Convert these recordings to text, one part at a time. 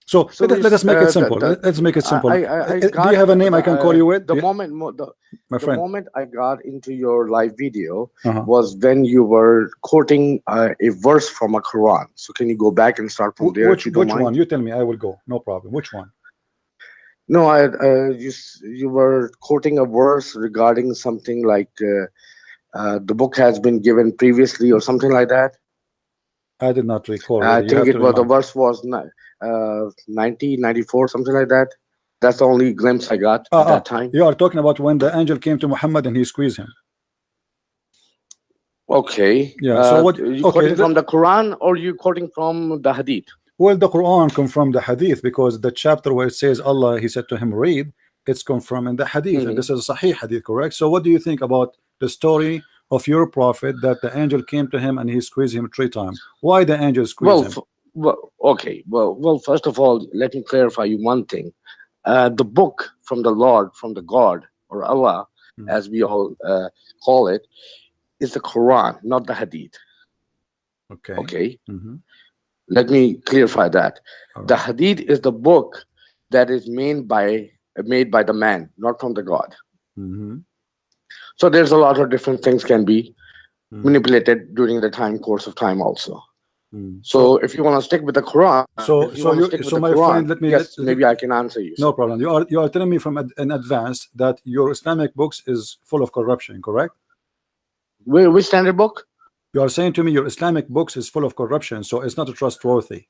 So So let us make it simple. Let's make it simple. Do you have a name I can call you with? The moment I got into your live video was when you were quoting a verse from a Quran. So can you go back and start from there? Which one? You tell me. I will go. No problem. Which one? No, you were quoting a verse regarding something like the book has been given previously or something like that. I did not recall. I think it was the verse was 1994, something like that. That's the only glimpse I got at that time. You are talking about when the angel came to Muhammad and he squeezed him. Okay. Yeah. So what? You quoting from the Quran or you quoting from the Hadith? Well, the Quran come from the Hadith because the chapter where it says Allah, he said to him, read, it's come from in the Hadith, and this is a Sahih Hadith, correct? So what do you think about the story of your prophet that the angel came to him and he squeezed him 3 times? Why the angel squeezed him? Well, first of all, let me clarify you one thing. The book from the Lord, from the God or Allah, as we all call it, is the Quran, not the Hadith. Okay. Let me clarify that. Right. The Hadith is the book that is made by the man, not from the God. So there's a lot of different things can be manipulated during the course of time also. So if you want to stick with the Quran, my friend, let me maybe I can answer you. No problem. You are telling me from in advance that your Islamic books is full of corruption, correct? Which standard book? You are saying to me your Islamic books is full of corruption, so it's not trustworthy.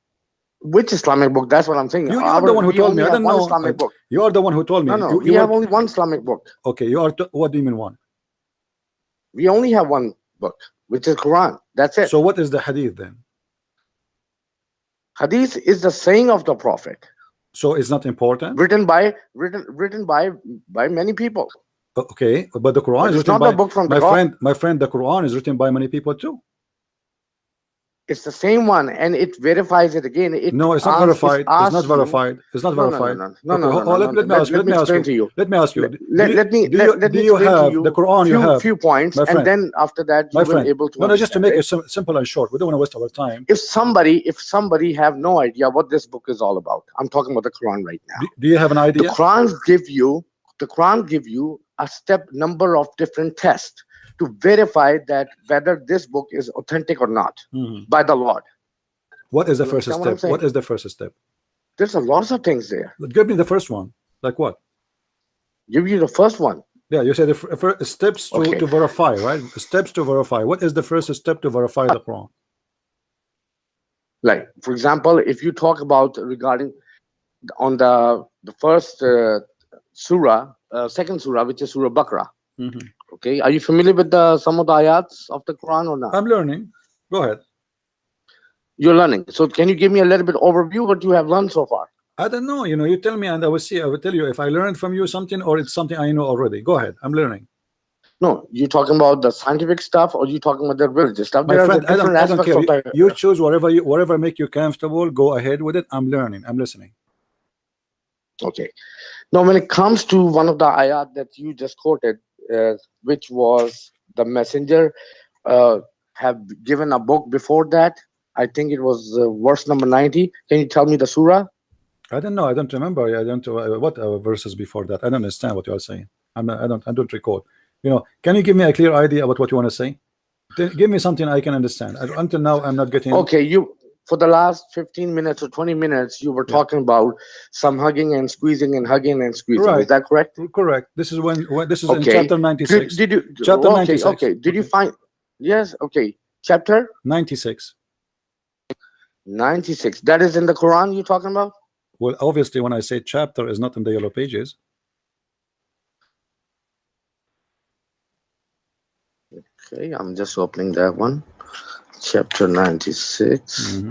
Which Islamic book? That's what I'm saying. You are the one who told me. I don't know. Islamic book. You are the one who told me. No, we have only one Islamic book. Okay, you are. What do you mean one? We only have one book, which is Quran. That's it. So what is the Hadith then? Hadith is the saying of the Prophet. So it's not important. Written by many people. Okay, but the Quran is written by a book from my friend. The Quran is written by many people too. It's the same one, and it verifies it again. No, it's not verified. It's not verified. It's not verified. No. Let me explain to you. Let me ask you. Do you have the Quran? You have few points, and then after that you will be able to. No, just to make it simple and short. We don't want to waste our time. If somebody have no idea what this book is all about, I'm talking about the Quran right now. Do you have an idea? The Quran give you a number of different tests to verify that whether this book is authentic or not by the Lord. What is the first step? What is the first step? There's a lot of things there. Give me the first one. Like what? Give you the first one. Yeah, you said the first steps to verify, right? Steps to verify. What is the first step to verify the Quran? Like, for example, if you talk about regarding on the first surah, second surah, which is Surah Baqarah. Okay, are you familiar with some of the ayats of the Quran or not? I'm learning. Go ahead. You're learning. So can you give me a little bit overview what you have learned so far? I don't know. You tell me, and I will see. I will tell you if I learned from you something or it's something I know already. Go ahead. I'm learning. No, you talking about the scientific stuff or you talking about the religious stuff? My friend, I don't care. You choose whatever make you comfortable. Go ahead with it. I'm learning. I'm listening. Okay. Now, when it comes to one of the ayat that you just quoted, which was the messenger have given a book before that. I think it was verse number 90. Can you tell me the surah? I don't know. I don't remember. I don't what verses before that. I don't understand what you are saying. I don't recall. Can you give me a clear idea about what you want to say? Give me something I can understand. Until now, I'm not getting. Okay, for the last 15 minutes or 20 minutes, you were talking about some hugging and squeezing and hugging and squeezing. Right. Is that correct? Correct. This is when this is in chapter 96. Did you chapter 96? Okay. Did you find? Yes. Okay. Chapter 96. 96. That is in the Quran you're talking about? Well, obviously, when I say chapter, is not in the yellow pages. Okay, I'm just opening that one. Chapter 96.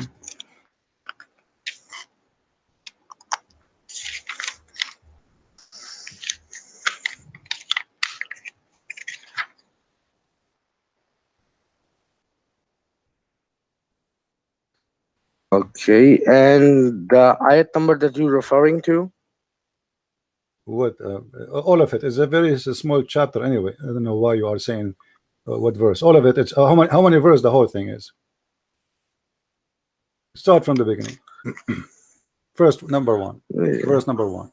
Okay, and the ayat number that you're referring to? What? All of it is a very small chapter anyway. I don't know why you are saying what verse. All of it. It's how many verse the whole thing is. Start from the beginning. First, number one. Verse number one.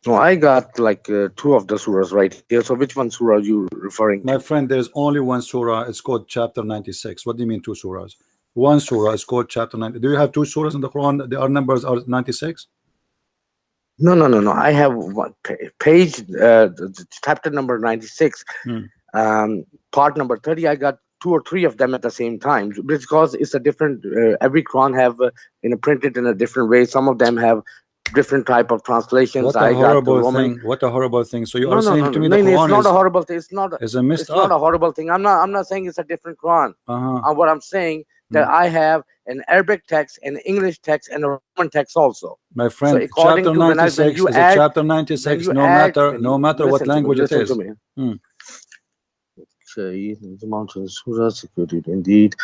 No, I got like two of the surahs right here. So which one surah are you referring to? My friend, there's only one surah. It's called chapter 96. What do you mean two surahs? One surah is called chapter 90. Do you have two surahs in the Quran? Our numbers are 96? No. I have one page, chapter number 96, part number 30. I got 2 or 3 of them at the same time because it's a different. Every Quran have printed in a different way. Some of them have different type of translations. What a horrible thing! What a horrible thing! So you are saying to me the Quran it's not a horrible thing. It's not. Is a messed it's not a horrible thing. I'm not saying it's a different Quran. What I'm saying that I have an Arabic text, an English text, and a Roman text also. My friend, so chapter 96 is a chapter 96. No matter what language it is. Okay, the mountains surah security indeed.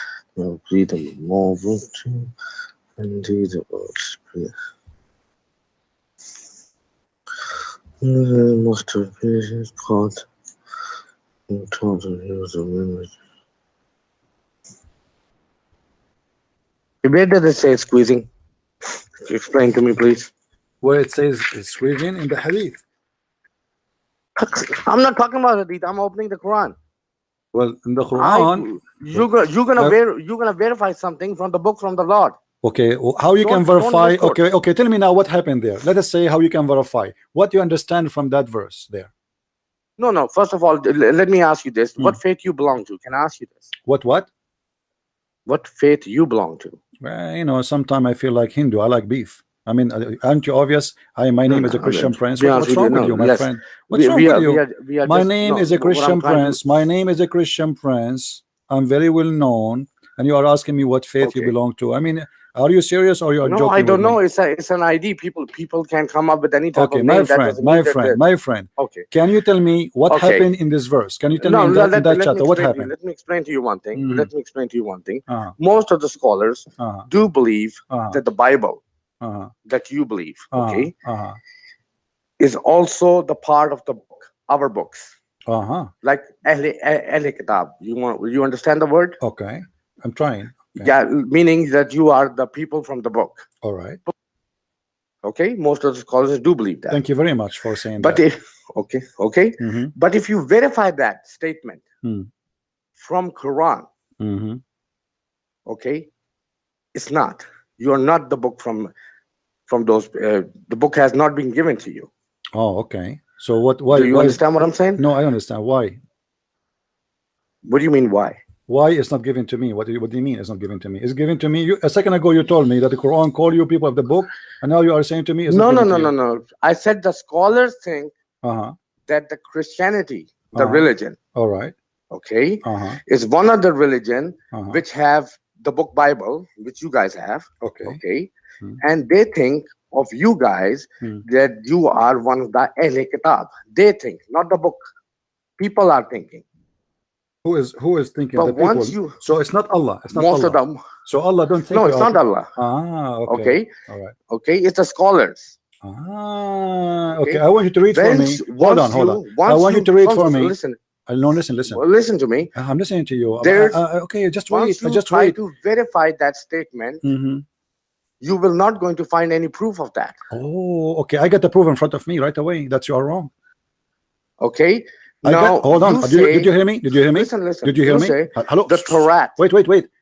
Breathe more indeed. Most of patience caught in total use of memory. Where does it say squeezing? Explain to me, please. Where it says squeezing in the hadith. I'm not talking about hadith. I'm opening the Quran. Well, in the Quran, you're gonna verify something from the book from the Lord. Okay, how you can verify? Okay, tell me now what happened there. Let us say how you can verify what you understand from that verse there. No. First of all, let me ask you this: what faith you belong to? Can I ask you this? What? What faith you belong to? Well, sometimes I feel like Hindu. I like beef. I mean, aren't you obvious? My name is a Christian prince. What's wrong with you, my friend? What's wrong with you? My name is a Christian prince. My name is a Christian prince. I'm very well known, and you are asking me what faith you belong to. I mean, are you serious or you are joking? No, I don't know. It's an ID. People can come up with any type of name. My friend. Okay. Can you tell me what happened in this verse? Can you tell me in that chapter what happened? Let me explain to you one thing. Most of the scholars do believe that the Bible that you believe, is also the part of the book, our books. Like Ahle Kitab. You understand the word? Okay. I'm trying. Okay. Yeah, meaning that you are the people from the book. All right. Okay, most of the scholars do believe that. Thank you very much for saying that. Okay. But if you verify that statement from Quran, okay, it's not. You are not the book from those. The book has not been given to you. Oh, okay. So what? Why? Do you understand what I'm saying? No, I understand. Why? What do you mean? Why? Why it's not given to me? What do you mean it's not given to me? It's given to me. A second ago you told me that the Quran call you people of the book, and now you are saying to me it's no. I said the scholars think that the Christianity, the religion, all right, okay, is one of the religion which have the book Bible, which you guys have, okay, and they think of you guys that you are one of the Ahle Kitab. They think, not the book. People are thinking. Who is thinking? But the people. Once you, so it's not Allah. It's not most Allah. of them. So Allah don't think. No, it's not Allah. Okay. All right. Okay, it's the scholars. Okay. I want you to read for me. Hold on. I want you to read for me. Listen. Listen. Well, listen to me. I'm listening to you. Okay, just wait. Once you try to verify that statement, you will not going to find any proof of that. Oh, okay. I got the proof in front of me right away. That's you are wrong. Okay. Now, hold on. Did you hear me? Did you hear me? Listen. Did you hear me? Hello. The Torah. Wait.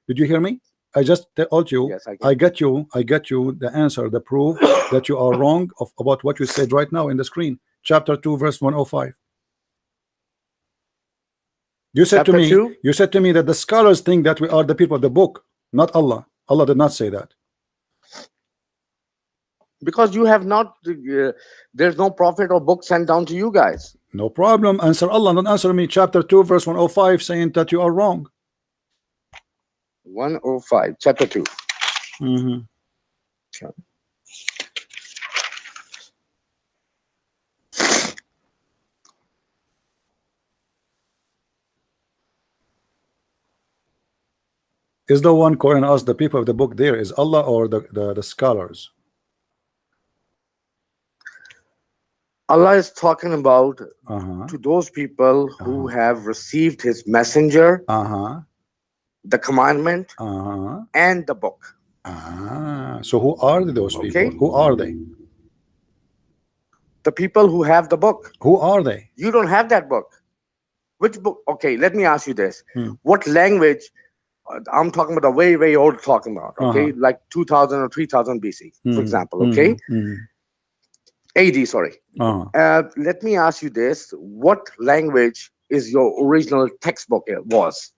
Did you hear me? I just told you. Yes, I get you the answer, the proof that you are wrong about what you said right now in the screen. Chapter 2, verse 105. You said to me. You said to me that the scholars think that we are the people of the book, not Allah. Allah did not say that. Because you have not. There's no prophet or book sent down to you guys. No problem. Answer Allah. Don't answer me. Chapter 2, verse 105, saying that you are wrong. 105, chapter 2. Is the one calling us the people of the book there is Allah or the scholars? Allah is talking about to those people who have received his messenger, the commandment, and the book. Ah, so who are those people? Okay, Who are they? the people who have the book. Who are they? You don't have that book. Which book? Okay, let me ask you this: Hmm. what language? I'm talking about the way old talking about. Okay, like 2000 or 3000 BC, for example. Okay, AD. Sorry. Let me ask you this: what language is your original textbook? Was,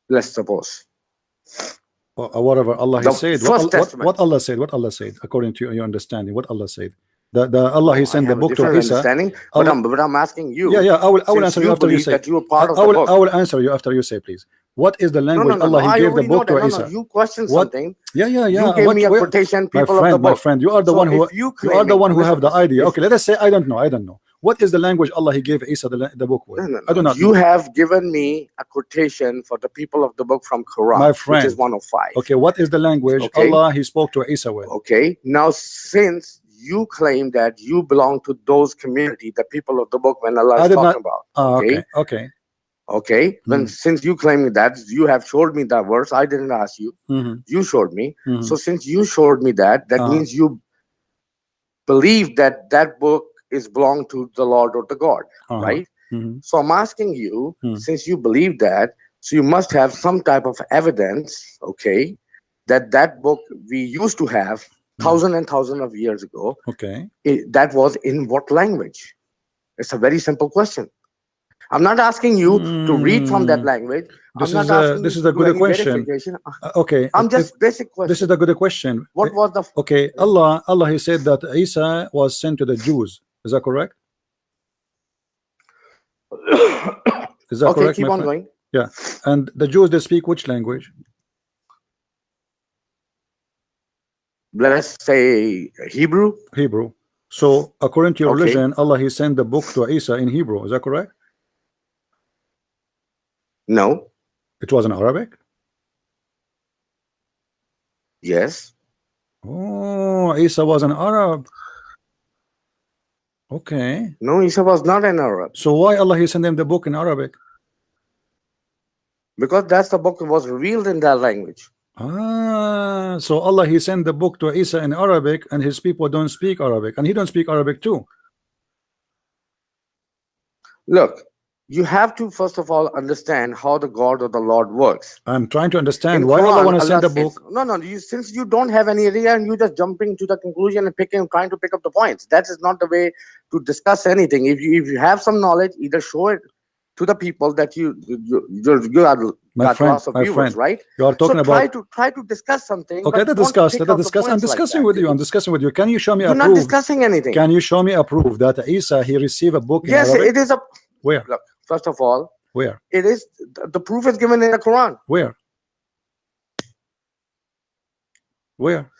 let's suppose, Whatever Allah He the said. first What testament. Allah said. What Allah said. According to your understanding, what Allah said. The Allah He No, I sent the have a book to different Isa. understanding, but Allah. I'm asking Yeah, you, yeah. I will since answer you you after you believe say. that you were part of the I book. will answer you after you say, please. What is the No, language no, no, Allah no. He I gave the already know book that. to No, no. Isa? You question What? something. Yeah, yeah, You yeah. gave What? me a Where? quotation, people of the My book. friend, you are the So one who if you you are the claiming, one who have listen, the idea. if Okay, let us say I don't know. I don't know. What is the language Allah He gave Isa the book with? no, no, I no, do not you know. have given me a quotation for the people of the book from Quran, My which is friend. 105. Okay, what is the language Okay, Allah He spoke to Isa with? okay. Now, since you claim that you belong to those community, the people of the book, when Allah I is did not. talking about, Okay, okay, okay. okay. When since you claiming that, you have showed me that verse. I didn't ask you. You showed me. So since you showed me that, that means you believe that that book is belong to the Lord or the God, right? So I'm asking you, since you believe that, so you must have some type of evidence, okay, that that book we used to have thousand and thousand of years ago. Okay. That was in what language? It's a very simple question. I'm not asking you to read from that language. I'm not asking you This is to a do good any question. verification. Okay, I'm if just basic this is question. a good question. What was the Okay, Allah He said that Isa was sent to the Jews. Is that correct? Is that okay, correct, keep my on friend? going. Yeah. And the Jews, they speak which language? Let us say Hebrew. Hebrew. So according to your Okay. religion, Allah He sent the book to Isa in Hebrew. Is that correct? No. It was in Arabic. Yes. Oh, Isa was an Arab. Okay. No, Isa was not an Arab. So why Allah He sent him the book in Arabic? Because that's the book that was revealed in that language. Ah, so Allah He sent the book to Isa in Arabic, and his people don't speak Arabic, and he don't speak Arabic too. Look, you have to first of all understand how the God or the Lord works. I'm trying to understand In why Allah Quran, want to send Allah the says, book. no, you, since you don't have any idea and you just jumping to the conclusion and trying to pick up the points. That is not the way to discuss anything. If you have some knowledge, either show it to the people that you are got lots of My viewers, friend, right? you are So talking about. try to discuss something, Okay, but let's don't discuss. pick Let us out the discuss. I'm points like discussing that. with you. I'm discussing with you. Can you show me a You're not proof? discussing anything. Can you show me a proof that Isa he received a book in Yes, Arabic? it is a. Where? Look, first of all, Where? it is the proof is given in the Quran. Where? Where?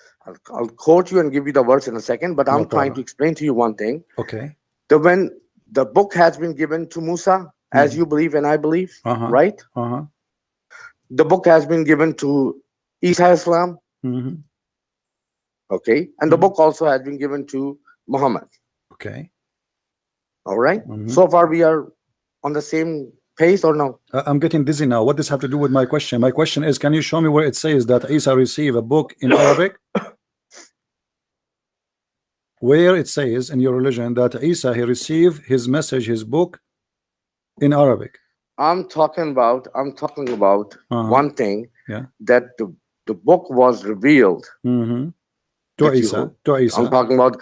I'll quote you and give you the verse in a second, but No I'm trying to problem. explain to you one thing. Okay. That when the book has been given to Musa, as you believe and I believe, right? The book has been given to Isa Islam, okay, and the book also has been given to Muhammad. Okay. All right. So far, we are on the same pace or no? I'm getting dizzy now. What does this have to do with my question? My question is, can you show me where it says that Isa received a book in Arabic? Where it says in your religion that Isa he received his message, his book in Arabic? I'm talking about one thing. Yeah. That the book was revealed To Isa. I'm talking about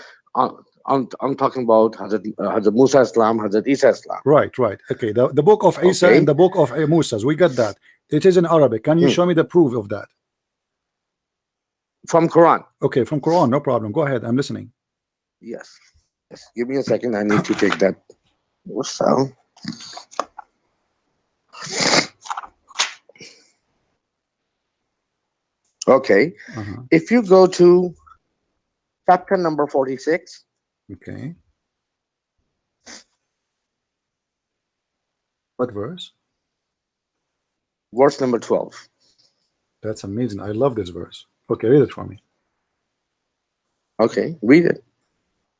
I'm talking about Hazrat Musa Islam, Hazrat Isa Islam. Right. Okay. The book of Isa and the book of Musa, we got that. It is in Arabic. Can you show me the proof of that? From Quran. Okay, from Quran, no problem. Go ahead, I'm listening. Yes. Give me a second. I need to take that sound. Okay. If you go to chapter number 46. Okay. What verse? Verse number 12. That's amazing. I love this verse. Okay, read it for me. Okay, read it.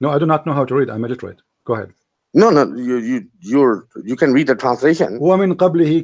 No, I do not know how to read. I'm illiterate. Go ahead. No, no, you can read the translation. ومن قبله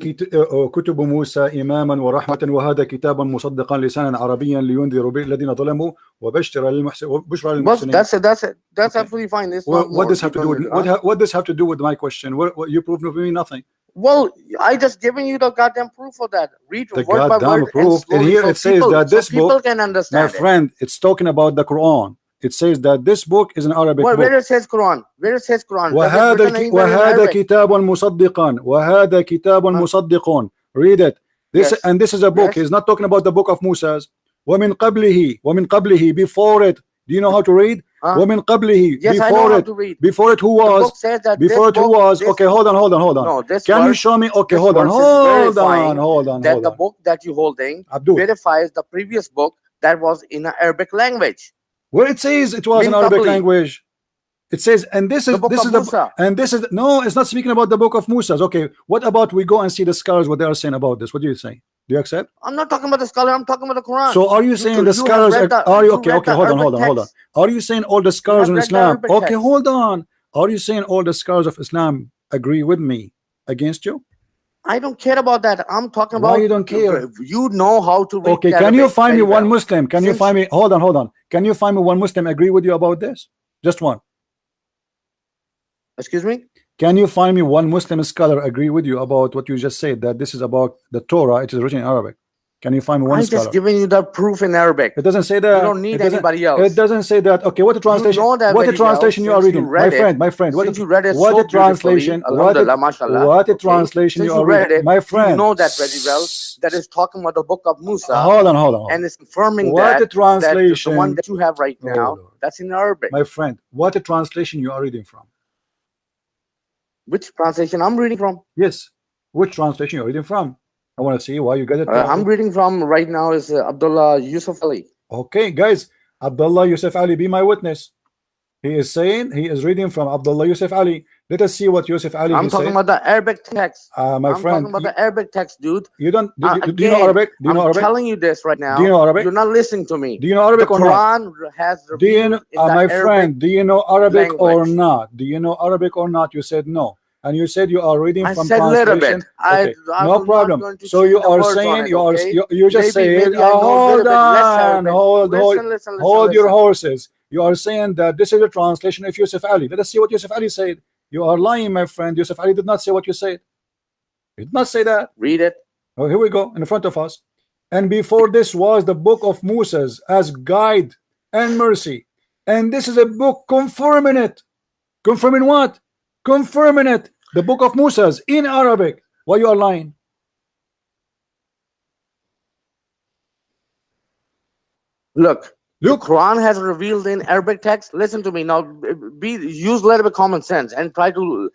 كتب موسى إماما ورحمة وهذا كتاب مصدقا لسانا عربيا لينذر به الذين ظلموا وبشر للمحسنين. That's absolutely fine. It's what does have to do with what does have to do with my question? What you proved to me nothing. Well, I just giving you the goddamn proof for that. Read the word by word proof, and here it says that this book, can understand. My friend, it's talking about the Quran. It says that this book is an Arabic book. Where it says Quran? Where it says Quran? وهذا كتاب مصدقا وهذا كتاب مصدق. Read it. This and this is a book. He's not talking about the book of Moses. ومن قبله before it. Do you know how to read? ومن قبله before it who was? Before it who was? Okay, hold on. No, can you show me? Okay, hold on. That the book that you're holding Abdul verifies the previous book that was in an Arabic language. Where it says it was in Arabic language. It says, and this is no, it's not speaking about the book of Musa. Okay, what about we go and see the scholars what they are saying about this? What do you say? Do you accept? I'm not talking about the scholar. I'm talking about the Quran. So are you saying the scholars are you okay? Okay, hold on. Are you saying all the scholars in Islam? Okay, hold on. Are you saying all the scholars of Islam agree with me against you? I don't care about that. I'm talking about. Why you don't care? You know how to read. Okay, can you find me one Muslim? Can you find me? Hold on. Can you find me one Muslim agree with you about this? Just one. Excuse me? Can you find me one Muslim scholar agree with you about what you just said, that this is about the Torah, it is written in Arabic? Can you find me one scholar? I'm just giving you the proof in Arabic. It doesn't say that. You don't need anybody else. It doesn't say that. Okay, what the translation? What the translation you are reading? My friend. What the translation? What the translation you are reading? My friend. You know that very well. That is talking about the book of Musa. Hold on. And it's confirming what the translation? That the one that you have right now, that's in Arabic. My friend, what the translation you are reading from? Which translation I'm reading from? Yes. Which translation you're reading from? I want to see why you get it. I'm reading from right now is Abdullah Yusuf Ali. Okay, guys. Abdullah Yusuf Ali, be my witness. He is saying he is reading from Abdullah Yusuf Ali. Let us see what Yusuf Ali I'm talking about the Arabic text. My friend. I'm talking about the Arabic text, dude. You don't do you know Arabic? Do you know Arabic? I'm telling you this right now. Do you know Arabic? You're not listening to me. Do you know Arabic or not? The Quran has do you know, my friend, do you know Arabic or not? Do you know Arabic or not? You said no. And you said you are reading from translation. Okay. No problem. So you are saying you just said hold on, hold your horses. You are saying that this is a translation of Yusuf Ali. Let us see what Yusuf Ali said. You are lying, my friend. Yusuf Ali did not say what you said. He did not say that. Read it. Oh, here we go in front of us. And before this was the book of Moses as guide and mercy. And this is a book confirming it. Confirming what? Confirming it. The book of Moses in Arabic. Why you are lying? Look, the Quran has revealed in Arabic text. Listen to me now. Use a little bit common sense and try to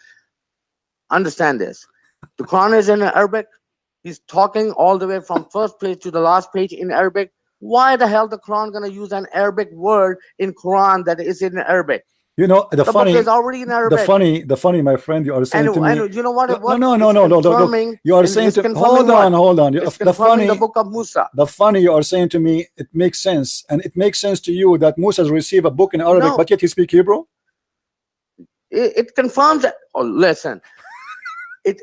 understand this. The Quran is in Arabic. He's talking all the way from first page to the last page in Arabic. Why the hell the Quran gonna use an Arabic word in Quran that is in Arabic? You know the funny book is already in Arabic. The funny, my friend, you are saying to me. You know what? No. You are saying to hold on. The funny, the book of Musa. The funny, you are saying to me, it makes sense, and it makes sense to you that Musa received a book in Arabic, but yet he speaks Hebrew. It confirms that. Oh, listen. It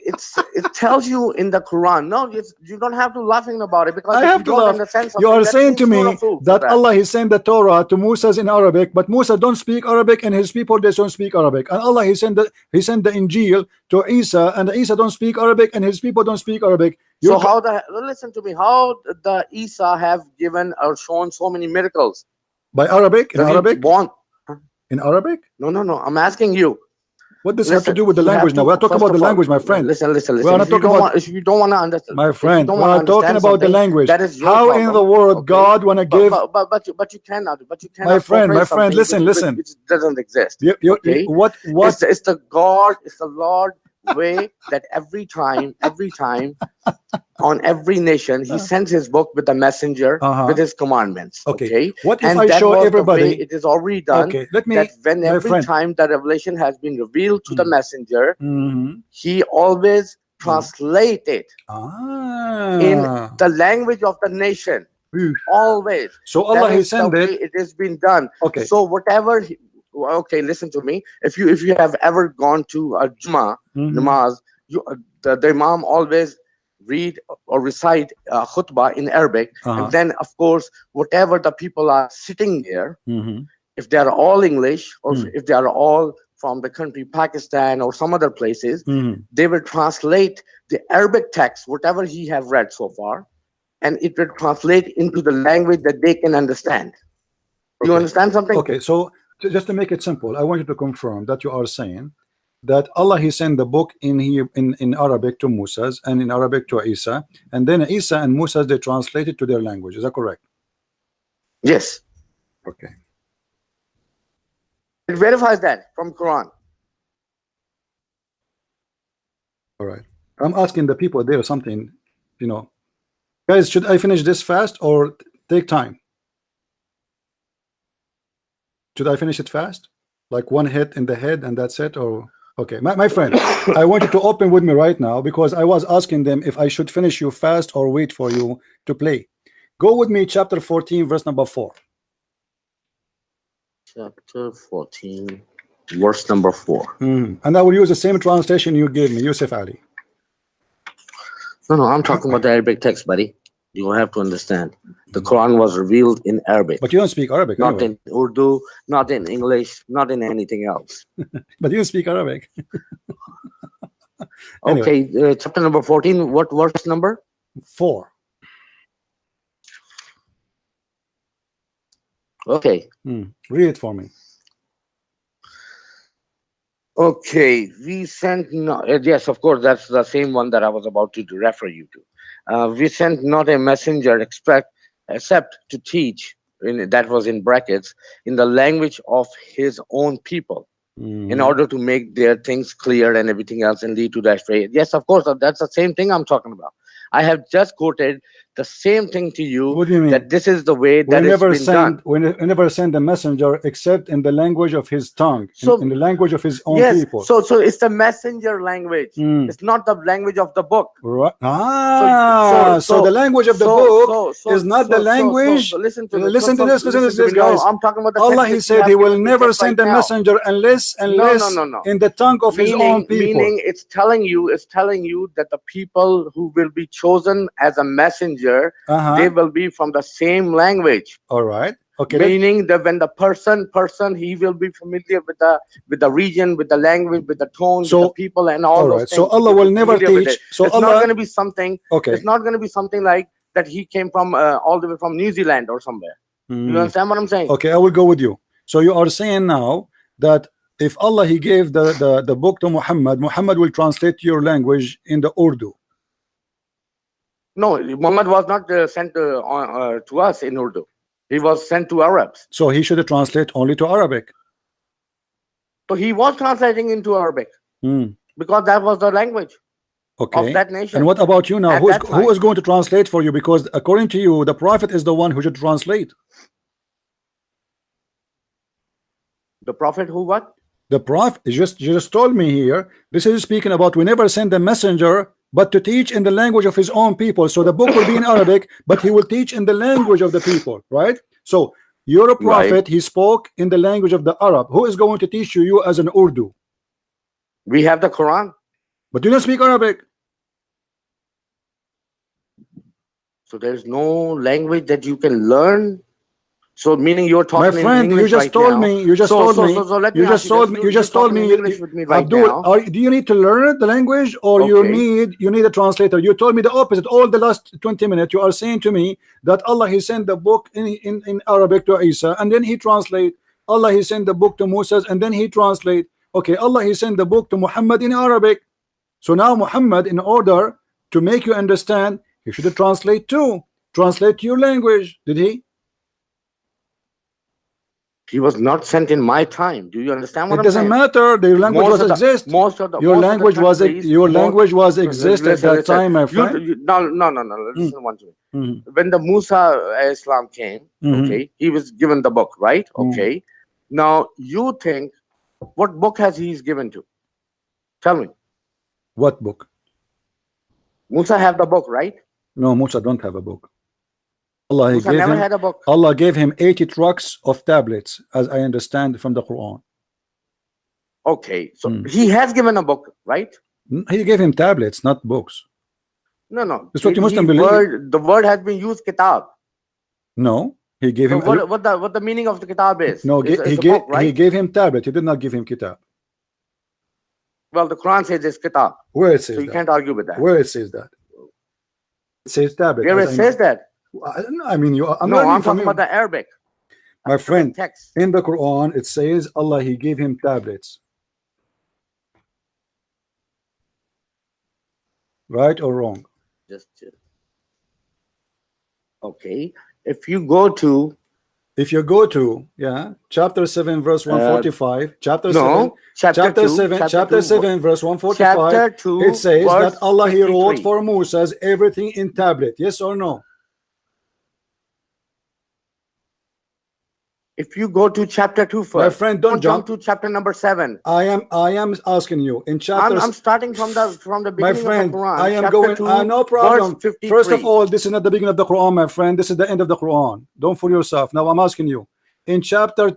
tells you in the Quran. No, you don't have to laughing about it because I have to laugh. You are saying to me that Allah he sent the Torah to Moses in Arabic, but Musa don't speak Arabic and his people they don't speak Arabic. And Allah he sent the Injil to Isa and Isa don't speak Arabic and his people don't speak Arabic. So listen to me? How the Isa have given or shown so many miracles? By Arabic? In Arabic? In Arabic? No. I'm asking you. What does have to do with the language now? We're talking about the language, my friend. Listen. We're not talking about. If you don't want to understand, my friend, we're talking about the language. That is how problem. In the world God want to give? But you cannot. My friend, listen. It doesn't exist. Okay? What? It's the God. It's the Lord way that every time, on every nation, He sends His book with the messenger with His commandments. Okay. What if I show everybody? It is already done. Okay. Let me. That when every time the revelation has been revealed to the messenger, he always translate it in the language of the nation. Always. So Allah He sent it. It has been done. Okay. So whatever okay, listen to me. If you have ever gone to a Juma namaz, the Imam always read or recite khutbah in Arabic, and then of course whatever the people are sitting there, if they are all English or if they are all from the country Pakistan or some other places, they will translate the Arabic text, whatever he have read so far, and it will translate into the language that they can understand. You understand something? Okay, so just to make it simple, I want you to confirm that you are saying that Allah he sent the book in Arabic to Moses and in Arabic to Isa, and then Isa and Moses they translated to their language. Is that correct? Yes. Okay. It verifies that from Quran. All right. I'm asking the people there something, you know. Guys, should I finish this fast or take time? Should I finish it fast? Like one hit in the head and that's it? Or okay, my friend, I want you to open with me right now because I was asking them if I should finish you fast or wait for you to play. Go with me, chapter 14, verse number 4. Chapter 14, verse number 4. And I will use the same translation you gave me, Yusuf Ali. No, I'm talking about the Arabic text, buddy. You have to understand. The Quran was revealed in Arabic. But you don't speak Arabic, not anyway. in Urdu, not in English, not in anything else. But you don't speak Arabic. Anyway. Okay, chapter number 14. What verse number? 4. Okay. Read it for me. Okay, we sent not, yes, of course, that's the same one that I was about to refer you to. We sent not a messenger except to teach, that was in brackets, in the language of his own people, in order to make their things clear and everything else and lead to that faith. Yes, of course, that's the same thing I'm talking about. I have just quoted the same thing to you. What do you mean? That this is the way that it's been done. We never send a messenger except in the language of his tongue, in the language of his own people. So it's the messenger language. It's not the language of the book. Right. So the language of the book is not the language. Listen to this, guys. I'm talking about the Allah, he said he will never send a messenger unless in the tongue of his own people. Meaning it's telling you that the people who will be chosen as a messenger, they will be from the same language. All right. Okay. Meaning that when the person he will be familiar with the region, with the language, with the tone, with the people, and all those things. So Allah will never teach. So it's not going to be something. Okay. It's not going to be something like that. He came from all the way from New Zealand or somewhere. You understand what I'm saying? Okay, I will go with you. So you are saying now that if Allah he gave the book to Muhammad will translate your language in the Urdu. No, Muhammad was not sent to us in Urdu. He was sent to Arabs. So he should translate only to Arabic. So he was translating into Arabic because that was the language of that nation. And what about you now? Who is going to translate for you? Because according to you, the Prophet is the one who should translate. The Prophet who what? The Prophet, you just told me here, this is speaking about we never send a messenger but to teach in the language of his own people. So the book will be in Arabic, but he will teach in the language of the people, right? So you're a prophet, he spoke in the language of the Arab. Who is going to teach you as an Urdu? We have the Quran. But you don't speak Arabic. So there's no language that you can learn. So meaning you're talking my friend, in English you just told me. You just told me. Abdul, do you need to learn the language, or you need a translator? You told me the opposite. All the last 20 minutes, you are saying to me that Allah he sent the book in Arabic to Isa, and then he translate. Allah he sent the book to Moses, and then he translate. Okay, Allah he sent the book to Muhammad in Arabic. So now Muhammad, in order to make you understand, he should translate too. Translate your language. Did he? He was not sent in my time. Do you understand what I'm saying? It doesn't matter. The language was exist. Your language was exist at that time, my friend. No. Listen one to me. When the Musa Islam came, okay, he was given the book, right? Okay. Now you think, what book has he given to? Tell me. What book? Musa have the book, right? No, Musa don't have a book. Allah, Musa never had a book. Allah gave him 80 trucks of tablets, as I understand from the Quran. Okay, so he has given a book, right? He gave him tablets, not books. No. That's what you Muslim believe. The word has been used, kitab. No, he gave So him. what the meaning of the kitab is? No, book, right? he gave him tablet. He did not give him kitab. Well, the Quran says it's kitab. Where it says so you that? Can't argue with that. Where it says that? It says tablet. Where it says that? I mean, I'm talking about the Arabic. My friend, text. in the Quran, it says Allah, he gave him tablets. Right or wrong? Okay. If you go to chapter 7 verse 145, chapter 7 verse 145, chapter 2, it says that Allah 53. he wrote for Moses everything in tablet. Yes or no? If you go to chapter 2 first, my friend, don't jump to chapter number 7. I am asking you in chapter. I'm starting from the beginning my friend, of the Quran. I am going. 2, no problem. 53. First of all, this is not the beginning of the Quran, my friend. This is the end of the Quran. Don't fool yourself. Now I'm asking you in chapter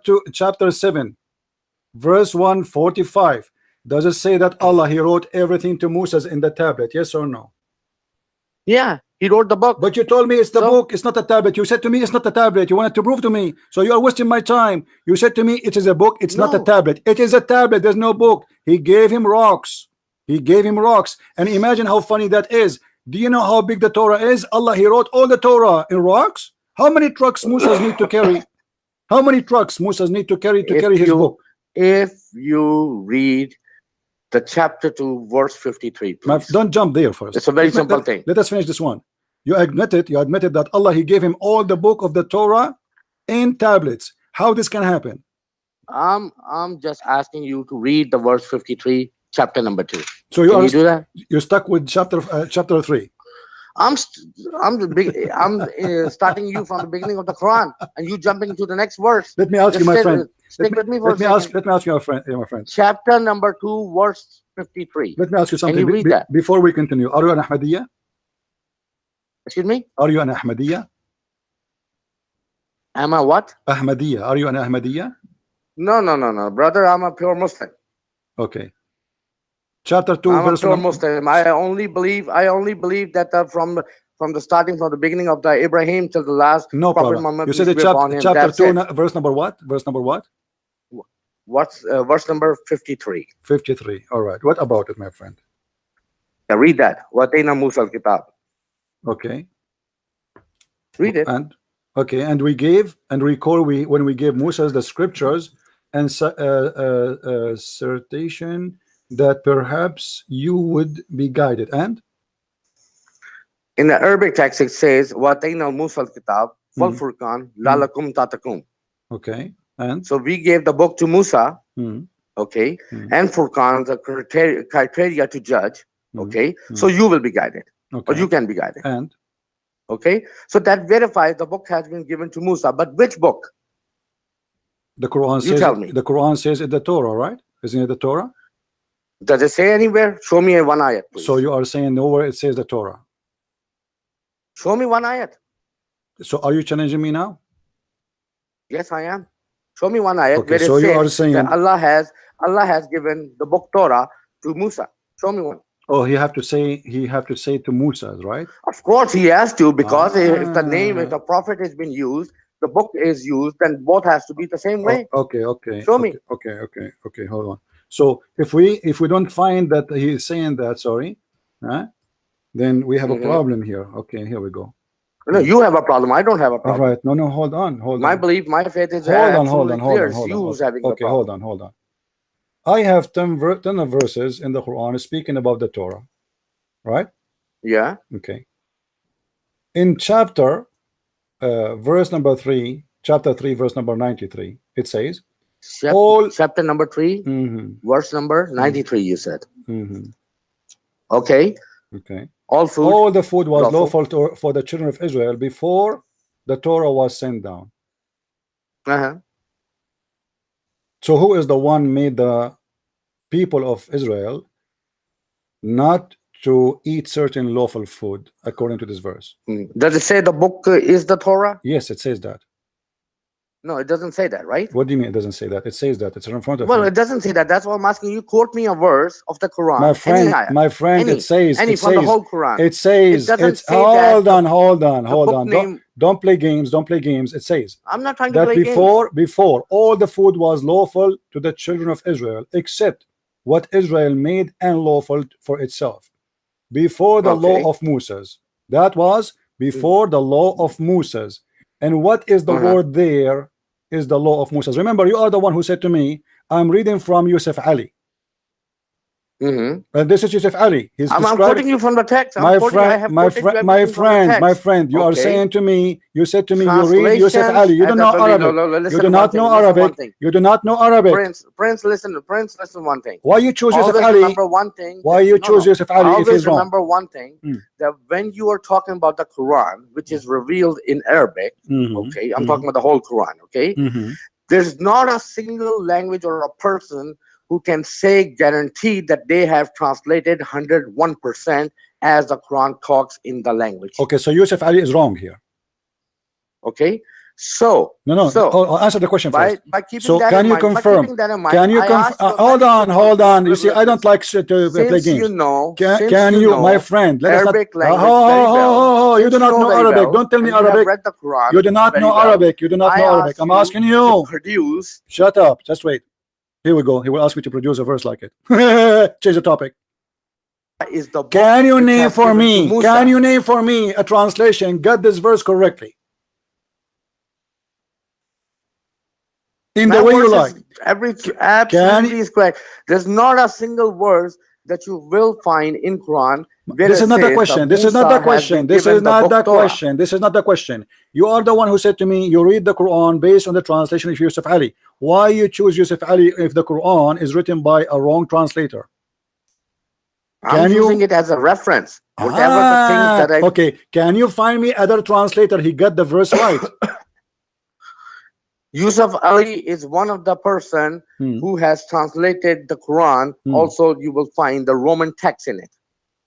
7, verse 145. Does it say that Allah he wrote everything to Moses in the tablet? Yes or no? Yeah, he wrote the book. But you told me it's the book, it's not a tablet. You said to me it's not a tablet. You wanted to prove to me. So you are wasting my time. You said to me it is a book, it's not a tablet. It is a tablet, there's no book. He gave him rocks. He gave him rocks. And imagine how funny that is. Do you know how big the Torah is? Allah, he wrote all the Torah in rocks. How many trucks Moses need to carry? How many trucks Moses need to carry his book? If you read the chapter 2 verse 53, please. Don't jump there first. It's a very simple thing. Let us finish this one. You admitted that Allah he gave him all the book of the Torah in tablets. How this can happen? I'm just asking you to read the verse 53, chapter number 2. So you do that? You're stuck with chapter 3. I'm starting you from the beginning of the Quran, and you jumping to the next verse. Let me ask you, my friend. Stick with me for a second. Let me ask you, my friend. Chapter number 2, verse 53. Let me ask you something. Can you read that? Before we continue, are you an Ahmadiyya? Excuse me? Are you an Ahmadiyya? Am I what? Ahmadiyya. Are you an Ahmadiyya? No, brother. I'm a pure Muslim. Okay. Chapter 2, I'm verse a pure Muslim. I only believe that from the starting, from the beginning of the Abraham till the last. No Prophet problem. Muhammad, you said chapter 2, verse number what? Verse number what? What's verse number 53? 53. All right. What about it, my friend? Yeah, read that. Watayna Musa al-Kitab. Okay. Read it. And when we gave Moses the scriptures and certain that perhaps you would be guided. And in the Arabic text it says Watayna Musa al-Kitab wal Furqan lalakum tatakum. Okay. And so we gave the book to Musa, okay, and Furqan, the criteria to judge, okay, so you will be guided, or you can be guided. And okay, so that verifies the book has been given to Musa. But which book? The Quran says. Tell me. The Quran says it's the Torah, right? Isn't it the Torah? Does it say anywhere? Show me one ayat, please. So you are saying nowhere it says the Torah. Show me one ayat. So are you challenging me now? Yes, I am. Show me one ayat where so it says that Allah has given the book Torah to Musa. Show me one. Oh, he have to say to Musa, right? Of course he has to, because if the prophet has been used, the book is used, then both has to be the same way. Okay. Show me. Okay. Hold on. So if we don't find that he is saying that, then we have a problem here. Okay, here we go. No, you have a problem. I don't have a problem. All right. No. Hold on. My belief, my faith is hold on. Okay, hold on. I have 10 verses in the Quran speaking about the Torah, right? Yeah. Okay. In chapter verse number 3, chapter 3, verse number 93, it says, chapter number 3, verse number 93, you said. Okay. All the food was lawful for the children of Israel before the Torah was sent down. So who is the one made the people of Israel not to eat certain lawful food according to this verse. Does it say the book is the Torah? Yes, it says that. No, it doesn't say that, right? What do you mean it doesn't say that? It says that. It's in front of Well, me. it doesn't say that. That's why I'm asking you. Quote me a verse of the Quran. My friend, it says, the whole Quran. It says, hold on. Don't play games. It says, I'm not trying to play games. Before, all the food was lawful to the children of Israel, except what Israel made unlawful for itself. Before the law of Moses. That was before the law of Moses. And what is the word there? Is the law of Moses. Remember, you are the one who said to me, I'm reading from Yusuf Ali. And this is Yusuf Ali. I'm quoting you from the text. My friend, you are saying to me, you said to me, you read Yusuf Ali. You don't know Arabic. You do not know Arabic. You do not know Arabic. Prince, listen one thing. Why you choose Yusuf Ali? Remember one thing. Why you choose Yusuf Ali if he's wrong? Remember one thing, that when you are talking about the Quran, which is revealed in Arabic, okay, I'm talking about the whole Quran, okay? There's not a single language or a person who can say guaranteed that they have translated 101% as the Quran talks in the language. Okay, so Yusuf Ali is wrong here. Okay, so I'll answer the question first. By keeping that in mind, can you confirm? Hold on. You see, I don't like to play games. Can you, my friend? Arabic language. You do not know Arabic. Don't tell me Arabic. Read the Quran. You do not know Arabic. You do not know Arabic. I'm asking you. Produce. Shut up. Just wait. Here we go. He will ask me to produce a verse like it. Change the topic. Can you name for me? Can you name for me a translation? Get this verse correctly. In the way you like. Absolutely is correct. There's not a single verse that you will find in Quran. This is not the question. This is not the question. This is not the question. This is not the question. You are the one who said to me, you read the Quran based on the translation of Yusuf Ali. Why you choose Yusuf Ali if the Quran is written by a wrong translator? I'm using it as a reference. Whatever the things that I... Okay, can you find me other translator? He got the verse right. Yusuf Ali is one of the person who has translated the Quran. Also, you will find the Roman text in it.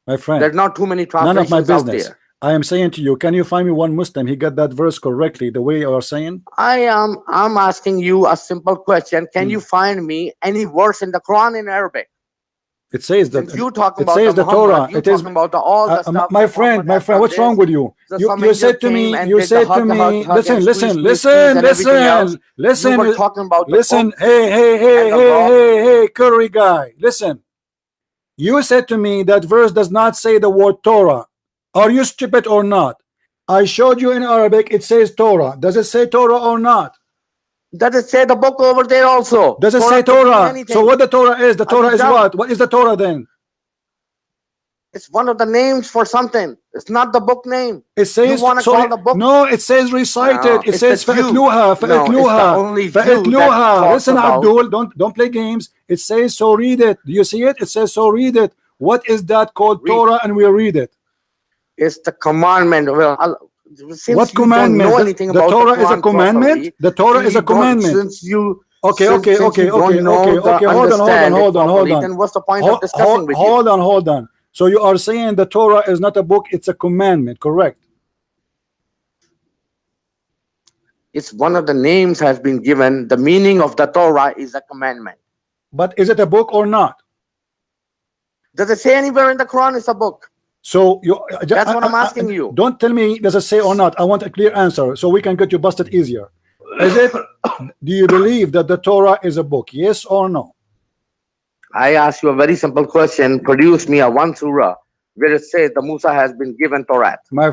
My friend, there's not too many translations none of my business. out there. I am saying to you, can you find me one Muslim? He got that verse correctly, the way you are saying. I'm asking you a simple question. Can you find me any verse in the Quran in Arabic? It says that you talk about the Torah. It is about all the stuff. My friend, what's wrong with you? You said to me, listen, hey, curry guy, listen. You said to me that verse does not say the word Torah. Are you stupid or not? I showed you in Arabic, it says Torah. Does it say Torah or not? Does it say the book over there also? Does it say Torah? So what the Torah is? The Torah is what? What is the Torah then? It's one of the names for something. It's not the book name. It says, call the book? No, it says recited. It says fa'itluha. Listen, Abdul, don't play games. It says so read it. Do you see it? It says so read it. What is that called? Torah, and we read it. It's the commandment. Well, what commandment? The Torah is a commandment. The Torah is a commandment. Since you Okay. Hold on. Then what's the point of discussing with you? Hold on. So you are saying the Torah is not a book, it's a commandment, correct? It's one of the names has been given. The meaning of the Torah is a commandment. But is it a book or not? Does it say anywhere in the Quran it's a book? So that's what I'm asking you. Don't tell me does it say or not. I want a clear answer so we can get you busted easier. Is it? Do you believe that the Torah is a book? Yes or no? I ask you a very simple question. Produce me a one surah where it says the Musa has been given Torah. My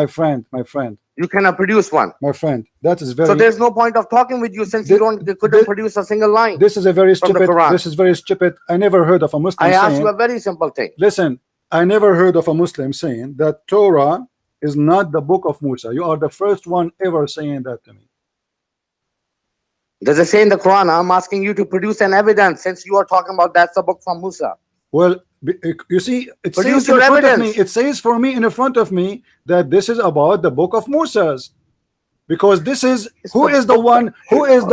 friend. You cannot produce one. My friend, that is very... So there's no point of talking with you since you couldn't produce a single line. This is a very stupid... This is very stupid. I never heard of a Muslim saying... I asked you a very simple thing. Listen, I never heard of a Muslim saying that Torah is not the book of Musa. You are the first one ever saying that to me. Does it say in the Quran? I'm asking you to produce an evidence since you are talking about that's the book from Musa. Well, you see, it says in front of me. It says for me in front of me that this is about the book of Moses. Because this is who is the one who is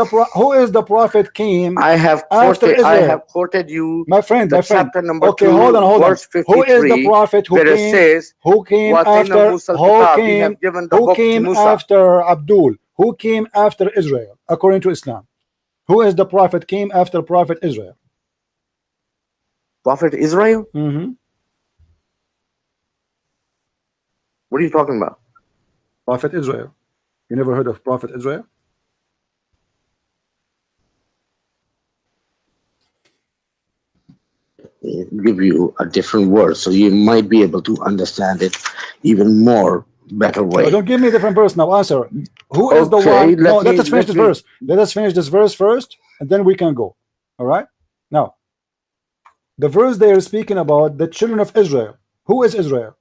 the prophet came I have after quoted, Israel. I have quoted you, my friend, chapter number okay, 2, hold on. verse 53, who is the prophet who where it came says, after we have given the book to Musa. after Abdul? Who came after Israel according to Islam? Who is the prophet came after Prophet Israel? Prophet Israel? Mm-hmm. What are you talking about? Prophet Israel. You never heard of Prophet Israel? Give you a different word so you might be able to understand it even more better way. No, don't give me a different verse now. Answer. Who is the one? No, let us finish this verse. Let us finish this verse first, and then we can go. All right. Now, the verse they are speaking about the children of Israel. Who is Israel?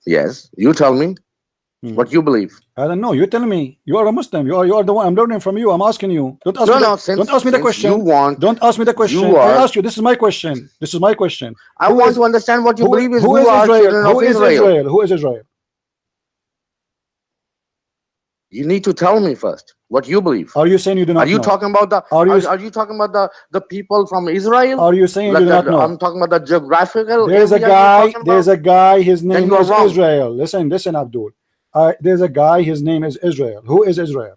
Yes, you tell me what you believe. I don't know. You tell me. You are a Muslim. You are the one. I'm learning from you. I'm asking you. Don't ask me. Don't ask me the question. Don't ask me the question. I ask you. This is my question. This is my question. I want to understand what you believe is who is Israel? Who is Israel? Israel? Who is Israel? You need to tell me first what you believe. Are you saying you do not know? Are you talking about the? Are you talking about the people from Israel? Are you saying you do not know? I'm talking about the geographical. There's a guy. There's a guy. His name is Israel. Listen, Abdul. There's a guy. His name is Israel. Who is Israel?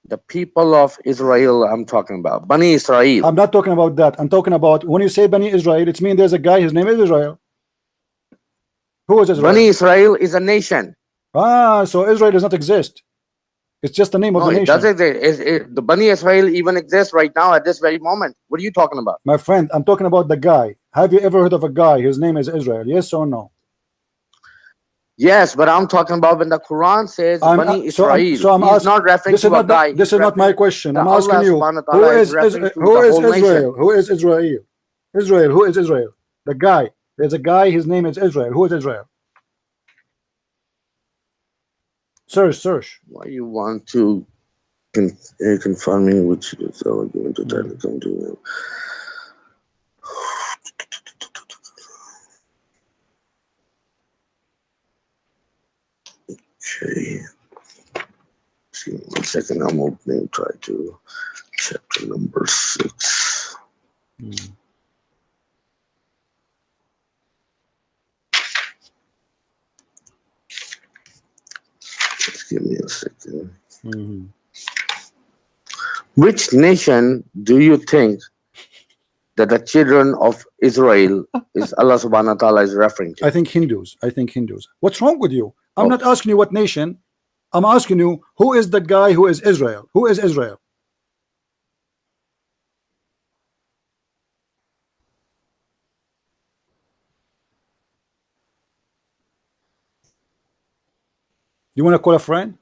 The people of Israel. I'm talking about Bani Israel. I'm not talking about that. I'm talking about when you say Bani Israel, it means there's a guy. His name is Israel. Who is Israel? Bani Israel is a nation. So Israel does not exist. It's just the name of the nation. It does exist. The Bani Israel even exists right now at this very moment. What are you talking about? My friend, I'm talking about the guy. Have you ever heard of a guy? His name is Israel. Yes or no? Yes, but I'm talking about when the Quran says Bani Israel. He's not referring to a guy. This is not my question. I'm asking you. Who is Israel? Who is Israel? Israel. Who is Israel? The guy. There's a guy. His name is Israel. Who is Israel? Search. Why you want to confirm me which is going to try to come to him? Okay. See, 1 second. I'm opening. Try to chapter number 6. Just give me a second. Which nation do you think that the children of Israel is Allah subhanahu wa ta'ala is referring to? I think Hindus. What's wrong with you? I'm not asking you what nation. I'm asking you who is the guy who is Israel? Who is Israel? You want to call a friend?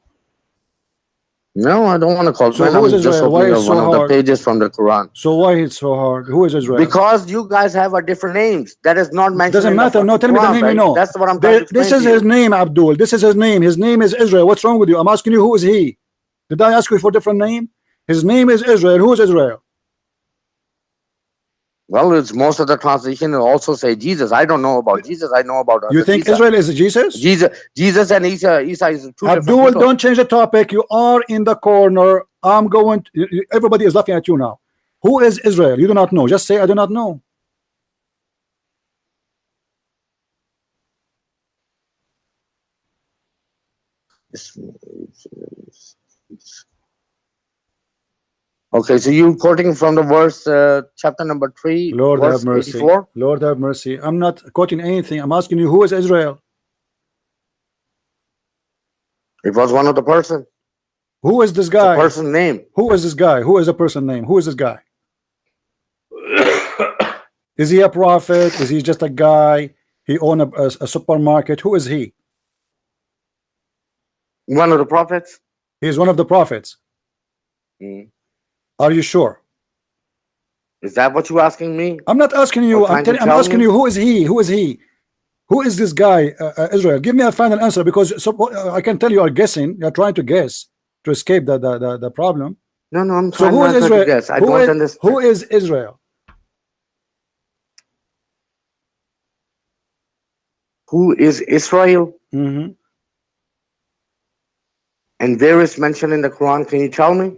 No, I don't want to call. So who is Israel? Why is it so one hard? of the pages from the Quran. So why it's so hard? Who is Israel? Because you guys have a different names. That is not mentioned. Doesn't matter. No, tell me the name you know. That's what I'm trying to explain. This is his name, Abdul. This is his name. His name is Israel. What's wrong with you? I'm asking you, who is he? Did I ask you for a different name? His name is Israel. Who is Israel? Well, it's most of the translation also say Jesus. I don't know about Jesus. I know about. You think Isa. Israel is Jesus? Jesus and Isa is two Abdul, don't change the topic. You are in the corner. I'm going. Everybody is laughing at you now. Who is Israel? You do not know. Just say I do not know. Okay, so you quoting from the verse, chapter number 3, Lord verse have mercy. 84? Lord have mercy. I'm not quoting anything. I'm asking you, who is Israel? It was one of the person. Who is this guy? The person name. Who is this guy? Who is the person name? Who is this guy? Is he a prophet? Is he just a guy? He own a supermarket. Who is he? One of the prophets. He's one of the prophets. Are you sure? Is that what you're asking me? I'm not asking you. I'm asking you, who is he? Who is he? Who is this guy, Israel? Give me a final answer, because I can tell you are guessing. You're trying to guess to escape the problem. No, I'm trying not to guess. I don't understand. Who is Israel? Who is Israel? Mm-hmm. And where is mentioned in the Quran? Can you tell me?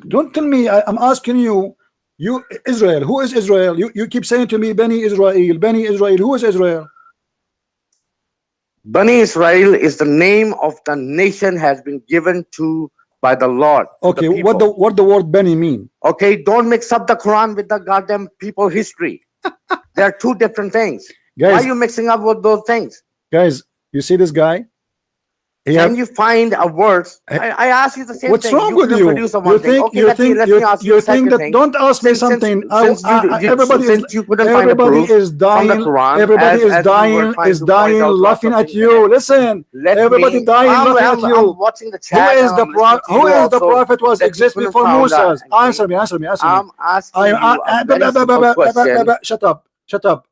Don't tell me. I'm asking you. You Israel. Who is Israel? You keep saying to me, Bani Israel, Bani Israel. Who is Israel? Bani Israel is the name of the nation has been given to by the Lord. Okay, the what the word Bani mean? Okay, don't mix up the Quran with the goddamn people history. They are two different things. Guys, why are you mixing up with those things? Guys, you see this guy? Can you find a word? I asked you the same what's thing. wrong with you? Produce one thing. Okay, let me ask you the second that, thing. don't ask me something. Everybody you couldn't find a proof is dying. from the Quran, Everybody as is dying laughing at you. Listen, everybody dying laughing at you. I'm watching the chat. Who is the prophet was exist before Moses? Answer me. I'm asking you a very simple question. Shut up.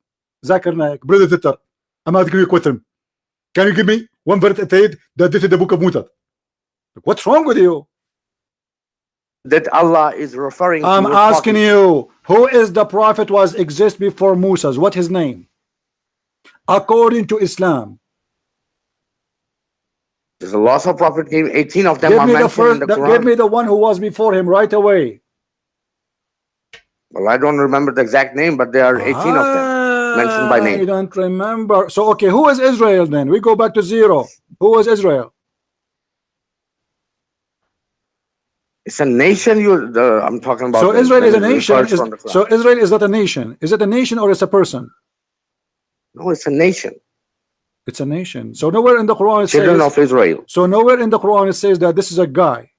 Zakir Naik, brother Titter. I'm asking you a question. Can you give me one verse that this is the book of Moses? What's wrong with you? That Allah is referring to. I'm asking you, who is the prophet was exist before Moses? What his name? According to Islam. There's a lots of prophet came. 18 of them are mentioned in the Quran. Give me the one who was before him right away. Well, I don't remember the exact name, but there are 18 of them mentioned by name. I don't remember. So, okay, who is Israel then? We go back to zero. Who was Israel? It's a nation. I'm talking about. So Israel is a nation. So Israel is not a nation. Is it a nation or is it a person? No, it's a nation. It's a nation. So nowhere in the Quran it Children of Israel. So nowhere in the Quran it says that this is a guy.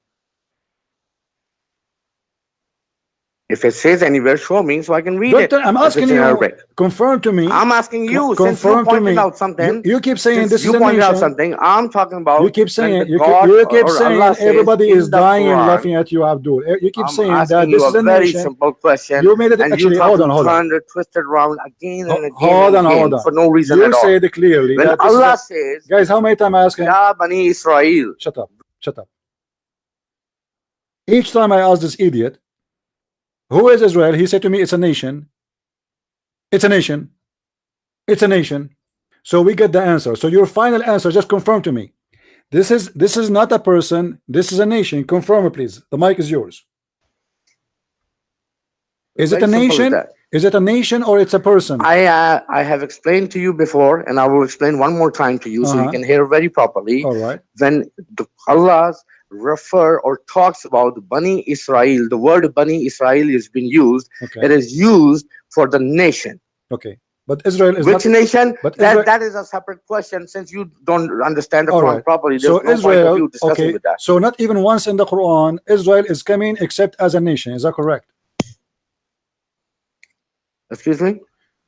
If it says anywhere, show me so I can read it. I'm asking you. Confirm to me. I'm asking you. Since you pointed out something. You keep saying this is a nation. You pointed out something. I'm talking about. You keep saying. You keep saying everybody is dying and laughing at you, Abdul. You keep saying that this is a very simple question. You made it actually. Hold on. Turned it, twisted around again and again. Hold on. For no reason at all. You said it clearly. When Allah says, guys, how many times I ask him? Ya Bani Israel. Shut up. Each time I ask this idiot, who is Israel? He said to me, it's a nation. It's a nation. It's a nation. So we get the answer. So your final answer, just confirm to me. This is not a person. This is a nation. Confirm it, please. The mic is yours. Is it a nation? Is it a nation or it's a person? I have explained to you before, and I will explain one more time to you so you can hear very properly. All right. When Allah's refer or talks about Bani Israel, the word Bani Israel is being used. It is used for the nation. Okay, but Israel is which not, nation? But that is a separate question. Since you don't understand the Quran properly, there's no Israel, point of you discussing with that. So not even once in the Quran Israel is coming except as a nation. Is that correct? Excuse me?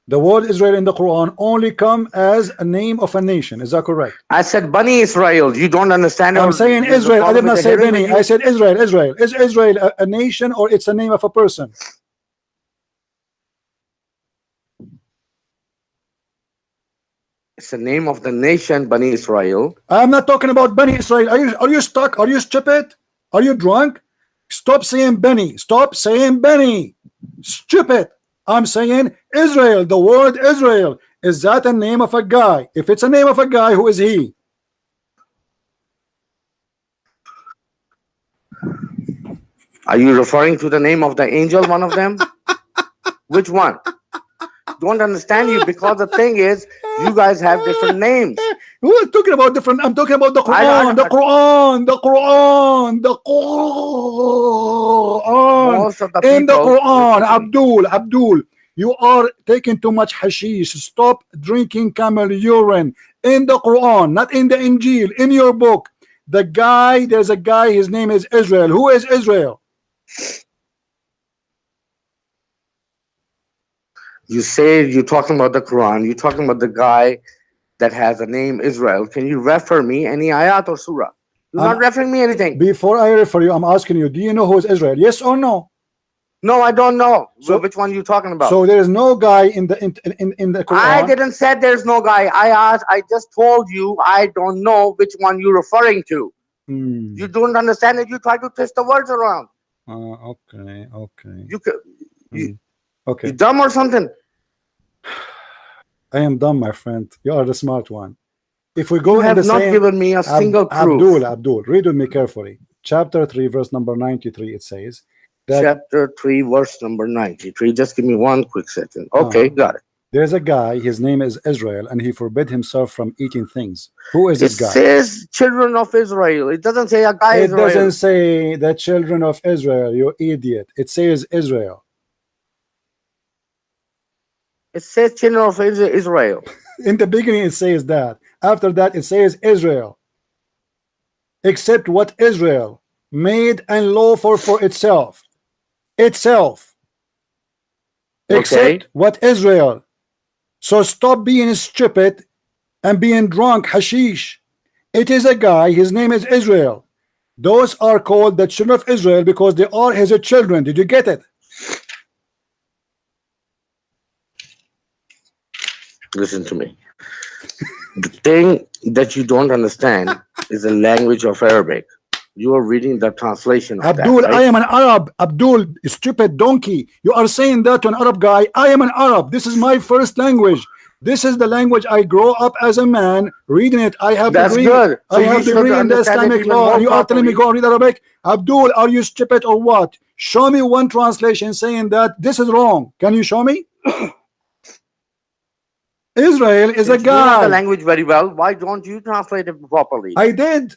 The word Israel in the Quran only come as a name of a nation. Is that correct? I said Bani Israel. You don't understand. I'm saying Israel. I did not say Bani. I said Israel. Israel. Is Israel a nation or it's a name of a person? It's the name of the nation, Bani Israel. I'm not talking about Bani Israel. Are you stuck? Are you stupid? Are you drunk? Stop saying Bani. Stop saying Bani. Stupid. I'm saying Israel, the word Israel. Is that a name of a guy? If it's a name of a guy, who is he? Are you referring to the name of the angel, one of them? Which one? Don't understand you, because the thing is, you guys have different names. Who is talking about different? I'm talking about the Quran. The Quran. Most of the people, in the Quran, Abdul, you are taking too much hashish. Stop drinking camel urine. In the Quran, not in the Injil. In your book, there's a guy. His name is Israel. Who is Israel? You say you're talking about the Quran. You're talking about the guy that has a name Israel. Can you refer me any ayat or surah? You're not referring me anything. Before I refer you, I'm asking you, do you know who is Israel? Yes or no? No, I don't know. So which one you talking about? So there is no guy in the Quran. I didn't say there's no guy. I just told you I don't know which one you're referring to. You don't understand it. You try to twist the words around. Okay. You dumb or something? I am dumb, my friend. You are the smart one. If we go You in have the not same, given me a single proof. Abdul, read with me carefully. Chapter 3, verse number 93. It says that Chapter 3, verse number 93. Just give me one quick second. Okay, got it. There's a guy, his name is Israel, and he forbid himself from eating things. Who is this guy? It says children of Israel. It doesn't say a guy It Israel. doesn't say the children of Israel, you idiot. It says Israel. It says children of Israel. In the beginning it says that. After that it says Israel. Except what Israel made and lawful for itself. Except what Israel. So stop being stupid and being drunk, hashish. It is a guy, his name is Israel. Those are called the children of Israel because they are his children. Did you get it? Listen to me. The thing that you don't understand is the language of Arabic. You are reading the translation of Abdul, that, right? I am an Arab. Abdul, stupid donkey. You are saying that to an Arab guy. I am an Arab. This is my first language. This is the language I grow up as a man reading it. I have That's degree. good. So I have degree in the Islamic law. And you are telling me go and read Arabic? Abdul, are you stupid or what? Show me one translation saying that this is wrong. Can you show me? Israel is a guy. You know the language very well. Why don't you translate it properly? I did.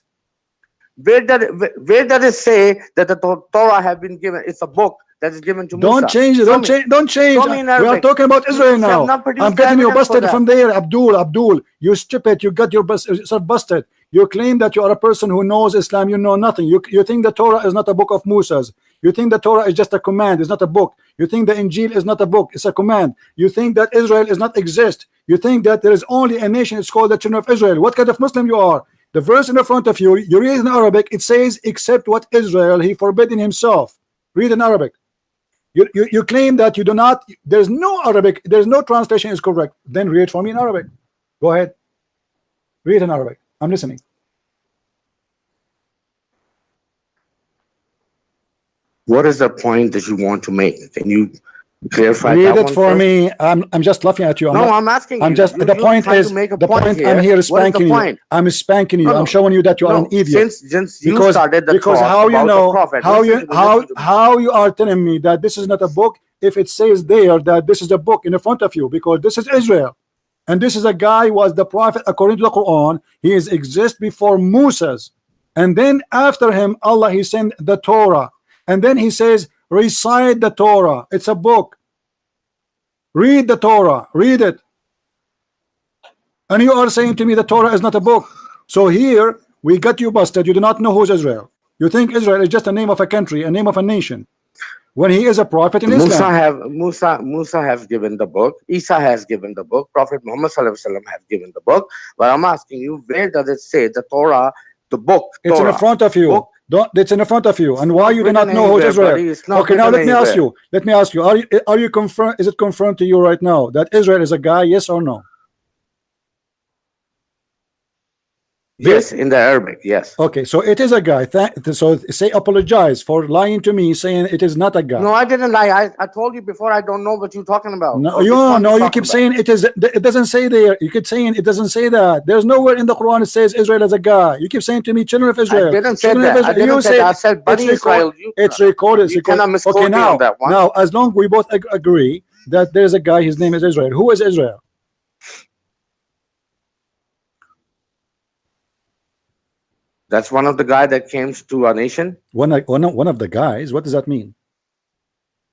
Where does it say that the Torah have been given? It's a book that is given to Musa. Don't change it. Don't change. We are talking about Israel now. I'm getting you busted from there, Abdul. You stupid. You got yourself busted. You claim that you are a person who knows Islam. You know nothing. You think the Torah is not a book of Musa's. You think the Torah is just a command. It's not a book. You think the Injil is not a book. It's a command. You think that Israel is not exist. You think that there is only a nation. It's called the children of Israel. What kind of Muslim you are? The verse in the front of you, you read in Arabic, it says, except what Israel, he forbidden himself. Read in Arabic. You claim that you do not, there's no Arabic, there's no translation is correct. Then read for me in Arabic. Go ahead. Read in Arabic. I'm listening. What is the point that you want to make? Can you clarify read that it one for first? me. I'm just laughing at you. I'm asking I'm you. just the point is the point I'm here spanking you. I'm spanking you. I'm showing you that you are an idiot. Since you started the because talk how you about know the prophet, how you are telling me that this is not a book if it says there that this is a book in the front of you, because this is Israel and this is a guy who was the prophet according to the Quran. He is exist before Moses, and then after him Allah he sent the Torah, and then he says recite the Torah. It's a book. Read the Torah, read it. And you are saying to me the Torah is not a book. So here we got you busted. You do not know who's Israel. You think Israel is just a name of a country, a name of a nation, when he is a prophet in Islam. Musa has given the book. Isa has given the book. Prophet Muhammad has given the book. But I'm asking you, where does it say the Torah, the book? It's Torah, in the front of you. It's in the front of you. And why you do not know who's Israel? Okay, now let me ask you. Let me ask you. Are you confirmed? Is it confirmed to you right now that Israel is a guy? Yes or no? Yes, in the Arabic, yes. Okay, so it is a guy. So say apologize for lying to me, saying it is not a guy. No, I didn't lie. I told you before. I don't know what you're talking about. No, you keep saying it is. It doesn't say there. You keep saying it doesn't say that. There's nowhere in the Quran it says Israel as a guy. You keep saying to me, children of Israel. I didn't say that. I didn't say that. I said Bani Israel. It's recorded. You cannot misquote okay, me on that one. Now, as long we both agree that there's a guy, his name is Israel. Who is Israel? That's one of the guys that came to a nation. One of the guys. What does that mean?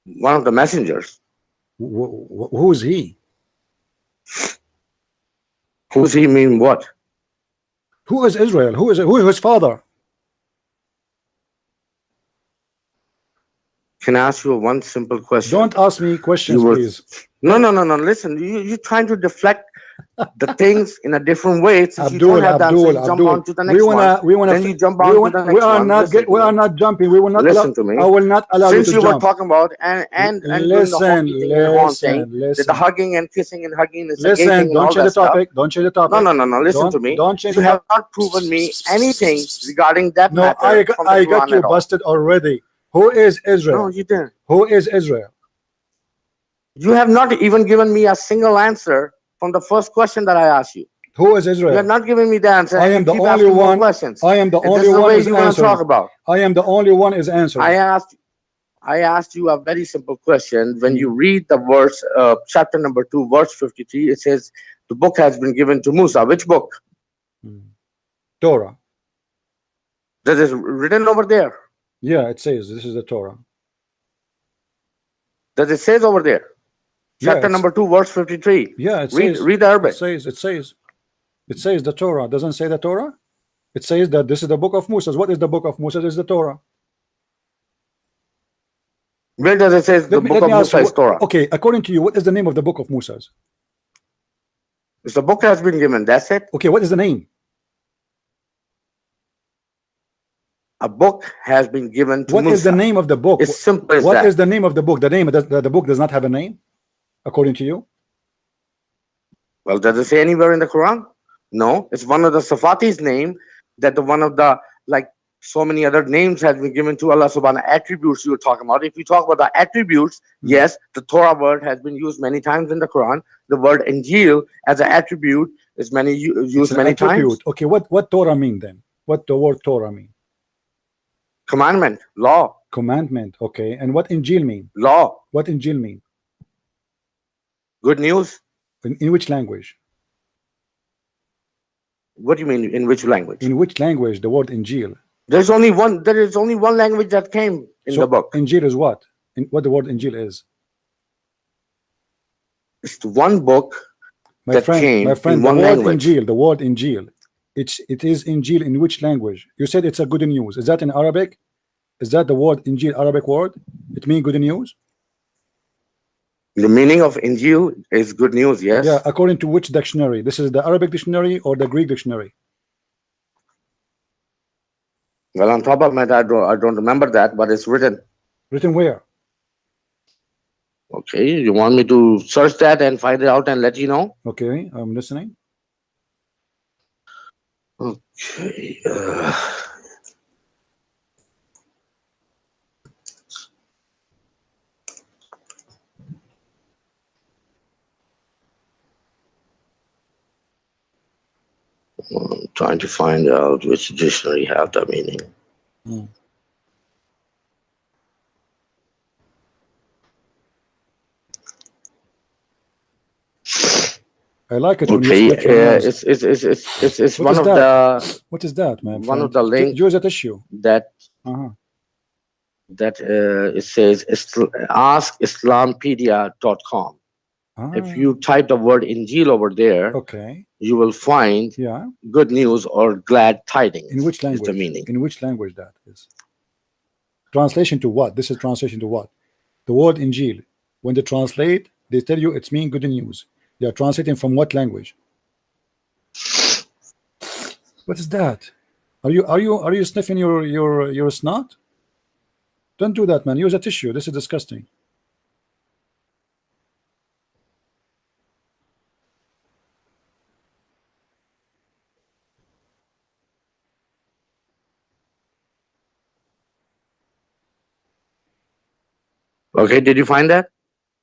One of the messengers. Who is he? Who's he mean what? Who is Israel? Who is his father? Can I ask you one simple question? Don't ask me questions, please. No. Listen, you're trying to deflect the things in a different way. Since Abdul, you don't have Abdul, that, so you jump on to the next one. Then you jump on to the next one. We are not jumping. We will not listen to me. I will not allow Since you to were jump. talking about and listen, doing the hugging and kissing and hugging is a gay thing. Don't change the topic. Don't change the topic. No. Listen to me. Don't change. You have not proven me anything regarding that matter. No, I got you busted already. Who is Israel? No, you didn't. Who is Israel? You have not even given me a single answer from the first question that I asked you. Who is Israel? You are not giving me the answer. I am the only one. I am the only one is answering. I am the only one is answering. I asked you a very simple question. When you read the verse, chapter number 2, verse 53, it says the book has been given to Musa. Which book? Torah. That is written over there. Yeah, it says this is the Torah. Does it says over there? Chapter number 2, verse 53. Yeah, it read, says. Read the Arabic. It says the Torah. Doesn't say the Torah. It says that this is the book of Moses. What is the book of Moses? Is the Torah. Where does it say the book of Musa is Torah? Okay, according to you, what is the name of the book of Moses? It's the book has been given. That's it. Okay, what is the name? A book has been given to What Musa. Is the name of the book? It's simple as What that. is the name of the book? The book does not have a name, according to you? Well, does it say anywhere in the Quran? No. It's one of the Safati's name that the one of the, like so many other names has been given to Allah subhanahu attributes you were talking about. If you talk about the attributes, yes, the Torah word has been used many times in the Quran. The word Injil as an attribute is used many times. Okay, what Torah mean then? What the word Torah mean? Commandment, law. Commandment, okay. And what Injil mean? Law. What Injil mean? Good news. In which language? What do you mean, in which language? In which language the word Injil? There is only one language that came in the book. Injil is what? What the word Injil is? It's the one book my friend, in the one word language. Injil, the word Injil. It is Injil in which language? You said it's a good news. Is that in Arabic? Is that the word Injil Arabic word? It means good news? The meaning of Injil is good news, yes. Yeah, according to which dictionary? This is the Arabic dictionary or the Greek dictionary? Well, on top of my head, I don't remember that, but it's written. Written where? Okay, you want me to search that and find it out and let you know? Okay, I'm listening. Okay. I'm trying to find out which dictionary have the meaning. I like it. Okay, it's one of the. What is that, man? One of the links. Use that issue. That. That it says askislampedia.com. If you type the word Injil over there, okay, you will find good news or glad tidings. In which language? Is the meaning. In which language that is? Translation to what? This is translation to what? The word Injil. When they translate, they tell you it's mean good news. They are translating from what language? What is that? Are you sniffing your snot? Don't do that, man. Use a tissue. This is disgusting. Okay, did you find that?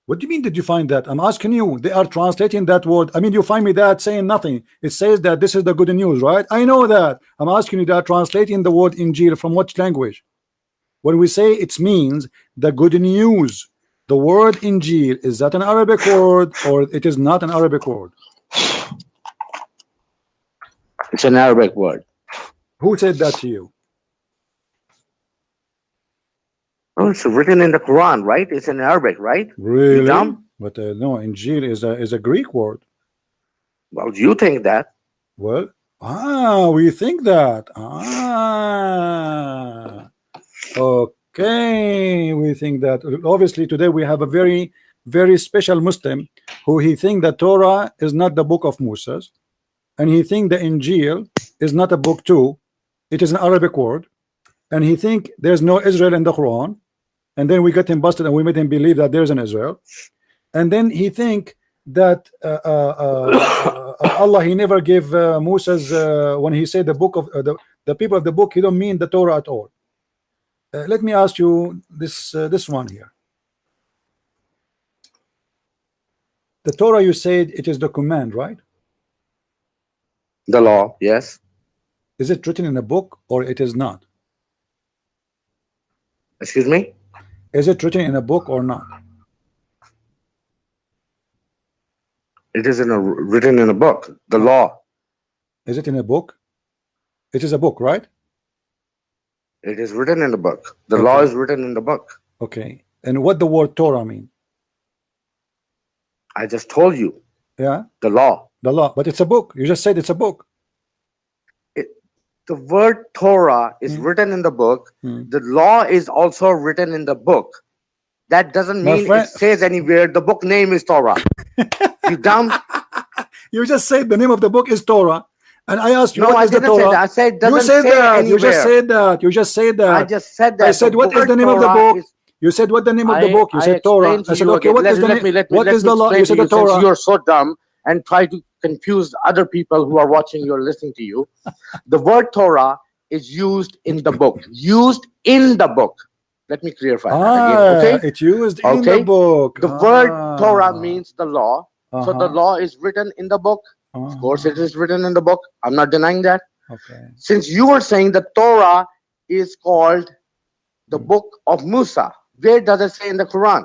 What do you mean, did you find that? I'm asking you. They are translating that word. I mean, you find me that saying nothing. It says that this is the good news, right? I know that. I'm asking you, they are translating the word Injil from which language? When we say it means the good news, the word Injil, is that an Arabic word or it is not an Arabic word? It's an Arabic word. Who said that to you? Oh, it's written in the Quran, right? It's in Arabic, right? Really? But no, Injil is a Greek word. Well, you think that? Well, we think that. Okay, we think that. Obviously, today we have a very, very special Muslim who he think that Torah is not the book of Moses, and he think the Injil is not a book too. It is an Arabic word, and he think there's no Israel in the Quran. And then we got him busted and we made him believe that there's an Israel. And then he think that Allah, he never gave Moses when he said the book of the people of the book, he don't mean the Torah at all. Let me ask you this one here. The Torah, you said it is the command, right? The law, yes. Is it written in a book or it is not? Excuse me? Is it written in a book or not? It is written in a book. The law. Is it in a book? It is a book, right? It is written in the book. The Okay. law is written in the book. Okay. And what the word Torah mean? I just told you. Yeah. The law. The law. But it's a book. You just said it's a book. The word Torah is written in the book. The law is also written in the book. That doesn't My mean friend- it says anywhere the book name is Torah. You dumb? You just said the name of the book is Torah. And I asked you, No, what I is the didn't say Torah? that. I said it doesn't You said say that. anywhere. You just said that. You just said that. I just said that. I said, The what is word the name of the Torah book? is- You said, what the name of the I- book? You I said Torah. explained to I said, you okay, again. what is the Let me- name? let me- What let is me the law? explain You to said the since Torah. you're so dumb and try to confuse other people who are watching you or listening to you. The word Torah is used in the book. Used in the book. Let me clarify that again, okay? It's used in the Okay. book. The word Torah means the law. So the Uh-huh. law is written in the book. Of course, it is written in the book. I'm not denying that. Okay. Since you were saying the Torah is called the book of Musa, where does it say in the Quran?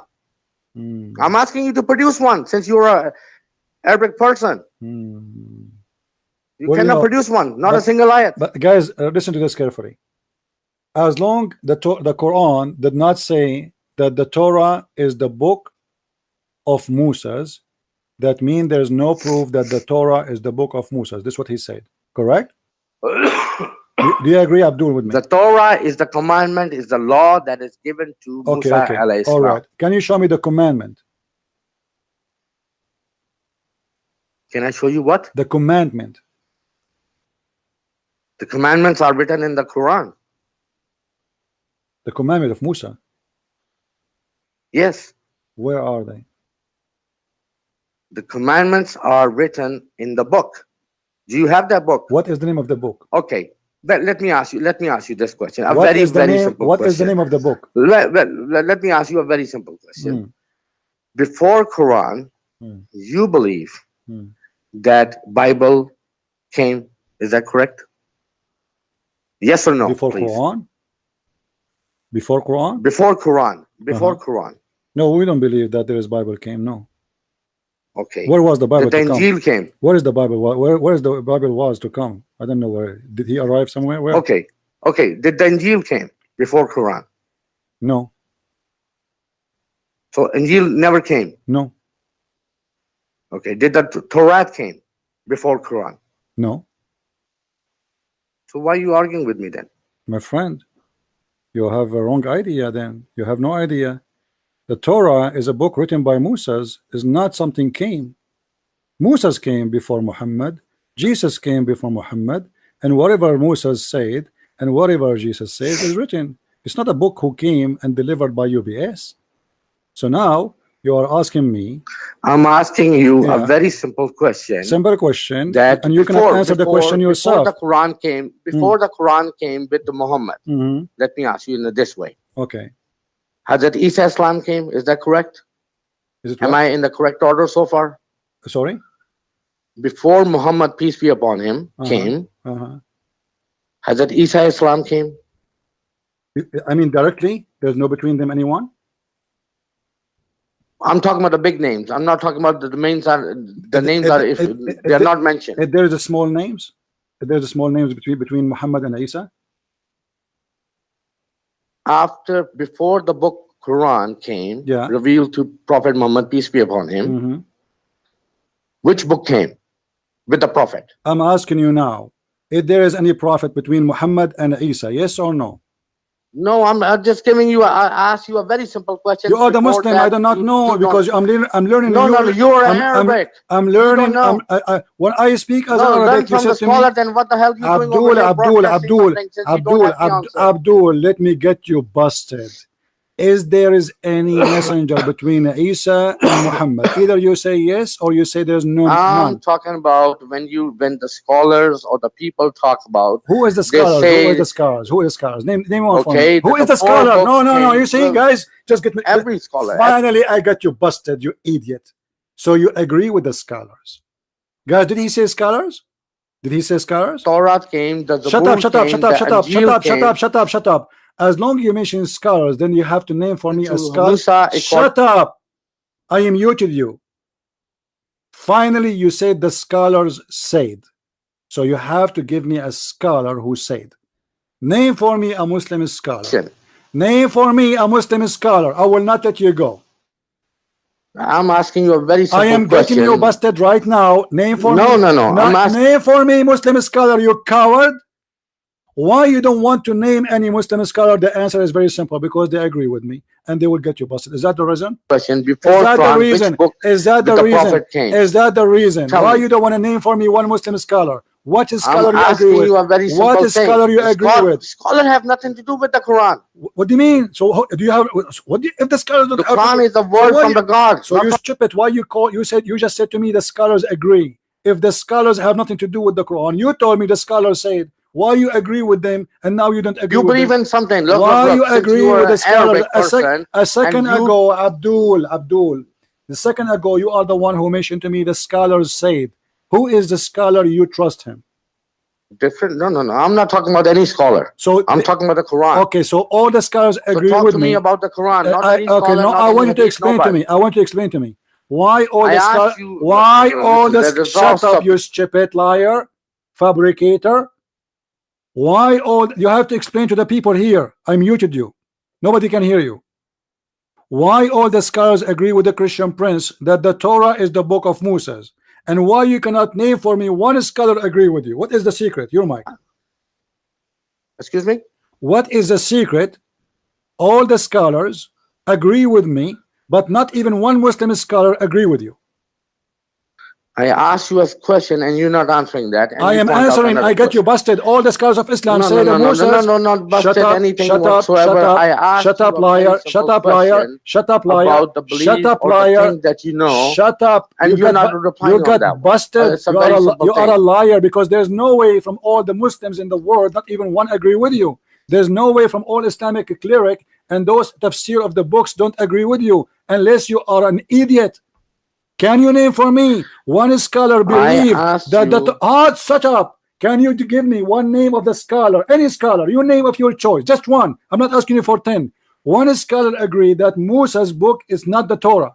I'm asking you to produce one since you're a Arabic person. You Well, cannot produce one, not a but- single ayat. But guys, listen to this carefully. As long the Quran did not say that the Torah is the book of Moses, that means there's no proof that the Torah is the book of Moses. This is what he said. Correct? Do you agree, Abdul, with me? The Torah is the commandment, is the law that is given to Okay, Musa okay. alayhi All salam. right. Can you show me the commandment? Can I show you what? The commandment. The commandments are written in the Quran. The commandment of Musa. Yes. Where are they? The commandments are written in the book. Do you have that book? What is the name of the book? Okay. Let me ask you this question. A What very, is the very name? simple What question. is the name of the book? Let me ask you a very simple question. Before Quran, you believe that Bible came. Is that correct? Yes or no? Before please. Quran? Before Quran? Before Quran. Before Quran. No, we don't believe that there is Bible came. No. Okay. Where was the Bible That the to come? Injil came. Where is the Bible? Where is the Bible was to come? I don't know where. Did he arrive somewhere? Where? Okay. Okay. Did the Injil came before Quran? No. So Injil never came. No. Okay. Did the Torah came before Quran? No. So why are you arguing with me then? My friend, you have a wrong idea then. You have no idea. The Torah is a book written by Moses, is not something came. Moses came before Muhammad, Jesus came before Muhammad, and whatever Moses said and whatever Jesus says is written. It's not a book who came and delivered by UBS. So now you are asking me. I'm asking you a very simple question. Simple question. That and you cannot answer the question yourself. Before the Quran came, Quran came with the Muhammad. Let me ask you in this way. Okay. Hazrat Isa Islam came, is that correct? Is it Am I in the correct order so far? Sorry? Before Muhammad, peace be upon him, came, Hazrat Isa Islam came? I mean directly? There's no between them anyone? I'm talking about the big names. I'm not talking about the names are if they're not mentioned. If there's a small names, if there's a small names between Muhammad and Isa? Before the book Quran came, revealed to Prophet Muhammad, peace be upon him, which book came with the Prophet? I'm asking you now, if there is any prophet between Muhammad and Isa, yes or no? No, I'm just giving you. I asked you a very simple question. You are the Muslim. I do not know because I'm learning. No, you're Arabic. I'm learning. When I speak as Arabic, learn from the scholar. Then what the hell you doing over here? Abdul, let me get you busted. Is there any messenger between Isa and Muhammad? Either you say yes or you say there's none. I'm talking about when the scholars or the people talk about who is the scholars? Who is the scholars? Who is the scholars? Name one for me. Who is the scholar? No. You see, guys, just get me. Every scholar. Finally, I got you busted, you idiot. So you agree with the scholars. Guys, did he say scholars? Did he say scholars? Torah came, the Shut up, Zabur shut up, came, shut up, the shut up, shut Injil up, shut came. up, shut up, shut up. As long as you mention scholars, then you have to name for me a To scholar. Musa, Shut up. I muted you. Finally, you said the scholars said. So you have to give me a scholar who said. Name for me a Muslim scholar. Name for me a Muslim scholar. I will not let you go. I'm asking you a very simple I am question. getting you busted right now. Name for me. No. Name for me Muslim scholar, you coward. Why you don't want to name any Muslim scholar? The answer is very simple, because they agree with me and they will get you busted. Is that the reason? Question before is that Quran, the reason? Which book is that the reason? Is that the reason? Tell why me. You don't want to name for me one Muslim scholar? What is scholar I'm you agree with? You a very simple what is thing. Scholar you agree with? Scholar have nothing to do with the Quran. What do you mean? So do you have? What do you, if the scholars don't the have? The Quran is the word from the God. So you stupid. Why you call? You said you just said to me the scholars agree. If the scholars have nothing to do with the Quran, you told me the scholars said. Why you agree with them and now you don't agree? You with believe them? in something. Look, Why look, you agree with the scholars? A second you... ago, Abdul. The second ago, you are the one who mentioned to me the scholars said. Who is the scholar you trust him? Different. No. I'm not talking about any scholar. So I'm talking about the Quran. Okay, so all the scholars agree talk with to me about the Quran. Not any okay, scholar, no, not I want you to hadith, explain nobody. to me. I want you to explain to me why all the scholars. Why all the shut up, you stupid liar, fabricator. Why all you have to explain to the people here? I muted you. Nobody can hear you. Why all the scholars agree with the Christian Prince that the Torah is the book of Moses, and why you cannot name for me one scholar agree with you? What is the secret? Your mic. Excuse me? What is the secret? All the scholars agree with me, but not even one Muslim scholar agree with you. I asked you a question and you're not answering that. And I am answering. I get you busted. All the scholars of Islam say that Moses. No, not busted shut up, anything shut whatsoever. Up, I asked shut up, you liar. Shut up, liar. Shut up, liar. About the belief shut up, or liar. the thing that you know. Shut up. And you're not replying you got on that busted. You are a liar, because there's no way from all the Muslims in the world, not even one agree with you. There's no way from all Islamic cleric and those tafsir of the books don't agree with you, unless you are an idiot. Can you name for me one scholar believe that shut up. Can you give me one name of the scholar, any scholar, your name of your choice, just one. I'm not asking you for 10. One scholar agree that Musa's book is not the Torah.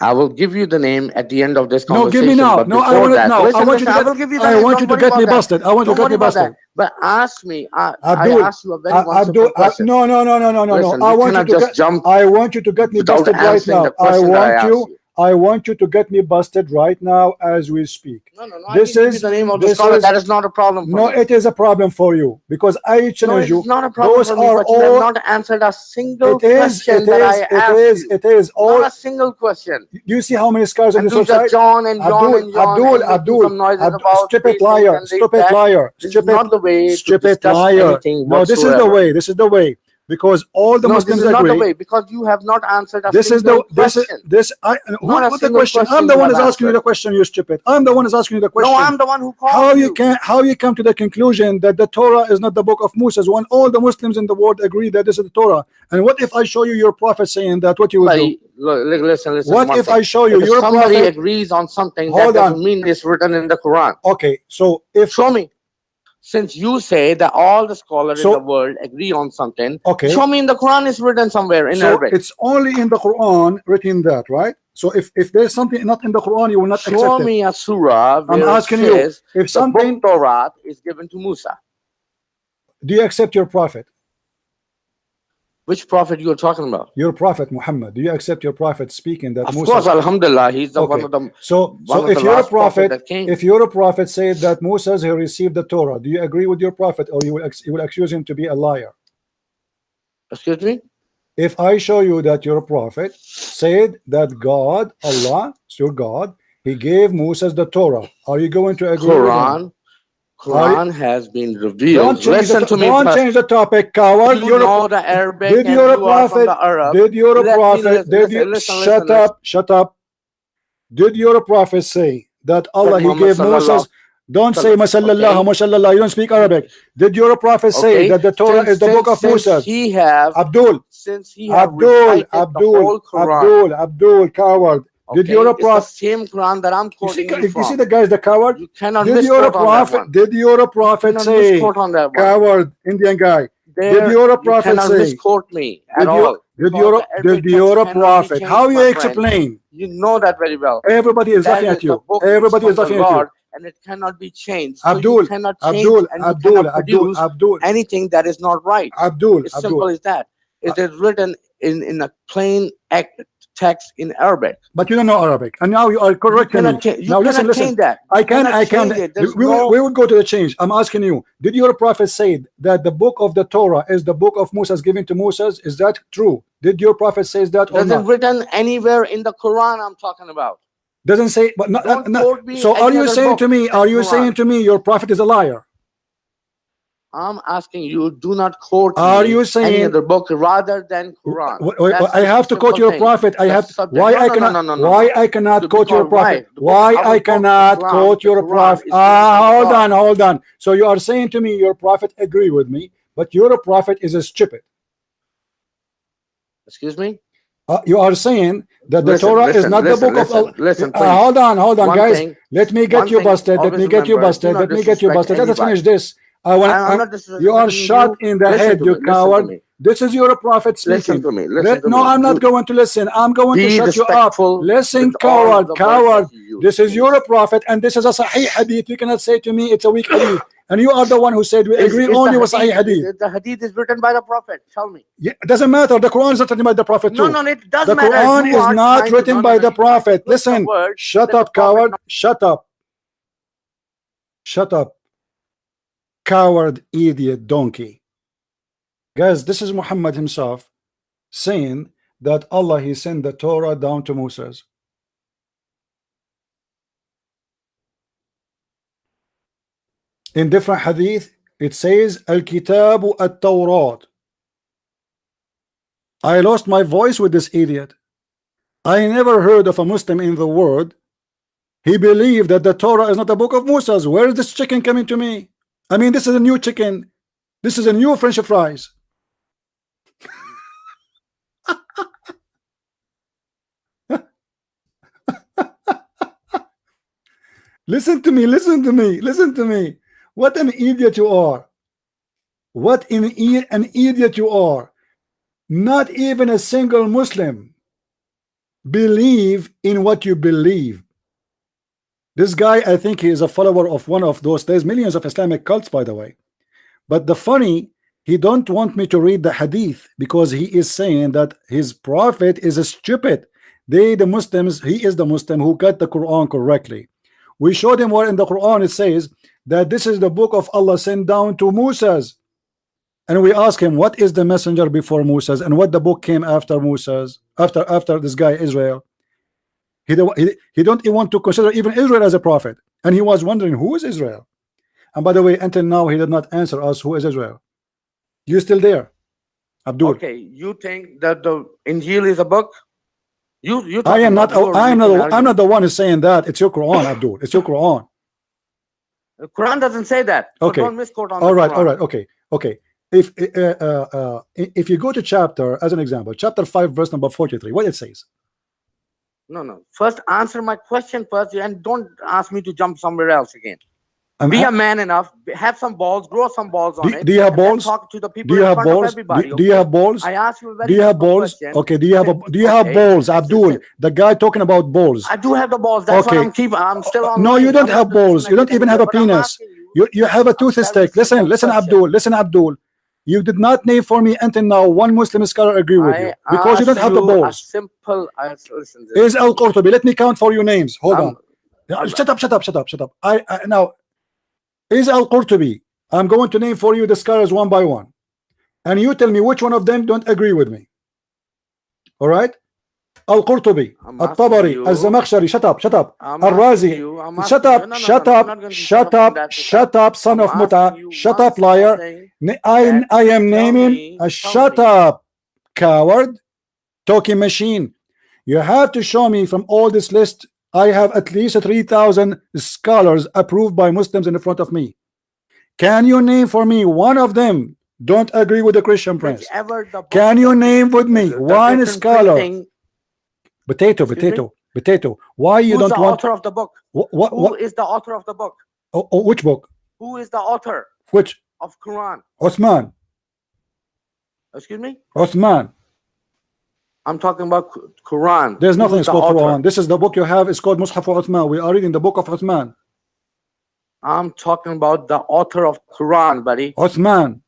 I will give you the name at the end of this conversation. No, give me now. But no, I want it now. Listen, I want you to I will give you the name. want you to get me busted. I want you to get me busted. But ask me. Abdul, I asked you a very simple question. No. Listen, I want you to just jump. I want you to get me busted right now. I want you to get me busted right now as we speak. No. This is the name of the scholar. That is not a problem for me. It is a problem for you, because I challenge you. It's not a problem for me, but you have not answered a single question that I asked you. It is all. Not a single question. Do you see how many scholars on this website? Abdul, stupid liar, stupid liar, stupid liar. No, this is the way. This is the way. Because all the Muslims agree. This is not the way, because you have not answered a single question. What the question? I'm the one who's asking you the question, you stupid. I'm the one who's asking you the question. No, I'm the one who called you. How you come to the conclusion that the Torah is not the book of Moses when all the Muslims in the world agree that this is the Torah? And what if I show you your prophet saying that? What you would do? Listen. What if I show you your prophet? Somebody agrees on something, that doesn't mean it's written in the Quran. Okay, so show me. Since you say that all the scholars in the world agree on something, show me in the Quran it's written somewhere in Arabic. It's only in the Quran written that, right? So if there's something not in the Quran, you will not accept it. Show me a surah where I'm asking you, if something the book Torah is given to Musa. Do you accept your prophet? Which prophet you are talking about? Your prophet Muhammad. Do you accept your prophet speaking that Musa? Of course, alhamdulillah, he's the one of them. So if you're a prophet, said that Moses he received the Torah, do you agree with your prophet, or you will accuse him to be a liar? Excuse me? If I show you that your prophet said that God, Allah, your God, he gave Moses the Torah, are you going to agree with him? Quran has been revealed. Listen to me. Don't change the topic, coward. You know the Arabic. Did your prophet? Did your prophet? Did you shut up? Did your prophet say that Allah he gave Moses? Don't say mashallah, mashallah. You don't speak Arabic. Did your prophet say that the Torah is the book of Moses? Abdul, coward. Did your prophet? The same Quran that I'm quoting you see the guys, the coward. You cannot did your prophet say, coward Indian guy? Did your prophet say? Misquote me at all. Did your prophet? How you explain? You know that very well. Everybody is laughing at you. Everybody is laughing at you. And it cannot be changed. Abdul, so Abdul, anything that is not right. It's simple as that. It is written in a plain text in Arabic. But you don't know Arabic, and now you are correcting me. Now listen. I can. We will go to the change. I'm asking you. Did your prophet say that the book of the Torah is the book of Moses given to Moses? Is that true? Did your prophet say that or not? Doesn't written anywhere in the Quran. I'm talking about. Doesn't say, but not. So are you saying to me? Are you saying to me your prophet is a liar? I'm asking you, do not quote you saying any other book rather than Quran. I have to quote your prophet. I have to, why I cannot quote your prophet? Why I cannot quote your prophet? Hold on. So you are saying to me your prophet agree with me, but your prophet is a stupid. Excuse me? You are saying that the Torah is not the book of Allah. Listen, hold on, guys. Let me get you busted. Let me get you busted. Let us finish this. You are shot in the head, you coward. This is your prophet speaking. Listen to me. I'm not going to listen. I'm going to shut you up. Listen, coward. This is your prophet, and this is a Sahih hadith. You cannot say to me it's a weak hadith. And you are the one who said we agree only with Sahih hadith. The hadith is written by the prophet. Tell me. Yeah, it doesn't matter. The Quran is not written by the prophet too. No, it doesn't matter. The Quran is not written by the prophet. Listen. Shut up, coward. Shut up. Coward, idiot, donkey. Guys, this is Muhammad himself saying that Allah, he sent the Torah down to Moses. In different hadith, it says Al-Kitabu At-Tawrat. I lost my voice with this idiot. I never heard of a Muslim in the world. He believed that the Torah is not the book of Moses. Where is this chicken coming to me? I mean, this is a new chicken. This is a new French fries. Listen to me. What an idiot you are. What an idiot you are. Not even a single Muslim believe in what you believe. This guy, I think he is a follower of one of those. There's millions of Islamic cults, by the way. But the funny, he don't want me to read the hadith because he is saying that his prophet is a stupid. The Muslims, he is the Muslim who got the Quran correctly. We showed him where in the Quran it says that this is the book of Allah sent down to Moses. And we ask him, what is the messenger before Moses and what the book came after Moses, after this guy Israel. He don't even want to consider even Israel as a prophet. And he was wondering who is Israel. And by the way, until now he did not answer us who is Israel. You still there, Abdul? Okay, you think that the Injil is a book? I'm not the one who's saying that. It's your Quran, Abdul. It's your Quran. The Quran doesn't say that. Okay. So don't misquote on all right. Okay. If you go to chapter, as an example, chapter 5, verse number 43, what it says? No. First, answer my question first, and don't ask me to jump somewhere else again. Be a man enough. Have some balls. Grow some balls on it. Do you have balls? Talk to the people in front of everybody. Do you have balls? I asked you a very Do you have balls? question. Okay. Do you have balls, Abdul? The guy talking about balls. I do have the balls. That's okay. why I'm still on. No, you don't have balls. You don't even have a penis. You have a tooth stick. Listen, Abdul. You did not name for me until now one Muslim scholar agree with you because you don't have the balls. Listen. Is Al-Qurtubi? Let me count for you names. Hold on. Shut up. Now. Is Al-Qurtubi? I'm going to name for you the scholars one by one, and you tell me which one of them don't agree with me. All right? Al-Qurtubi, Al-Tabari, Al-Zamakhshari. Shut up. Al-Razi. Shut up, son of Muta. Shut up, liar. I am naming a shut up, coward, talking machine. You have to show me from all this list I have at least 3,000 scholars approved by Muslims in front of me. Can you name for me one of them? Don't agree with the Christian Prince. Can you name with me one scholar? Potato. Why you Who's don't the want? author of the book? Who is the author of the book? Which book? Who is the author? Which? Of Quran. Uthman. Excuse me? Uthman. I'm talking about Quran. There's nothing called Quran. This is the book you have. It's called Mushaf Uthman. We are reading the book of Uthman. I'm talking about the author of Quran, buddy. Uthman.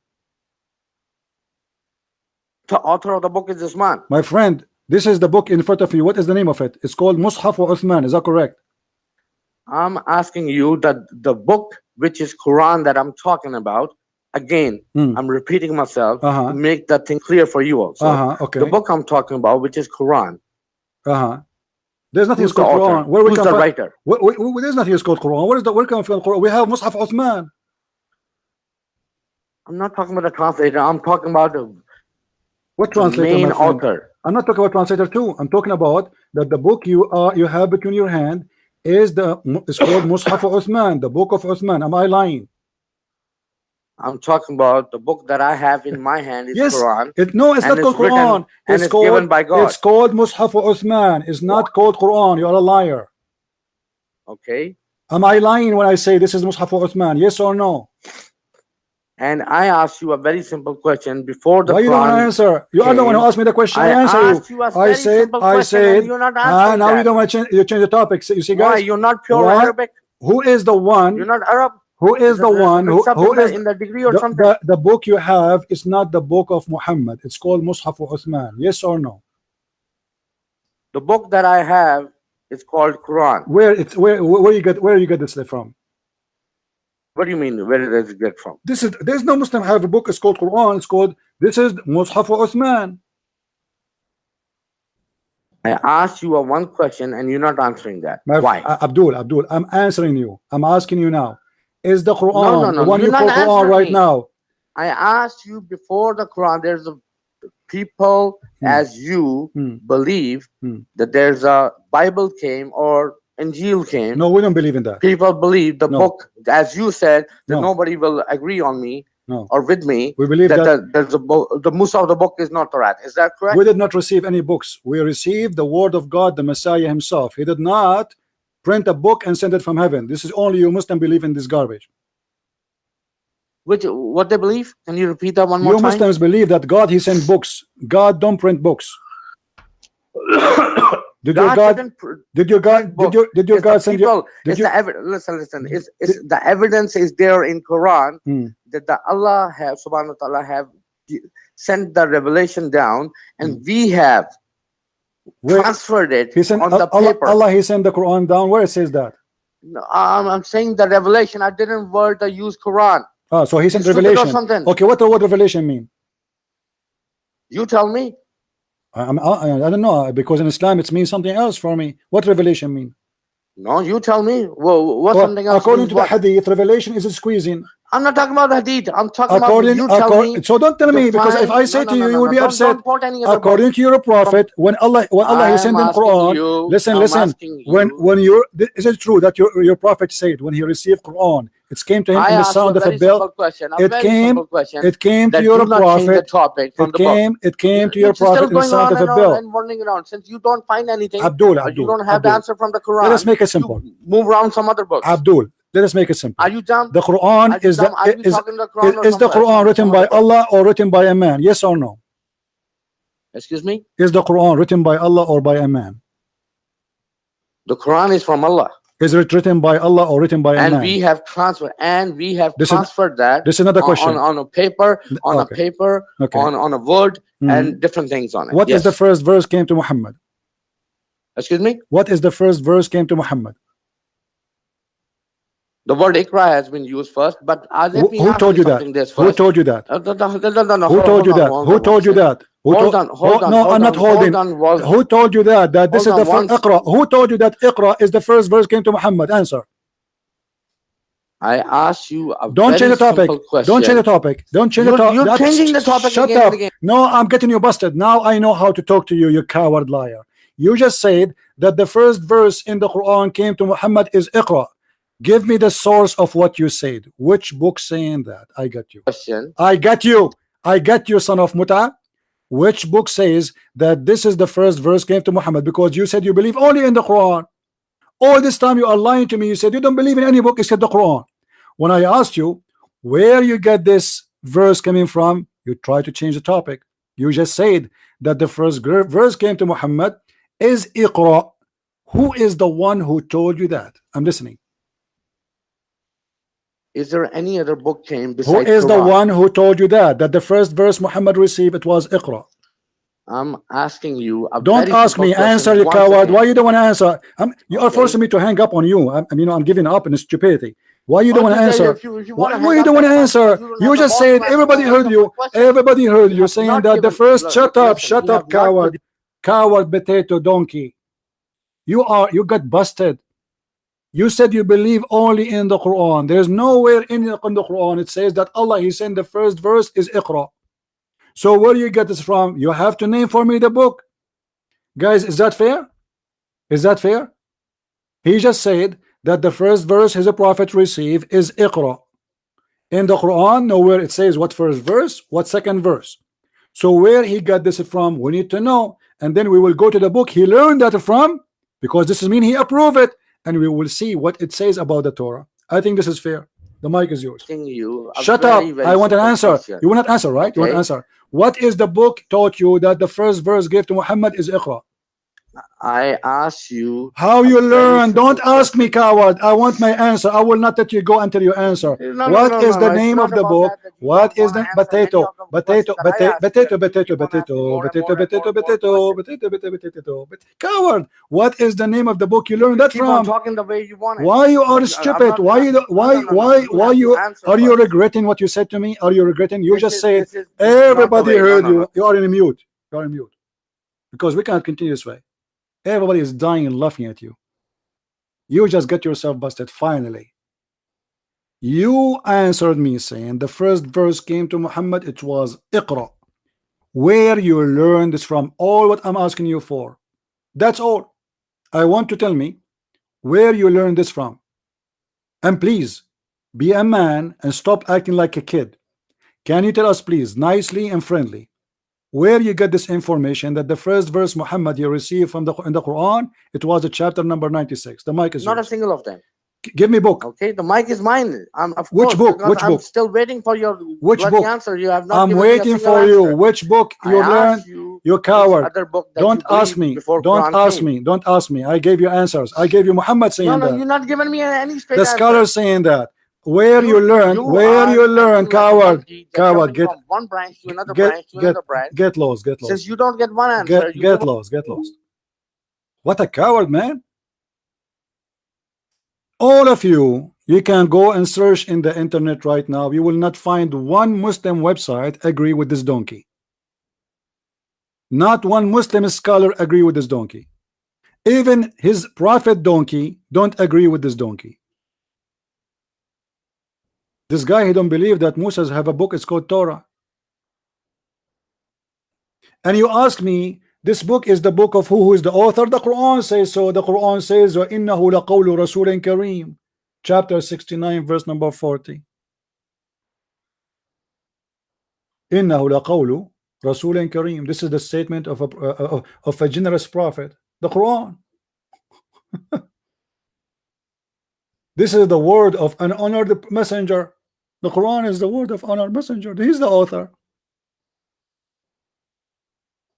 The author of the book is this man. My friend, this is the book in front of you. What is the name of it? It's called Mushaf Uthman. Is that correct? I'm asking you that the book, which is Quran, that I'm talking about. Again, I'm repeating myself to make that thing clear for you also. Okay. The book I'm talking about, which is Quran. There's nothing called Quran. Who's the writer? There's nothing called Quran. Where can we find Quran? We have Mushaf Uthman. I'm not talking about the translator. I'm talking about what translator? The main author. I'm not talking about translator too. I'm talking about that the book you have between your hand is called Mushaf Uthman, the book of Uthman. Am I lying? I'm talking about the book that I have in my hand is Quran. It's not called Quran. It's given by God. It's called Mushaf Uthman. It's not called Quran. You are a liar. Okay. Am I lying when I say this is Mushaf Uthman? Yes or no? And I asked you a very simple question before the. Why you don't want to answer? You are the one who asked me the question. I answered you. I said. You're not answering now that. you don't want to change. You change the topic. So you see, guys. Why? You're not pure Arabic. Who is the one? You're not Arab. Who is the one who is in the degree or something? The book you have is not the book of Muhammad. It's called Mushaf Uthman. Yes or no? The book that I have is called Quran. Where you get this from? What do you mean? Where does it get from? There's no Muslim have a book. It's called Quran. It's called Mushaf Uthman. I asked you one question and you're not answering that. Why? Abdul, I'm answering you. I'm asking you now. Is the Quran no, the one you call Quran right now? I asked you before the Quran. There's a people as you believe that there's a Bible came or Injil came. No, we don't believe in that. People believe the book, as you said, that nobody will agree on me or with me. We believe that the most of the book is not Torah. Is that correct? We did not receive any books. We received the word of God, the Messiah himself. He did not print a book and send it from heaven. This is only you Muslim believe in this garbage. What they believe? Can you repeat that one more time? You Muslims believe that God he sent books. God don't print books. Did your God send you? Listen. The evidence is there in Quran that the Allah have subhanahu wa ta'ala have sent the revelation down, and we have transferred it on the paper. Allah he sent the Quran down. Where it says that? No, I'm saying the revelation. I didn't use Quran. Oh, so he sent revelation. Okay, what the word revelation mean? You tell me. I don't know, because in Islam it means something else for me. What revelation mean? No, you tell me. What something else? According to the hadith, revelation is a squeezing. I'm not talking about the hadith. I'm talking about you tell me. So don't tell me, because if I say to you, you will be upset. According to your prophet, when Allah he sent in Quran, listen. When you is it true that your prophet said when he received Quran, it came to him in the sound of a bell? It came to your prophet. It came to your prophet in the sound of a bell. Since you don't find anything, Abdul, you don't have the answer from the Quran. Let us make it simple. Move around some other books. Abdul, let us make it simple. Are you dumb? The Quran is the Quran written by Allah or written by a man? Yes or no? Excuse me? Is the Quran written by Allah or by a man? The Quran is from Allah. Is it written by Allah or written by a man? And we have transferred that. This is another question. On a paper, on a word, and different things on it. What is the first verse came to Muhammad? Excuse me? What is the first verse came to Muhammad? The word Ikra has been used first, but who told you that? Who told you that? Who told you that? Who told you that? Hold on. No, I'm not holding. Who told you that? That this is the first Iqra? Who told you that Iqra is the first verse came to Muhammad? Answer. I asked you a Don't change the topic. Don't change the topic. Don't change the topic. You're changing the topic. Shut up. No, I'm getting you busted. Now I know how to talk to you, you coward liar. You just said that the first verse in the Quran came to Muhammad is Iqra. Give me the source of what you said. Which book saying that? I got you. Question. I got you. I got you, son of Muta. Which book says that this is the first verse came to Muhammad? Because you said you believe only in the Quran. All this time you are lying to me. You said you don't believe in any book except the Quran. When I asked you where you get this verse coming from, you try to change the topic. You just said that the first verse came to Muhammad is Iqra. Who is the one who told you that? I'm listening. Is there any other book came besides Who is Torah? the one who told you that the first verse Muhammad received it was Iqra? I'm asking you. Don't ask me. Answer, you coward. Why you don't want to answer? You are forcing me to hang up on you. I'm giving up in stupidity. Why you don't want to answer? Why you don't want to answer? You just said everybody heard you. Everybody heard you saying that the first. Shut up, coward, coward, potato, donkey. You got busted. You said you believe only in the Quran. There's nowhere in the Quran it says that Allah He sent the first verse is Iqra. So where do you get this from? You have to name for me the book. Guys, is that fair? Is that fair? He just said that the first verse his prophet received is Iqra. In the Quran, nowhere it says what first verse, what second verse. So where he got this from, we need to know. And then we will go to the book he learned that from, because this is mean he approved it. And we will see what it says about the Torah. I think this is fair. The mic is yours. Shut up. I want an answer. You will not answer, right? Okay. You want to answer. What is the book taught you that the first verse gave to Muhammad is Iqra? I asked you how you learn. Don't ask me, coward. I want my answer. I will not let you go until you answer. What is the name of the book? What is the potato? Coward. What is the name of the book you learned that from? Talking the way you want it. Why you are stupid? Why you are you regretting what you said to me? Are you regretting? You just said everybody heard you. You are in mute. You are in mute because we can't continue this way. Everybody is dying and laughing at you. You just get yourself busted finally. You answered me saying the first verse came to Muhammad, it was Iqra. Where you learned this from, all what I'm asking you for. That's all. I want to tell me where you learned this from. And please be a man and stop acting like a kid. Can you tell us please, nicely and friendly, where you get this information that the first verse Muhammad you received from in the Quran, it was a chapter number 96. The mic is not yours. A single of them. Give me book. Okay, the mic is mine. Which book? Which book? I'm still waiting for your book? Answer. You have not. I'm waiting for you. Which book you learned? You coward. Don't ask me. Don't ask me. Don't ask me. I gave you answers. I gave you Muhammad saying that. No, you're not giving me any straight answer. The scholar saying that. Where you learn, coward, coward, get from one branch to another branch to another branch. Get lost. Since you don't get one answer, get lost. What a coward, man! All of you can go and search in the internet right now. You will not find one Muslim website agree with this donkey. Not one Muslim scholar agree with this donkey. Even his prophet donkey don't agree with this donkey. This guy, he don't believe that Moses have a book, it's called Torah. And you ask me, this book is the book of who is the author? The Quran says so. The Quran says, وَإِنَّهُ لَقَوْلُ رَسُولٍ كَرِيمٍ, chapter 69, verse number 40. إِنَّهُ لَقَوْلُ رَسُولٍ كَرِيمٍ. This is the statement of a generous prophet. The Quran. This is the word of an honored messenger. The Quran is the word of honored messenger. He's the author.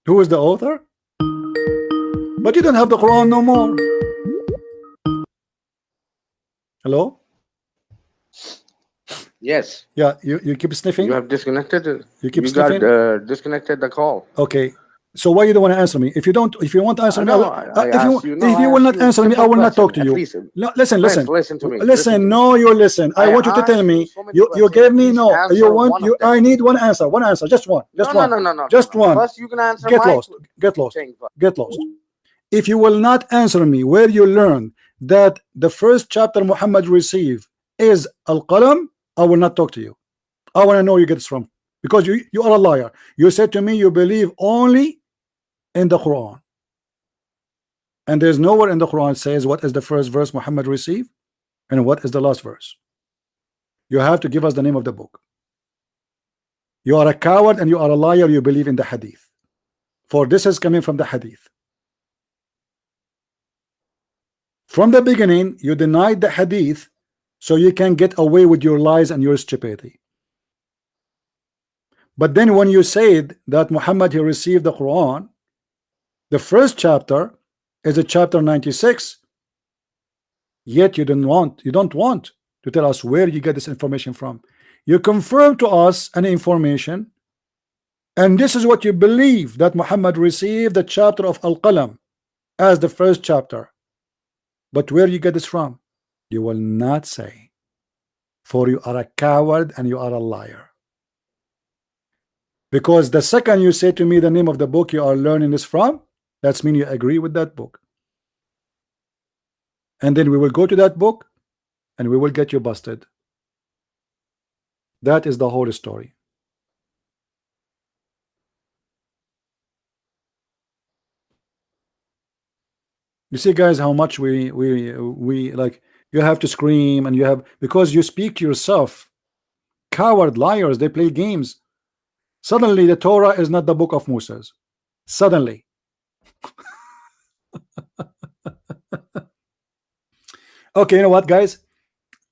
Who is the author? But you don't have the Quran no more. Hello? Yes. Yeah, you keep sniffing? You have disconnected it. You keep sniffing? Got disconnected the call. Okay. So why you don't want to answer me? If you want to answer me, if you will not answer me, I will not talk to you. No, listen to me. Listen, no, you listen. I want you to tell me. You gave me no. I need one answer. One answer. Just one. Just one. Just one. First, you can answer. Get lost. If you will not answer me, where you learn that the first chapter Muhammad received is Al-Qalam, I will not talk to you. I want to know where you get this from, because you are a liar. You said to me you believe only in the Quran. And there's nowhere in the Quran says what is the first verse Muhammad received and what is the last verse. You have to give us the name of the book. You are a coward and you are a liar. You believe in the hadith, for this is coming from the hadith. From the beginning you denied the hadith so you can get away with your lies and your stupidity. But then when you said that Muhammad he received the Quran, the first chapter is a chapter 96, yet you don't want to tell us where you get this information from. You confirm to us an information, and this is what you believe, that Muhammad received the chapter of Al-Qalam as the first chapter. But where you get this from? You will not say, for you are a coward and you are a liar. Because the second you say to me the name of the book you are learning this from, that's mean you agree with that book. And then we will go to that book and we will get you busted. That is the whole story. You see, guys, how much we like, you have to scream, and you have, because you speak to yourself. Coward, liars, they play games. Suddenly the Torah is not the book of Moses. Suddenly. Okay, you know what, guys?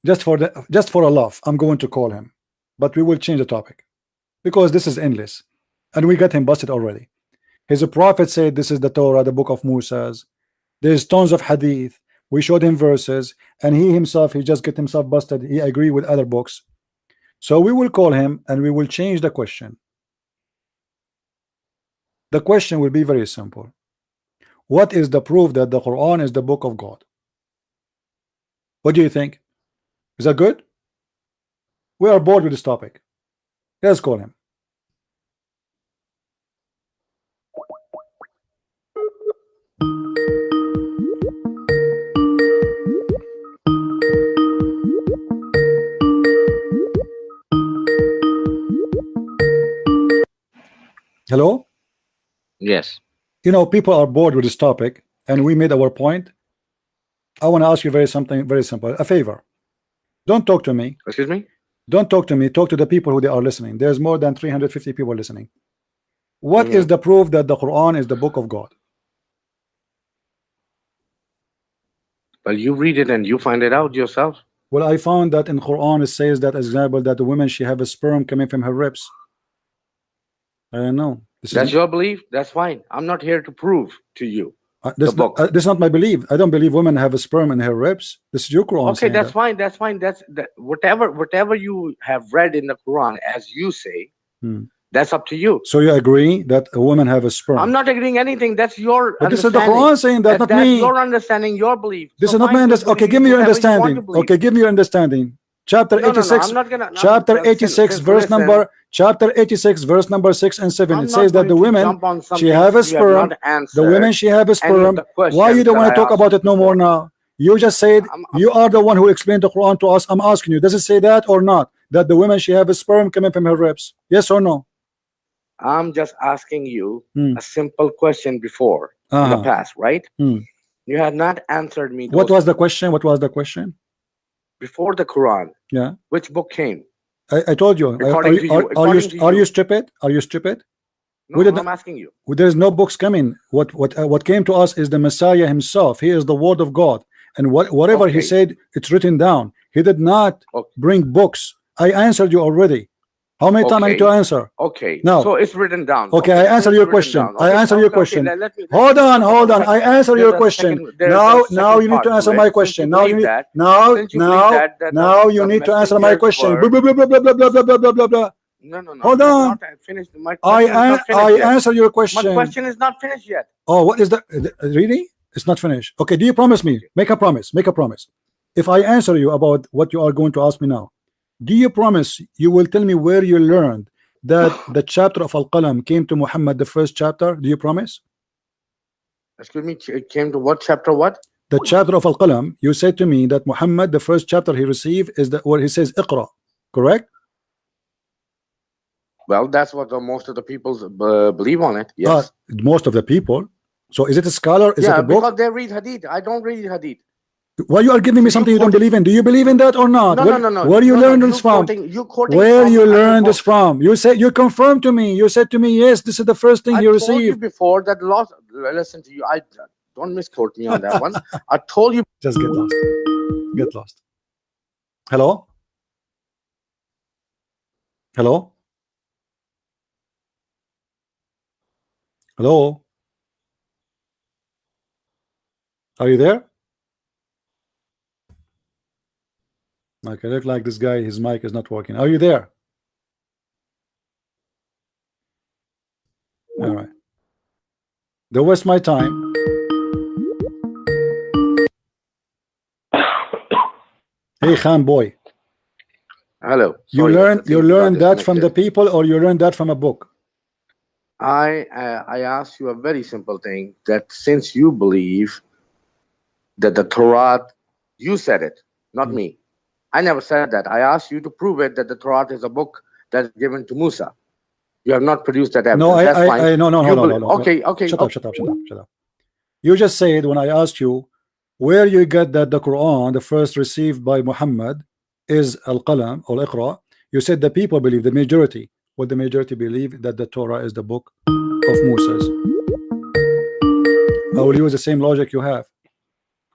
Just for a laugh, I'm going to call him, but we will change the topic because this is endless, and we got him busted already. His prophet said this is the Torah, the book of Moses. There's tons of hadith. We showed him verses, and he himself, he just get himself busted. He agreed with other books. So we will call him and we will change the question. The question will be very simple. What is the proof that the Quran is the book of God? What do you think? Is that good? We are bored with this topic. Let's call him. Hello? Yes. You know, people are bored with this topic, and we made our point. I want to ask you something very simple, a favor. Don't talk to me. Excuse me? Don't talk to me. Talk to the people who they are listening. There's more than 350 people listening. What is the proof that the Quran is the book of God? Well, you read it and you find it out yourself. Well, I found that in Quran it says that, as example, that the woman, she have a sperm coming from her ribs. I don't know. That's your belief. That's fine. I'm not here to prove to you this is not my belief. I don't believe women have a sperm in her ribs. This is your Quran. Okay, that's fine. That's fine. That's whatever you have read in the Quran, as you say. That's up to you. So you agree that a woman have a sperm? I'm not agreeing anything. That's your but this is the Quran saying that, not me. That's your understanding, your belief. This is not my understanding. Okay, give me your understanding. Okay, give me your understanding. Chapter 86. I'm not gonna, chapter 86, verse number. Chapter 86, verse number 6 and 7. It says that the women, she have a sperm. The women, she have a sperm. Why you don't want to talk about it no more now? You just said you are the one who explained the Quran to us. I'm asking you, does it say that or not? That the women, she have a sperm coming from her ribs? Yes or no? I'm just asking you a simple question before in the past, right? You had not answered me. What was the question? What was the question? Before the Quran, which book came? I told you. Are you stupid? Are you stupid? No, I'm asking you. There is no books coming. What came to us is the Messiah himself. He is the Word of God, and whatever he said, it's written down. He did not bring books. I answered you already. How many times I need to answer? Okay. No. So it's written down. Okay, I answer your question. I answer your question. Hold on. I answer your question. Now you need to answer my question. Now you need to answer my question. Blah, blah, blah, blah, blah, blah, blah, blah, blah, blah. No. Hold on. I answer your question. My question is not finished yet. Oh, what is that? Really? It's not finished. Okay, do you promise me? Make a promise. Make a promise. If I answer you about what you are going to ask me now, do you promise you will tell me where you learned that the chapter of Al-Qalam came to Muhammad, the first chapter? Do you promise? Excuse me, it came to what chapter? What? The chapter of Al-Qalam. You said to me that Muhammad, the first chapter he received is where he says Iqra, correct? Well, that's what most of the people believe on it. Yes. Most of the people. So is it a scholar? Is it Yeah, a book? because they read hadith. I don't read hadith. Why you are giving me something you don't believe in? Do you believe in that or not? No, no. Where you No, learned you this from? you quoting Where from you other learned this books. from? You said you confirmed to me. You said to me, yes, this is the first thing I you told you received. before that lost. Listen to you. I don't misquote me on that one. I told you. Just get lost. Get lost. Hello? Hello? Hello? Are you there? Okay, look like this guy, his mic is not working. Are you there? All right. Don't waste my time. Hey, Khan boy. Hello. You learned that from the people, or you learned that from a book? I asked you a very simple thing, that since you believe that the Torah, you said it, not me. I never said that. I asked you to prove it, that the Torah is a book that's given to Musa. You have not produced that evidence. No, That's fine. no. Okay. Shut up. You just said when I asked you where you get that the Quran, the first received by Muhammad, is Al-Qalam or Iqra, you said the people believe, the majority. What the majority believe? That the Torah is the book of Moses. I will use the same logic you have.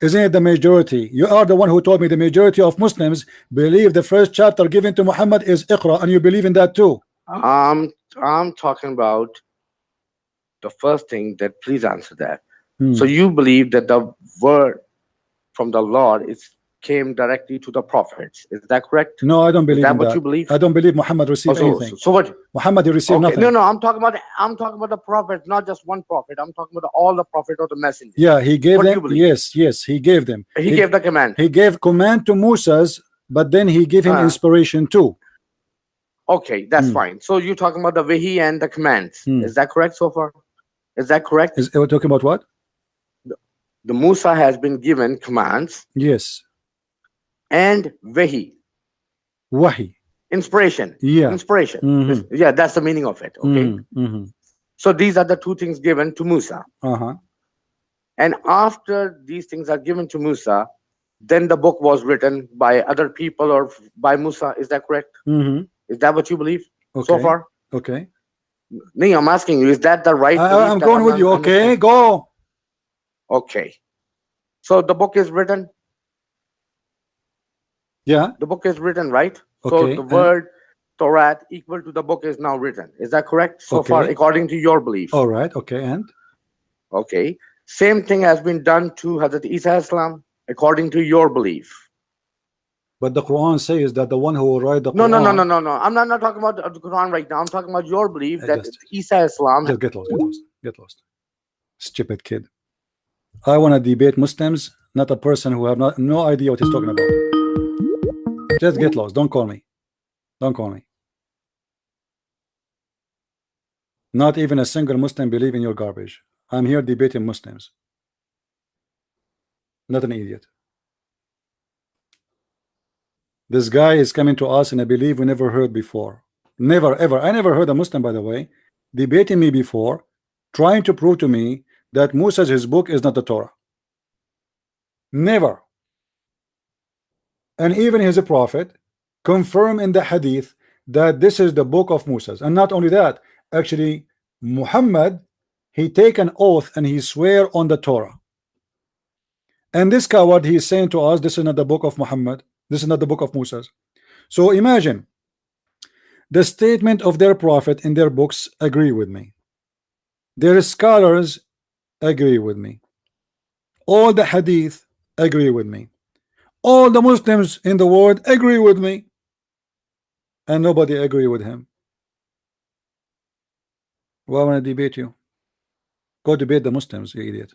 Isn't it the majority? You are the one who told me the majority of Muslims believe the first chapter given to Muhammad is Iqra, and you believe in that too. I'm talking about the first thing. That please answer that. So you believe that the word from the Lord came directly to the prophets. Is that correct? No, I don't believe in that. What you believe? I don't believe Muhammad received anything. So what? Muhammad, you received nothing. No. I'm talking about the prophets, not just one prophet. I'm talking about all the prophets or the messengers. Yeah, he gave them. Yes, he gave them. He gave the command. He gave command to Moses, but then he gave him inspiration too. Okay, that's fine. So you're talking about the wahi and the commands. Is that correct so far? Is that correct? We're talking about what? The Musa has been given commands. Yes. And wahi. Wahi. Inspiration. Yeah. Inspiration. Yeah, that's the meaning of it. Okay. So these are the two things given to Musa. And after these things are given to Musa, then the book was written by other people or by Musa. Is that correct? Is that what you believe so far? Okay. No, I'm asking you, is that the right belief? I'm going with you. Okay, go. Okay. So the book is written? Yeah. The book is written, right? Okay. So the word Torah equal to the book is now written. Is that correct so far, according to your belief? All right. Okay. And? Okay. Same thing has been done to Hazrat Isa Islam, according to your belief. But the Quran says that the one who will write the No. Quran... I'm not talking about the Quran right now. I'm talking about your belief that Isa Islam... Just get lost. Stupid kid. I want to debate Muslims, not a person who have no idea what he's talking about. Just get lost. Don't call me. Not even a single Muslim believe in your garbage. I'm here debating Muslims. Not an idiot. This guy is coming to us in a belief we never heard before. Never, ever. I never heard a Muslim, by the way, debating me before, trying to prove to me that Moses, his book, is not the Torah. Never. And even his prophet confirm in the hadith that this is the book of Moses. And not only that, actually, Muhammad, he take an oath and he swear on the Torah. And this coward, he is saying to us, this is not the book of Muhammad. This is not the book of Moses. So imagine the statement of their prophet in their books agree with me. Their scholars agree with me. All the hadith agree with me. All the Muslims in the world agree with me. And nobody agree with him. Well, I want to debate you. Go debate the Muslims, you idiot.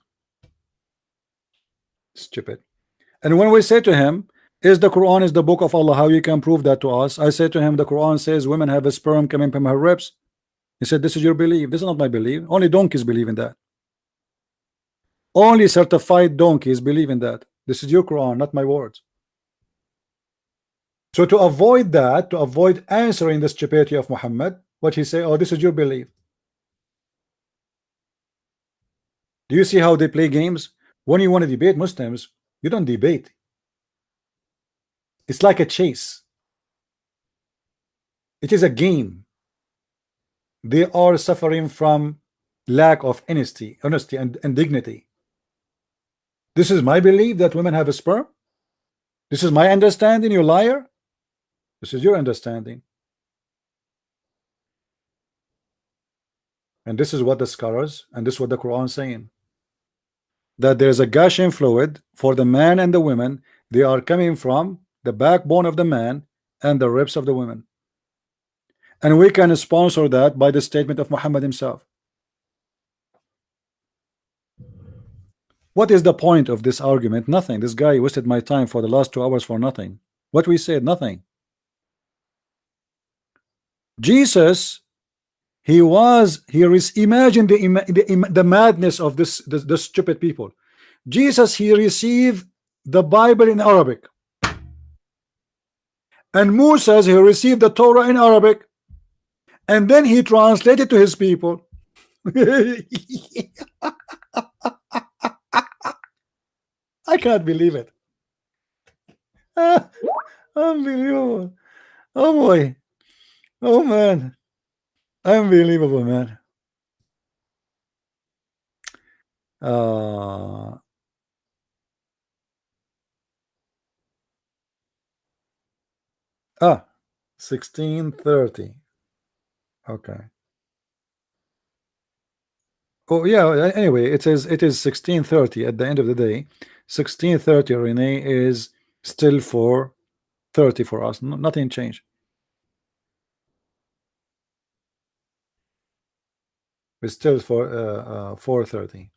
Stupid. And when we say to him, is the Quran is the book of Allah, how you can prove that to us? I say to him, the Quran says women have a sperm coming from her ribs. He said, this is your belief. This is not my belief. Only donkeys believe in that. Only certified donkeys believe in that. This is your Quran, not my words. So to avoid that, to avoid answering the stupidity of Muhammad, what he say, oh, this is your belief. Do you see how they play games? When you want to debate Muslims, you don't debate. It's like a chase. It is a game. They are suffering from lack of honesty and dignity. This is my belief that women have a sperm. This is my understanding, you liar. This is your understanding. And this is what the scholars and this is what the Quran is saying. That there's a gushing fluid for the man and the women. They are coming from the backbone of the man and the ribs of the women. And we can sponsor that by the statement of Muhammad himself. What is the point of this argument? Nothing. This guy wasted my time for the last 2 hours for nothing. What we said, nothing. Jesus, imagine the madness of this stupid people. Jesus, he received the Bible in Arabic, and Moses, he received the Torah in Arabic, and then he translated to his people. I can't believe it. Unbelievable. Oh boy. Oh man. Unbelievable, man. 16:30. Okay. Oh yeah, anyway, it is 16:30 at the end of the day. 16:30, Renee, is still 4:30 for us. Nothing changed. It's still for 4:30.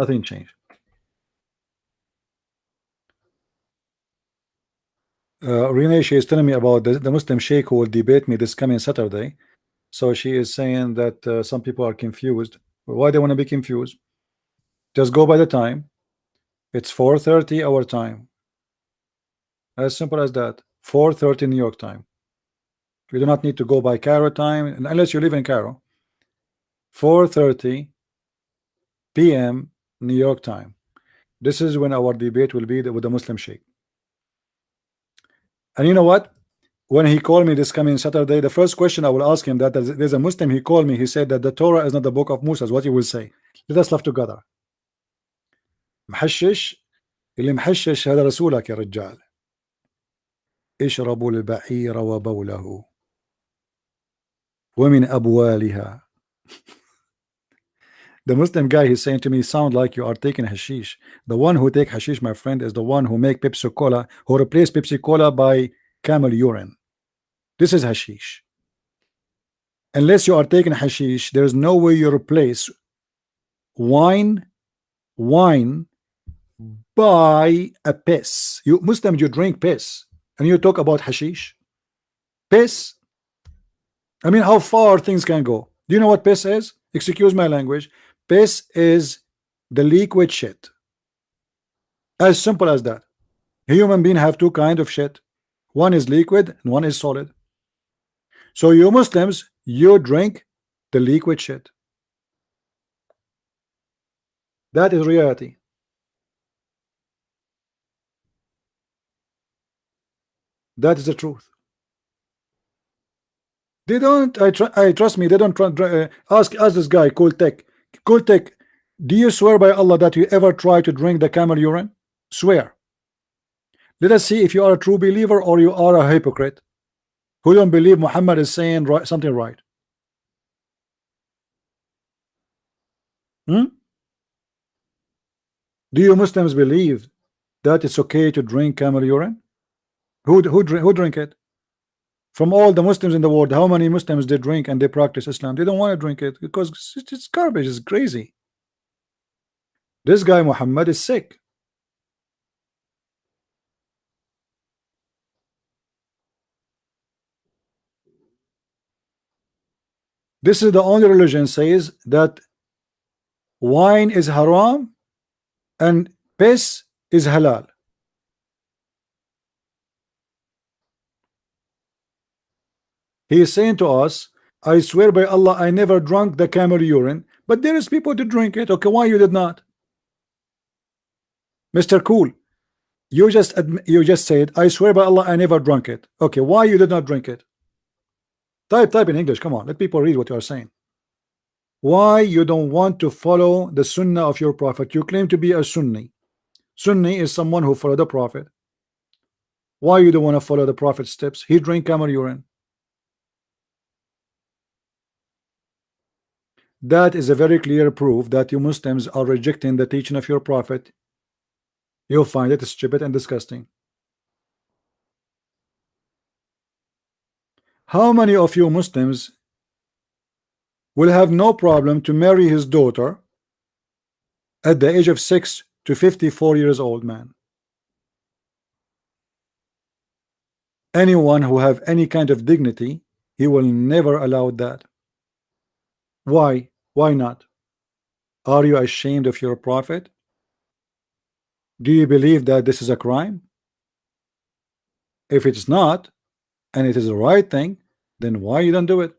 Nothing changed. Renee, she is telling me about the Muslim sheikh who will debate me this coming Saturday. So she is saying that some people are confused. Why they want to be confused? Just go by the time. It's 4:30 our time. As simple as that. 4:30 New York time. You do not need to go by Cairo time unless you live in Cairo. 4:30 p.m. New York time. This is when our debate will be with the Muslim sheikh. And you know what? When he called me this coming Saturday, the first question I will ask him, that there's a Muslim, he called me, he said that the Torah is not the book of Moses. What you will say? Let us laugh together. محشش اللي محشش هذا رسولك يا رجال. اشربوا البعير وبوله ومن أبوالها. The Muslim guy, he's saying to me, sound like you are taking hashish. The one who take hashish, my friend, is the one who make Pepsi Cola, who replace Pepsi Cola by camel urine. This is hashish. Unless you are taking hashish, there is no way you replace wine by a piss. You Muslims, you drink piss, and you talk about hashish. Piss. I mean, how far things can go. Do you know what piss is? Excuse my language. Piss is the liquid shit. As simple as that. A human being have two kinds of shit. One is liquid and one is solid. So you Muslims, you drink the liquid shit. That is reality. That is the truth. They don't. I trust me. They don't ask this guy, Cool Tech. Cool Tech, do you swear by Allah that you ever try to drink the camel urine? Swear. Let us see if you are a true believer or you are a hypocrite who don't believe Muhammad is saying something right. Do you Muslims believe that it's okay to drink camel urine? Who drink it? From all the Muslims in the world, how many Muslims they drink and they practice Islam? They don't want to drink it because it's garbage, it's crazy. This guy Muhammad is sick. This is the only religion says that wine is haram and piss is halal. He is saying to us, I swear by Allah, I never drunk the camel urine, but there is people to drink it. Okay, why you did not? Mr. Cool, you just said, I swear by Allah, I never drunk it. Okay, why you did not drink it? Type in English. Come on, let people read what you are saying. Why you don't want to follow the sunnah of your prophet? You claim to be a Sunni. Sunni is someone who follow the prophet. Why you don't want to follow the prophet's steps? He drank camel urine. That is a very clear proof that you Muslims are rejecting the teaching of your prophet. You'll find it stupid and disgusting. How many of you Muslims will have no problem to marry his daughter at the age of 6 to 54 years old, man? Anyone who have any kind of dignity, he will never allow that. Why? Why not? Are you ashamed of your prophet? Do you believe that this is a crime? If it's not, and it is the right thing, then why you don't do it?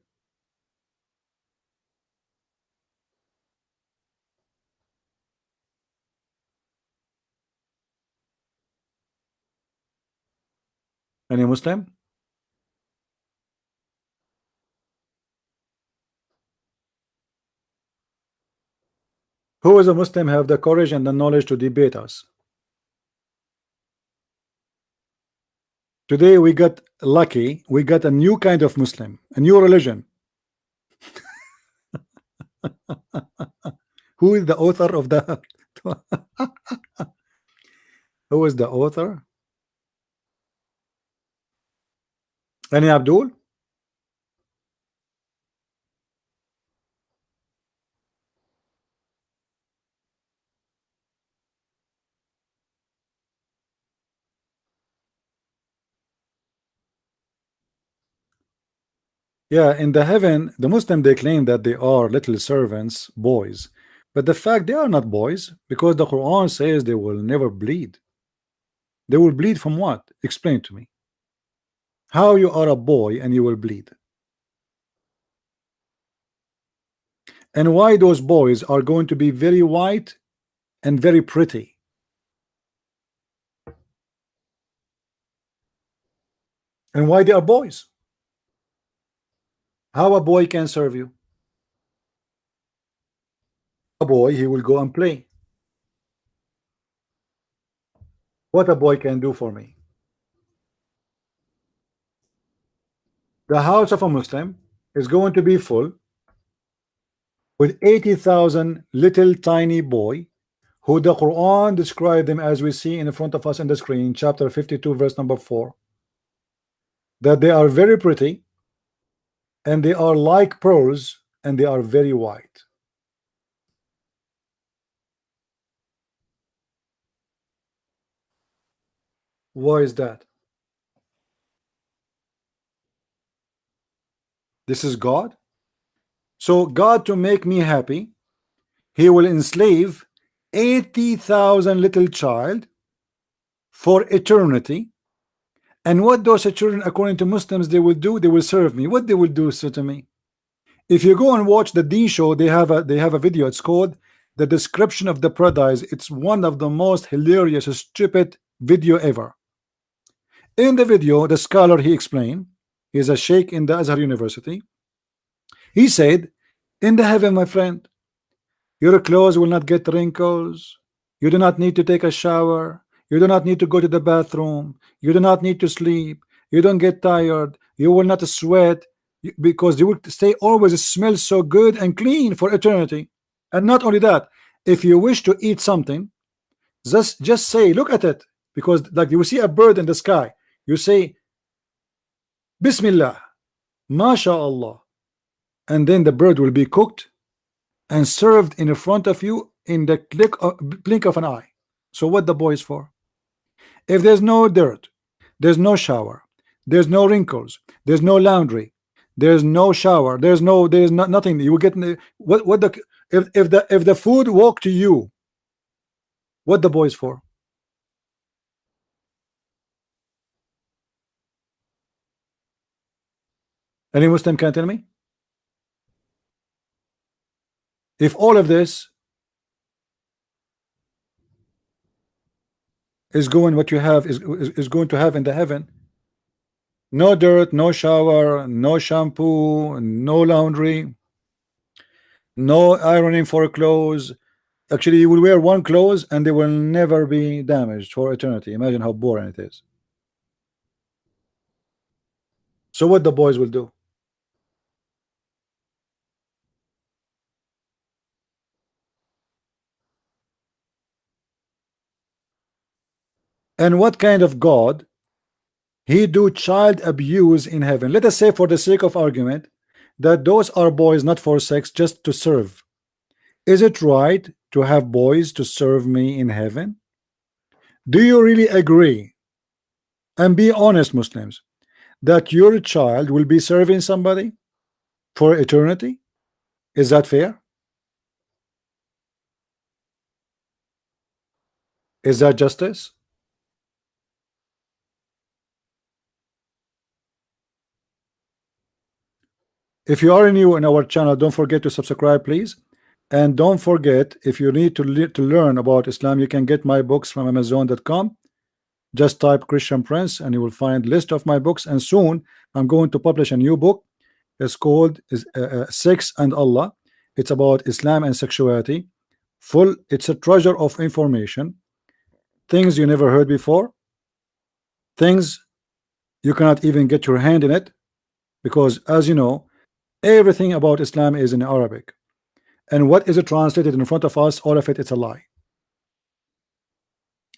Any Muslim? Who is a Muslim have the courage and the knowledge to debate us? Today we got lucky. We got a new kind of Muslim, a new religion. Who is the author of that? Who is the author? Any Abdul? Yeah, in the heaven, the Muslim they claim that they are little servants, boys. But the fact they are not boys, because the Quran says they will never bleed. They will bleed from what? Explain to me. How you are a boy and you will bleed? And why those boys are going to be very white and very pretty? And why they are boys? How a boy can serve you? A boy, he will go and play. What a boy can do for me? The house of a Muslim is going to be full with 80,000 little tiny boy who the Quran described them as we see in front of us on the screen, chapter 52 verse number 4, that they are very pretty and they are like pearls and they are very white. Why is that? This is God. So God, to make me happy, he will enslave 80,000 little child for eternity. And what those children, according to Muslims, they will do, they will serve me. What they will do so to me? If you go and watch the D show, they have a video. It's called The Description of the Paradise. It's one of the most hilarious, stupid video ever. In the video, the scholar, he explained, he's a sheikh in the Azhar University. He said, in the heaven, my friend, your clothes will not get wrinkles. You do not need to take a shower. You do not need to go to the bathroom. You do not need to sleep. You don't get tired. You will not sweat, because you will stay always smell so good and clean for eternity. And not only that, if you wish to eat something, just say, look at it, because like you will see a bird in the sky, you say Bismillah, MashaAllah, and then the bird will be cooked and served in front of you in the blink of an eye. So what the boy is for? If there's no dirt, there's no shower, there's no wrinkles, there's no laundry, there's no shower, there's nothing. You will get what the if the food walk to you, what the boy is for? Any Muslim can tell me? If all of this is going, what you have is going to have in the heaven, no dirt, no shower, no shampoo, no laundry, no ironing for clothes. Actually, you will wear one clothes and they will never be damaged for eternity. Imagine how boring it is. So what the boys will do? And what kind of God he do child abuse in heaven? Let us say, for the sake of argument, that those are boys not for sex, just to serve. Is it right to have boys to serve me in heaven? Do you really agree, and be honest, Muslims, that your child will be serving somebody for eternity? Is that fair? Is that justice? If you are new in our channel, don't forget to subscribe, please. And don't forget, if you need to learn about Islam, you can get my books from Amazon.com. Just type Christian Prince and you will find list of my books. And soon I'm going to publish a new book. It's called Sex and Allah. It's about Islam and sexuality. It's a treasure of information, things you never heard before, things you cannot even get your hand in it, because as you know, everything about Islam is in Arabic, and what is it translated in front of us, all of it, it's a lie.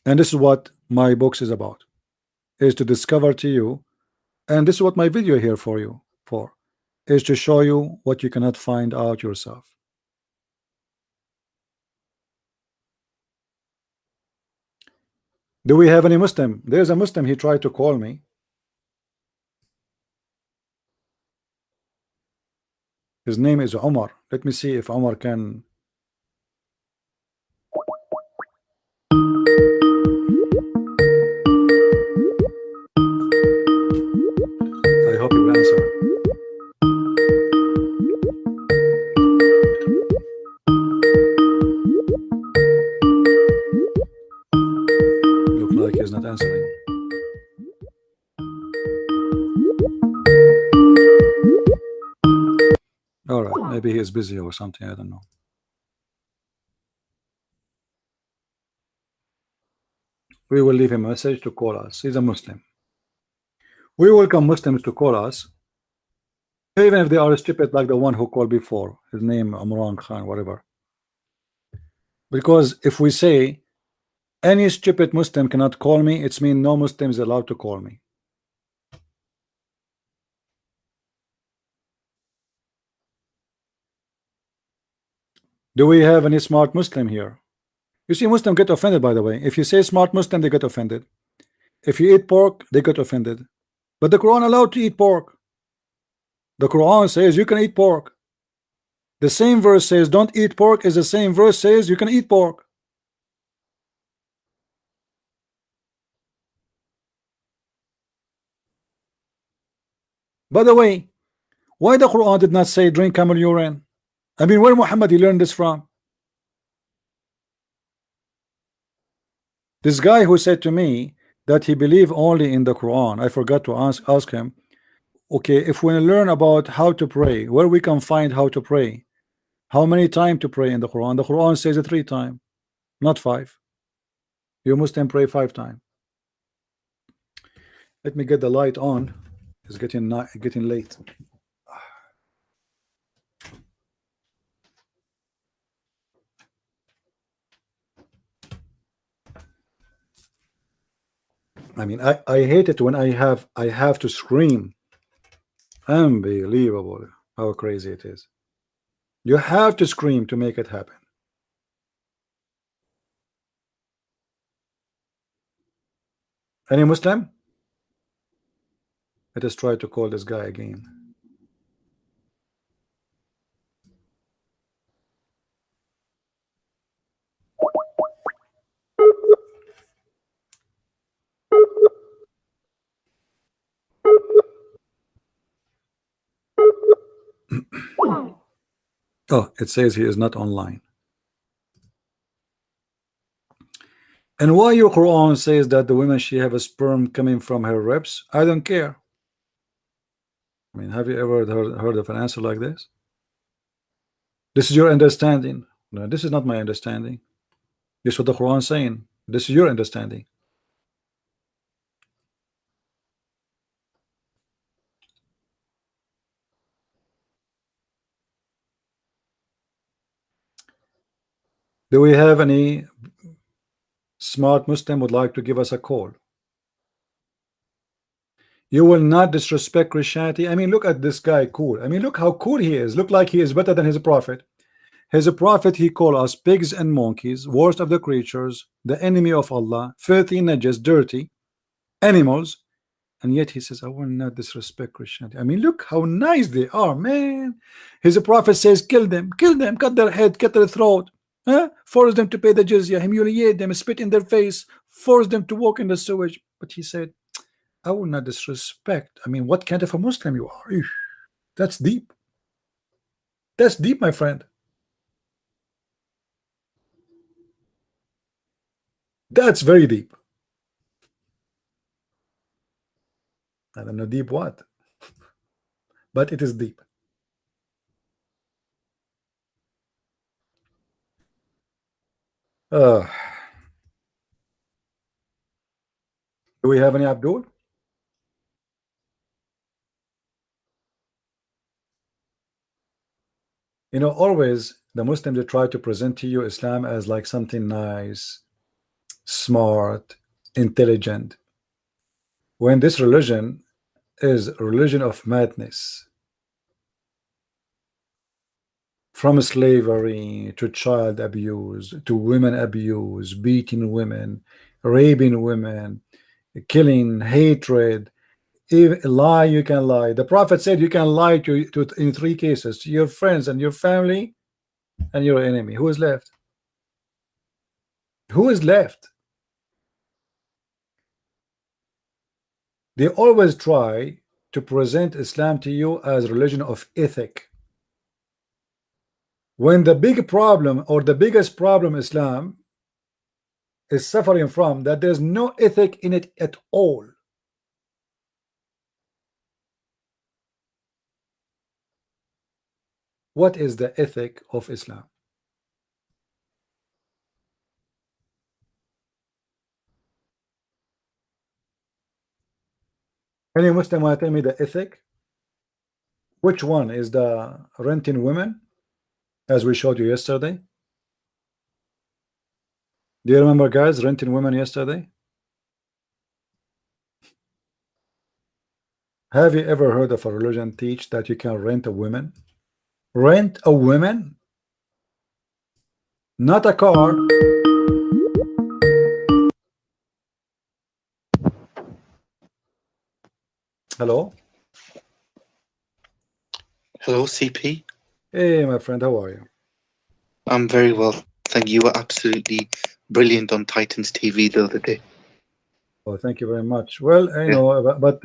And this is what my books is about, is to discover to you, and this is what my video here for you for, is to show you what you cannot find out yourself. Do we have any Muslim? There's a Muslim, he tried to call me. His name is Omar. Let me see if Omar can. I hope he will answer. Look like he's not answering. All right, maybe he is busy or something, I don't know. We will leave him a message to call us. He's a Muslim. We welcome Muslims to call us, even if they are stupid like the one who called before. His name Imran Khan, whatever. Because if we say any stupid Muslim cannot call me, it's mean no Muslim is allowed to call me. Do we have any smart Muslim here? You see, Muslims get offended, by the way. If you say smart Muslim, they get offended. If you eat pork, they get offended. But the Quran allowed to eat pork. The Quran says you can eat pork. The same verse says don't eat pork, is the same verse says you can eat pork. By the way, why the Quran did not say drink camel urine? I mean, where Muhammad he learned this from? This guy who said to me that he believed only in the Quran, I forgot to ask him, okay, if we learn about how to pray, where we can find how to pray, how many times to pray in the Quran? The Quran says it 3 times, not 5. You Muslim pray 5 times. Let me get the light on. It's getting late. I mean, I hate it when I have to scream. Unbelievable how crazy it is. You have to scream to make it happen. Any Muslim? Let us try to call this guy again. Oh, it says he is not online. And why your Quran says that the woman she have a sperm coming from her ribs? I don't care. I mean, have you ever heard of an answer like this? This is your understanding. No, this is not my understanding. This is what the Quran is saying. This is your understanding. Do we have any smart Muslim would like to give us a call? You will not disrespect Christianity. I mean, look at this guy, cool. I mean, look how cool he is. Look like he is better than his prophet. His prophet, he called us pigs and monkeys, worst of the creatures, the enemy of Allah, filthy, najis, dirty animals. And yet he says, I will not disrespect Christianity. I mean, look how nice they are, man. His prophet says, kill them, cut their head, cut their throat, force them to pay the jizya, humiliate them, spit in their face, force them to walk in the sewage. But he said, I will not disrespect. I mean, what kind of a Muslim you are? Eesh, that's deep. That's deep, my friend. That's very deep. I don't know deep what, but it is deep. Do we have any Abdul? You know, always the Muslims, they try to present to you Islam as like something nice, smart, intelligent, when this religion is a religion of madness. From slavery to child abuse to women abuse, beating women, raping women, killing, hatred. If lie, you can lie. The prophet said you can lie to in 3 cases: to your friends and your family and your enemy. Who is left? Who is left? They always try to present Islam to you as a religion of ethic, when the big problem, or the biggest problem Islam is suffering from, that there's no ethic in it at all. What is the ethic of Islam? Any Muslim want to tell me the ethic? Which one is the renting women, as we showed you yesterday? Do you remember, guys, renting women yesterday? Have you ever heard of a religion teach that you can rent a woman? Rent a woman? Not a car. Hello? Hello, CP. Hey, my friend, how are you? I'm very well. Thank you. You were absolutely brilliant on Titans TV the other day. Oh, thank you very much. Well, you know, but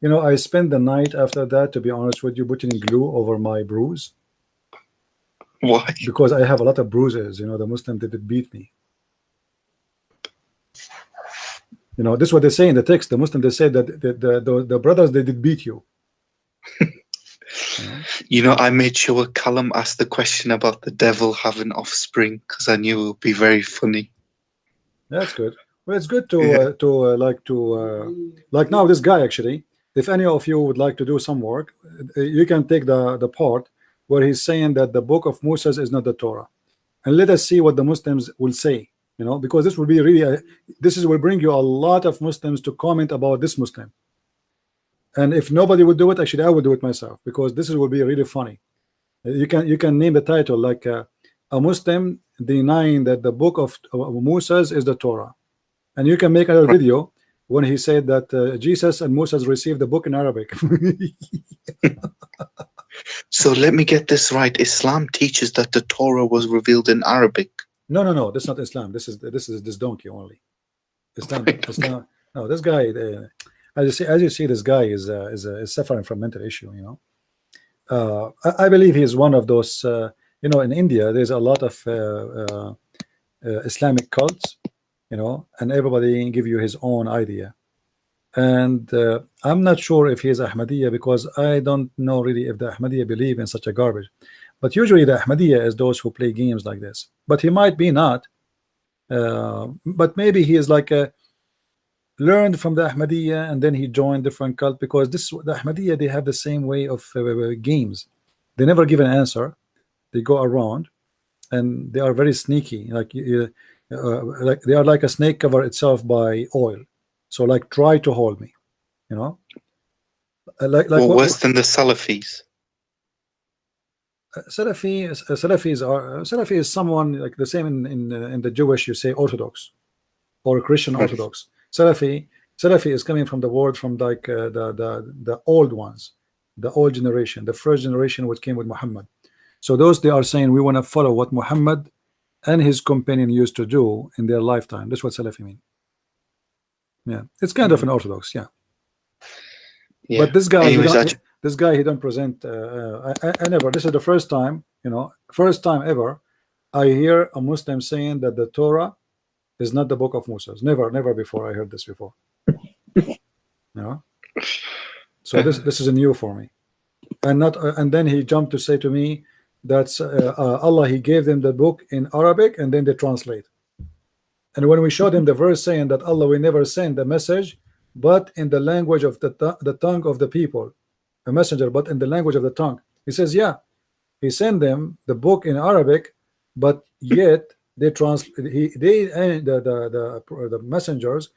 you know, I spent the night after that, to be honest with you, putting glue over my bruise. Why? Because I have a lot of bruises. You know, the Muslim did beat me. You know, this is what they say in the text. The Muslim, they say that the brothers, they did beat you. You know, I made sure Callum asked the question about the devil having offspring because I knew it would be very funny. That's good. Well, it's good to like now this guy, actually, if any of you would like to do some work, you can take the part where he's saying that the book of Moses is not the Torah, and let us see what the Muslims will say. You know, because this will be really this will bring you a lot of Muslims to comment about this Muslim. And if nobody would do it, actually I would do it myself, because this will be really funny. You can name the title like a Muslim denying that the book of Moses is the Torah, and you can make another video when he said that Jesus and Moses received the book in Arabic. So let me get this right. Islam teaches that the Torah was revealed in Arabic. No, that's not Islam. This is this donkey only. Islam. No, this guy. As you see, this guy is suffering from mental issue. You know, I believe he is one of those you know, in India there's a lot of Islamic cults, you know, and everybody give you his own idea. And I'm not sure if he's Ahmadiyya, because I don't know really if the Ahmadiyya believe in such a garbage. But usually the Ahmadiyya is those who play games like this. But he might be not. But maybe he is like a learned from the Ahmadiyya and then he joined different cult, because this the Ahmadiyya, they have the same way of games. They never give an answer. They go around and they are very sneaky. Like like they are like a snake cover itself by oil. So like, try to hold me, you know. Like Well, what, worse than the Salafis. Salafi is someone like the same in the Jewish, you say Orthodox or Christian Right. Orthodox. Salafi is coming from the word from like the old ones, the old generation, the first generation which came with Muhammad. So those, they are saying we want to follow what Muhammad and his companion used to do in their lifetime. That's what Salafi mean. Yeah, it's kind of an Orthodox, yeah. Yeah. But this guy, Anyways, he don't present. I never. This is the first time, you know, first time ever, I hear a Muslim saying that the Torah is not the book of Moses. Never before I heard this before. You know, so this is a new for me, and not. And then he jumped to say to me that Allah, He gave them the book in Arabic and then they translate. And when we showed him the verse saying that Allah will never send a message but in the language of the tongue of the people, a messenger but in the language of the tongue, he says, yeah, He sent them the book in Arabic, but yet they the messengers,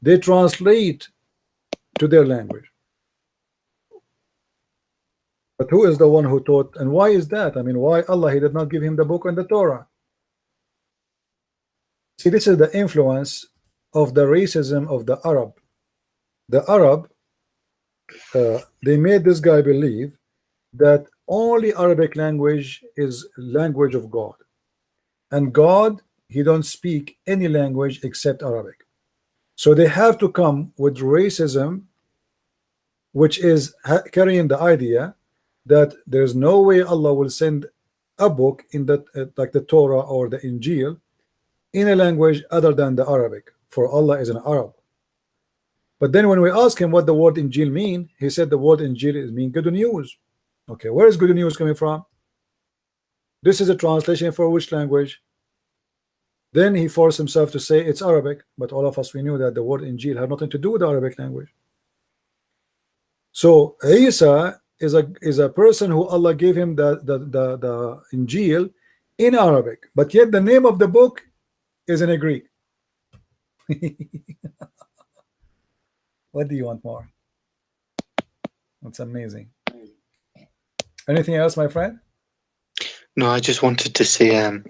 they translate to their language. But who is the one who taught, and why is that? I mean, why Allah, He did not give him the book and the Torah? See, this is the influence of the racism of the Arab. The Arab, they made this guy believe that only Arabic language is language of God, and God, He don't speak any language except Arabic. So they have to come with racism, which is carrying the idea that there's no way Allah will send a book in that like the Torah or the Injil in a language other than the Arabic, for Allah is an Arab. But then when we ask him what the word Injil mean, he said the word Injil is mean good news. Okay, where is good news coming from? This is a translation for which language? Then he forced himself to say it's Arabic, but all of us, we knew that the word Injil had nothing to do with the Arabic language. So Isa is a person who Allah gave him the Injil in Arabic, but yet the name of the book is in a Greek. What do you want more? That's amazing. Anything else, my friend? No, I just wanted to say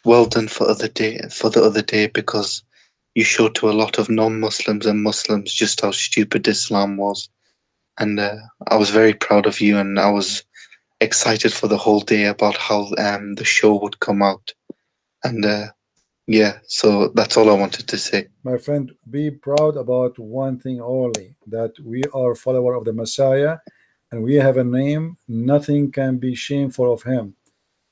well done for the other day, because you showed to a lot of non-Muslims and Muslims just how stupid Islam was. And I was very proud of you, and I was excited for the whole day about how the show would come out. And yeah, so that's all I wanted to say. My friend, be proud about one thing only, that we are follower of the Messiah and we have a name. Nothing can be shameful of him.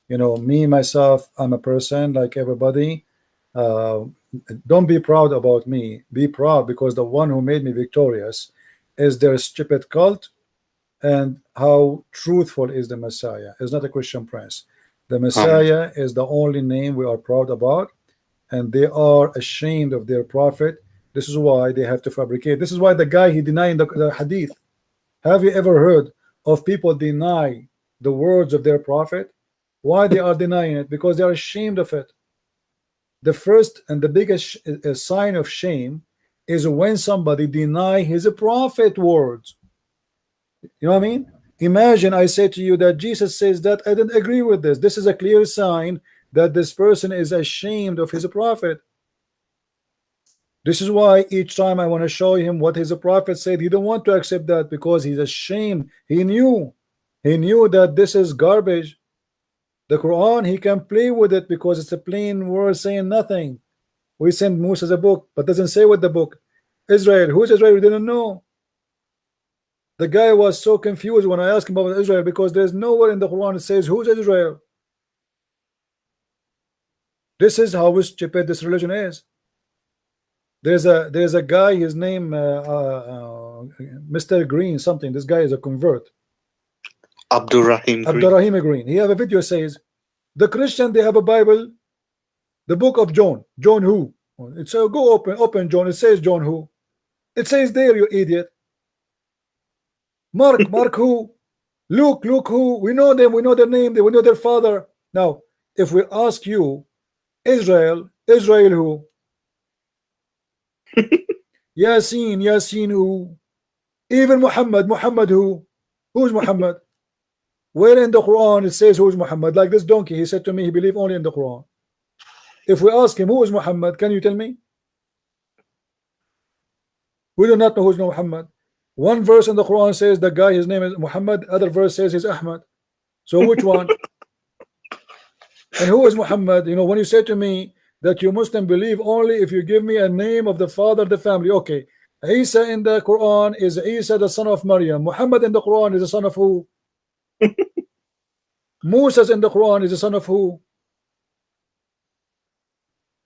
You know, me, myself, I'm a person like everybody. Don't be proud about me. Be proud because the one who made me victorious is their stupid cult, and how truthful is the Messiah. It's not a Christian prince. The Messiah is the only name we are proud about, and they are ashamed of their prophet. This is why they have to fabricate. This is why the guy, he denied the hadith. Have you ever heard of people deny the words of their prophet? Why they are denying it? Because they are ashamed of it. The first and the biggest sign of shame is when somebody deny his prophet words. You know what I mean? Imagine I say to you that Jesus says that, I don't agree with this. This is a clear sign that this person is ashamed of his prophet. This is why each time I want to show him what his prophet said, he don't want to accept that because he's ashamed. He knew that this is garbage. The Quran, he can play with it because it's a plain word saying nothing. We send Moses a book, but doesn't say what the book. Israel, who's Israel? We didn't know. The guy was so confused when I asked him about Israel, because there's nowhere in the Quran that says who's Israel. This is how stupid this religion is. There's a guy, his name Mr. Green something. This guy is a convert. Abdul Rahim Green. He have a video says the Christian they have a Bible, the book of John. John who? It's go open John. It says John who? It says there, you idiot. Mark who? Luke who? We know them. We know their name. We know their father. Now, if we ask you, Israel who? Yasin who? Even Muhammad who? Who's Muhammad? Where in the Quran it says who's Muhammad? Like this donkey, he said to me he believe only in the Quran. If we ask him who is Muhammad, can you tell me? We do not know who's Muhammad. One verse in the Quran says the guy his name is Muhammad, other verse says he's Ahmad. So which one? And who is Muhammad? You know, when you say to me that you Muslim believe only if you give me a name of the father, the family, okay. Isa in the Quran is Isa the son of Maryam. Muhammad in the Quran is the son of who? Moses in the Quran is the son of who?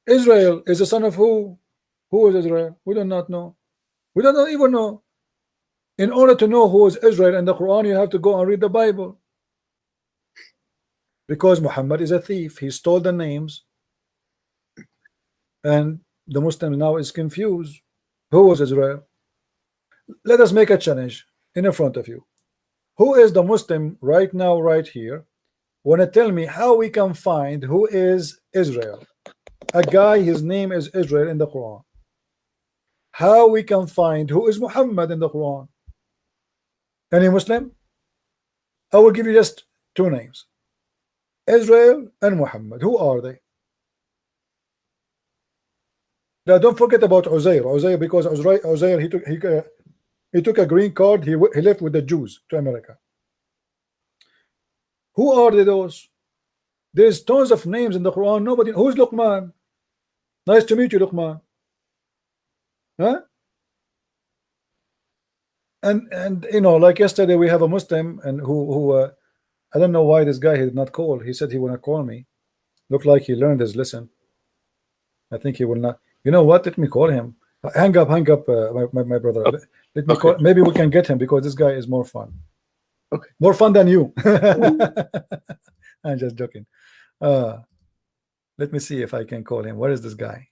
Israel is the son of who? Who is Israel? We do not know. We don't even know. In order to know who is Israel in the Quran, you have to go and read the Bible. Because Muhammad is a thief. He stole the names. And the Muslim now is confused. Who was Israel? Let us make a challenge in front of you. Who is the Muslim right now, right here? Want to tell me how we can find who is Israel? A guy, his name is Israel in the Quran. How we can find who is Muhammad in the Quran? Any Muslim? I will give you just two names. Israel and Muhammad. Who are they? Now don't forget about Uzair, because Uzair he took a green card. He left with the Jews to America. Who are they, those? There's tons of names in the Quran. Nobody. Who's Luqman? Nice to meet you, Luqman. Huh? And you know, like yesterday we have a Muslim and who I don't know why this guy he did not call. He said he wanna call me. Look like he learned his lesson. I think he will not. You know what? Let me call him. Hang up, my brother. Okay. Let me call. Maybe we can get him because this guy is more fun. Okay. More fun than you. I'm just joking. Let me see if I can call him. Where is this guy?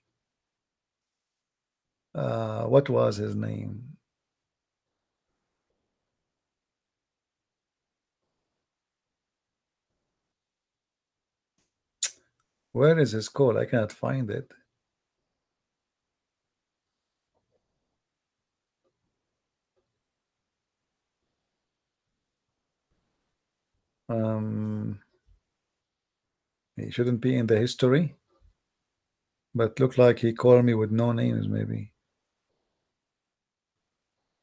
What was his name? Where is his call? I cannot find it. He shouldn't be in the history, but look like he called me with no names. Maybe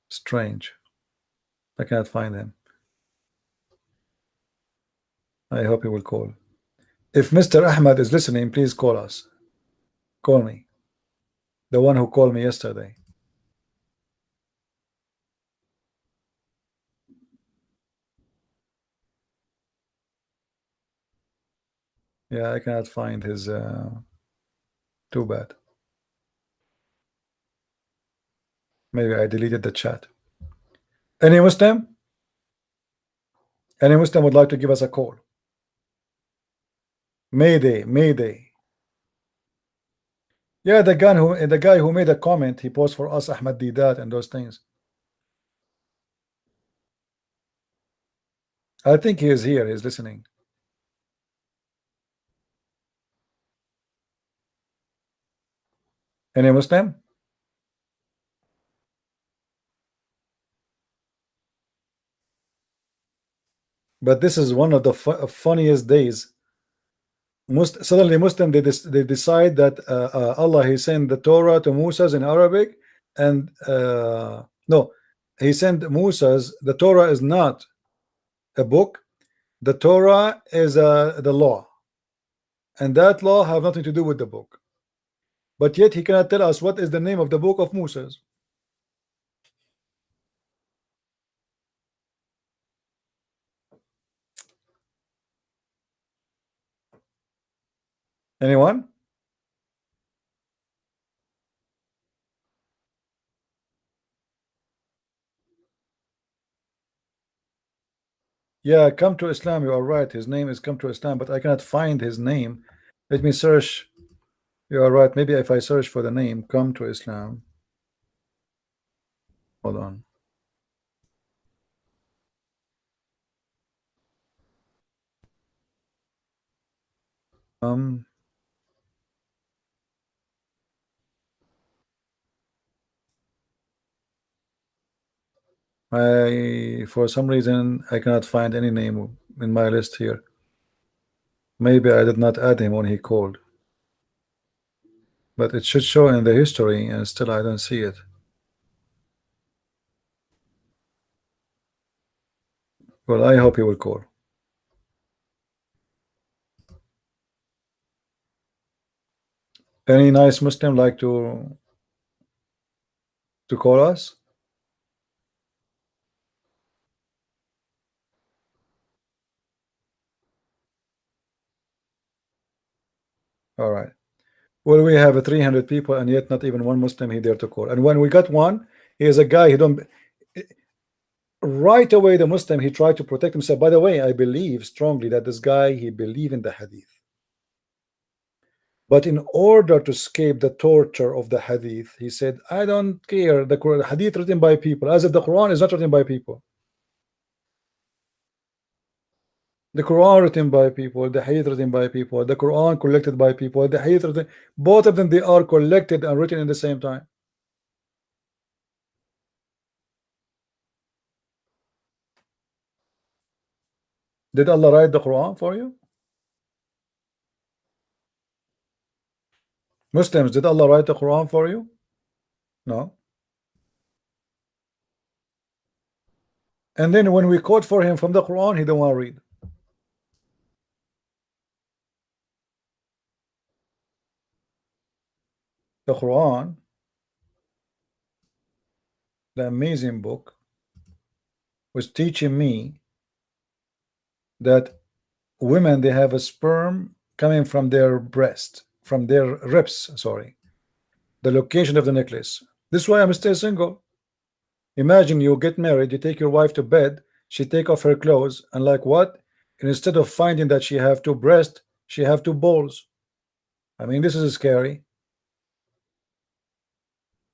strange. I cannot find him. I hope he will call. If Mr. Ahmad is listening, please call us. Call me. The one who called me yesterday. Yeah, I cannot find his. Too bad. Maybe I deleted the chat. Any Muslim? Any Muslim would like to give us a call? Mayday, Mayday. Yeah, the guy who made a comment, he posed for us Ahmad Didat and those things. I think he is here. He's listening. Any Muslim? But this is one of the funniest days. Suddenly Muslim they decide that Allah he sent the Torah to Moses in Arabic, and no, he sent Moses. The Torah is not a book. The Torah is the law, and that law have nothing to do with the book. But yet he cannot tell us what is the name of the book of Moses. Anyone? Yeah, come to Islam. You are right. His name is Come to Islam, but I cannot find his name. Let me search. You are right. Maybe if I search for the name Come to Islam. Hold on. For some reason I cannot find any name in my list here. Maybe I did not add him when he called, but it should show in the history, and still I don't see it. Well, I hope he will call. Any nice Muslim like to call us? All right. Well, we have 300 people, and yet not even one Muslim he dare to call. And when we got one, he is a guy. He don't. Right away, the Muslim, he tried to protect himself. By the way, I believe strongly that this guy, he believed in the Hadith. But in order to escape the torture of the Hadith, he said, I don't care. The Hadith written by people, as if the Quran is not written by people. The Quran written by people, the Hadith written by people, the Quran collected by people, the Hadith written, both of them, they are collected and written in the same time. Did Allah write the Quran for you? Muslims, did Allah write the Quran for you? No. And then when we quote for him from the Quran, he don't want to read. The Quran, the amazing book, was teaching me that women, they have a sperm coming from their breast, from their ribs, sorry, the location of the necklace. This is why I'm still single. Imagine you get married, you take your wife to bed, she take off her clothes, and like what? And instead of finding that she have two breasts, she have two balls. I mean, this is scary.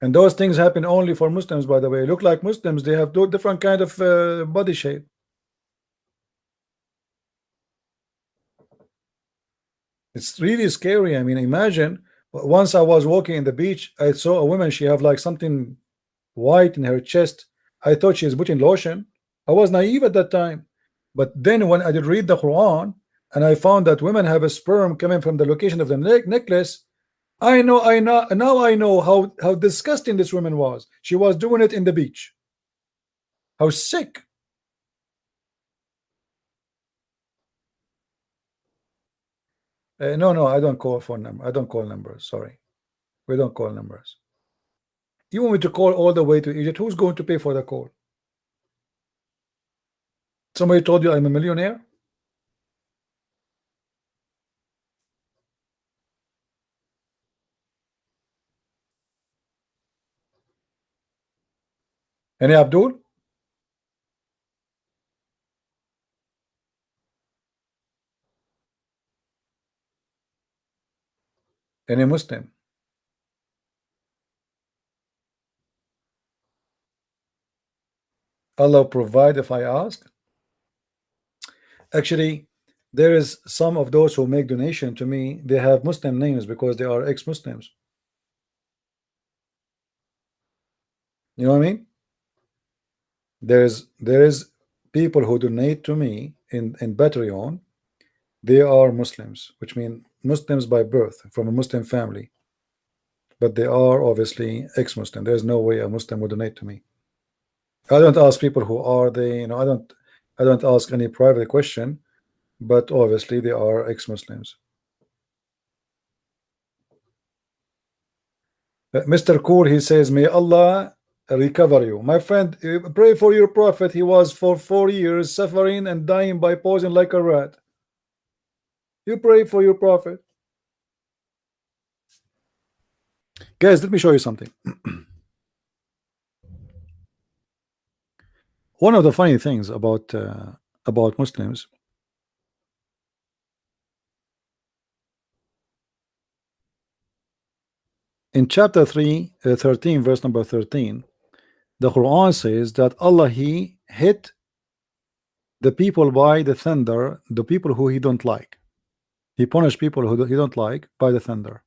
And those things happen only for Muslims, by the way. Look like Muslims, they have two different kind of body shape. It's really scary. I mean, imagine, once I was walking in the beach, I saw a woman, she have like something white in her chest. I thought she is putting lotion. I was naive at that time. But then when I did read the Quran, and I found that women have a sperm coming from the location of the necklace, now I know how disgusting this woman was. She was doing it in the beach. How sick. No, I don't call phone number. I don't call numbers. Sorry, we don't call numbers. You want me to call all the way to Egypt? Who's going to pay for the call? Somebody told you I'm a millionaire? Any Abdul? Any Muslim? Allah provide if I ask. Actually, there is some of those who make donation to me, they have Muslim names because they are ex-Muslims. You know what I mean? There is people who donate to me in Patreon. They are Muslims, which mean Muslims by birth, from a Muslim family, but they are obviously ex-Muslim. There's no way a Muslim would donate to me. I don't ask people who are they, I don't ask any private question, but obviously they are ex-Muslims. Mr. Cool, he says, may Allah recover you. My friend, pray for your prophet. He was for 4 years suffering and dying by poison like a rat. You pray for your prophet. Guys, let me show you something. One of the funny things about about Muslims. In chapter 13, verse number 13, the Quran says that Allah, He hit the people by the thunder, the people who He don't like. He punished people who He don't like by the thunder.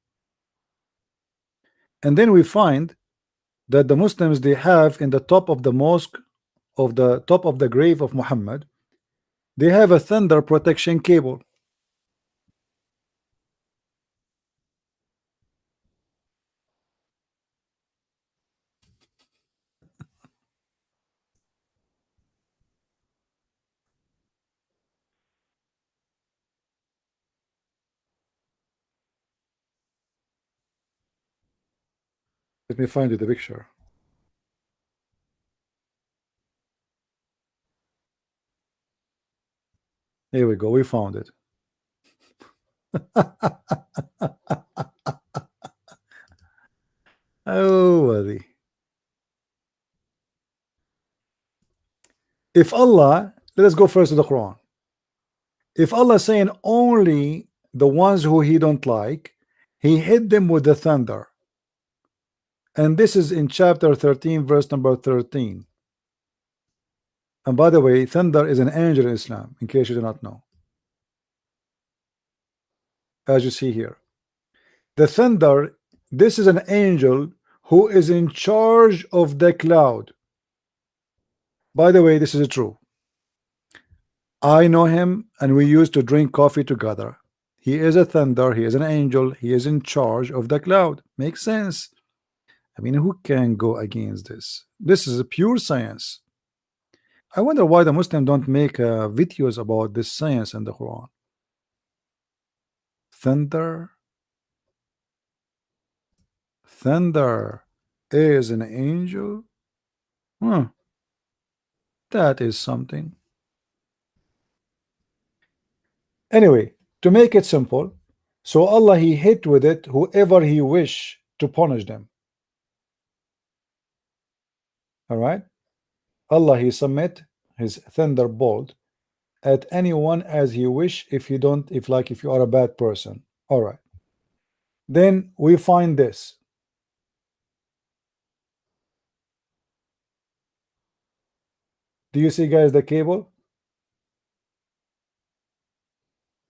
And then we find that the Muslims, they have in the top of the mosque, of the top of the grave of Muhammad, they have a thunder protection cable. Let me find you the picture. Here we go, we found it. Oh, buddy. If Allah, let us go first to the Quran. If Allah is saying only the ones who He don't like, He hit them with the thunder. And this is in chapter 13, verse number 13. And by the way, thunder is an angel in Islam, in case you do not know. As you see here, the thunder, this is an angel who is in charge of the cloud. By the way, this is true. I know him and we used to drink coffee together. He is a thunder, he is an angel, he is in charge of the cloud. Makes sense. I mean, who can go against this? This is a pure science. I wonder why the Muslims don't make videos about this science in the Quran. Thunder. Thunder is an angel. That is something. Anyway, to make it simple, so Allah, He hit with it whoever He wish to punish them. All right, Allah, He submit His thunderbolt at anyone as He wish. If you don't, if you are a bad person, all right, then we find this. Do you see, guys, the cable?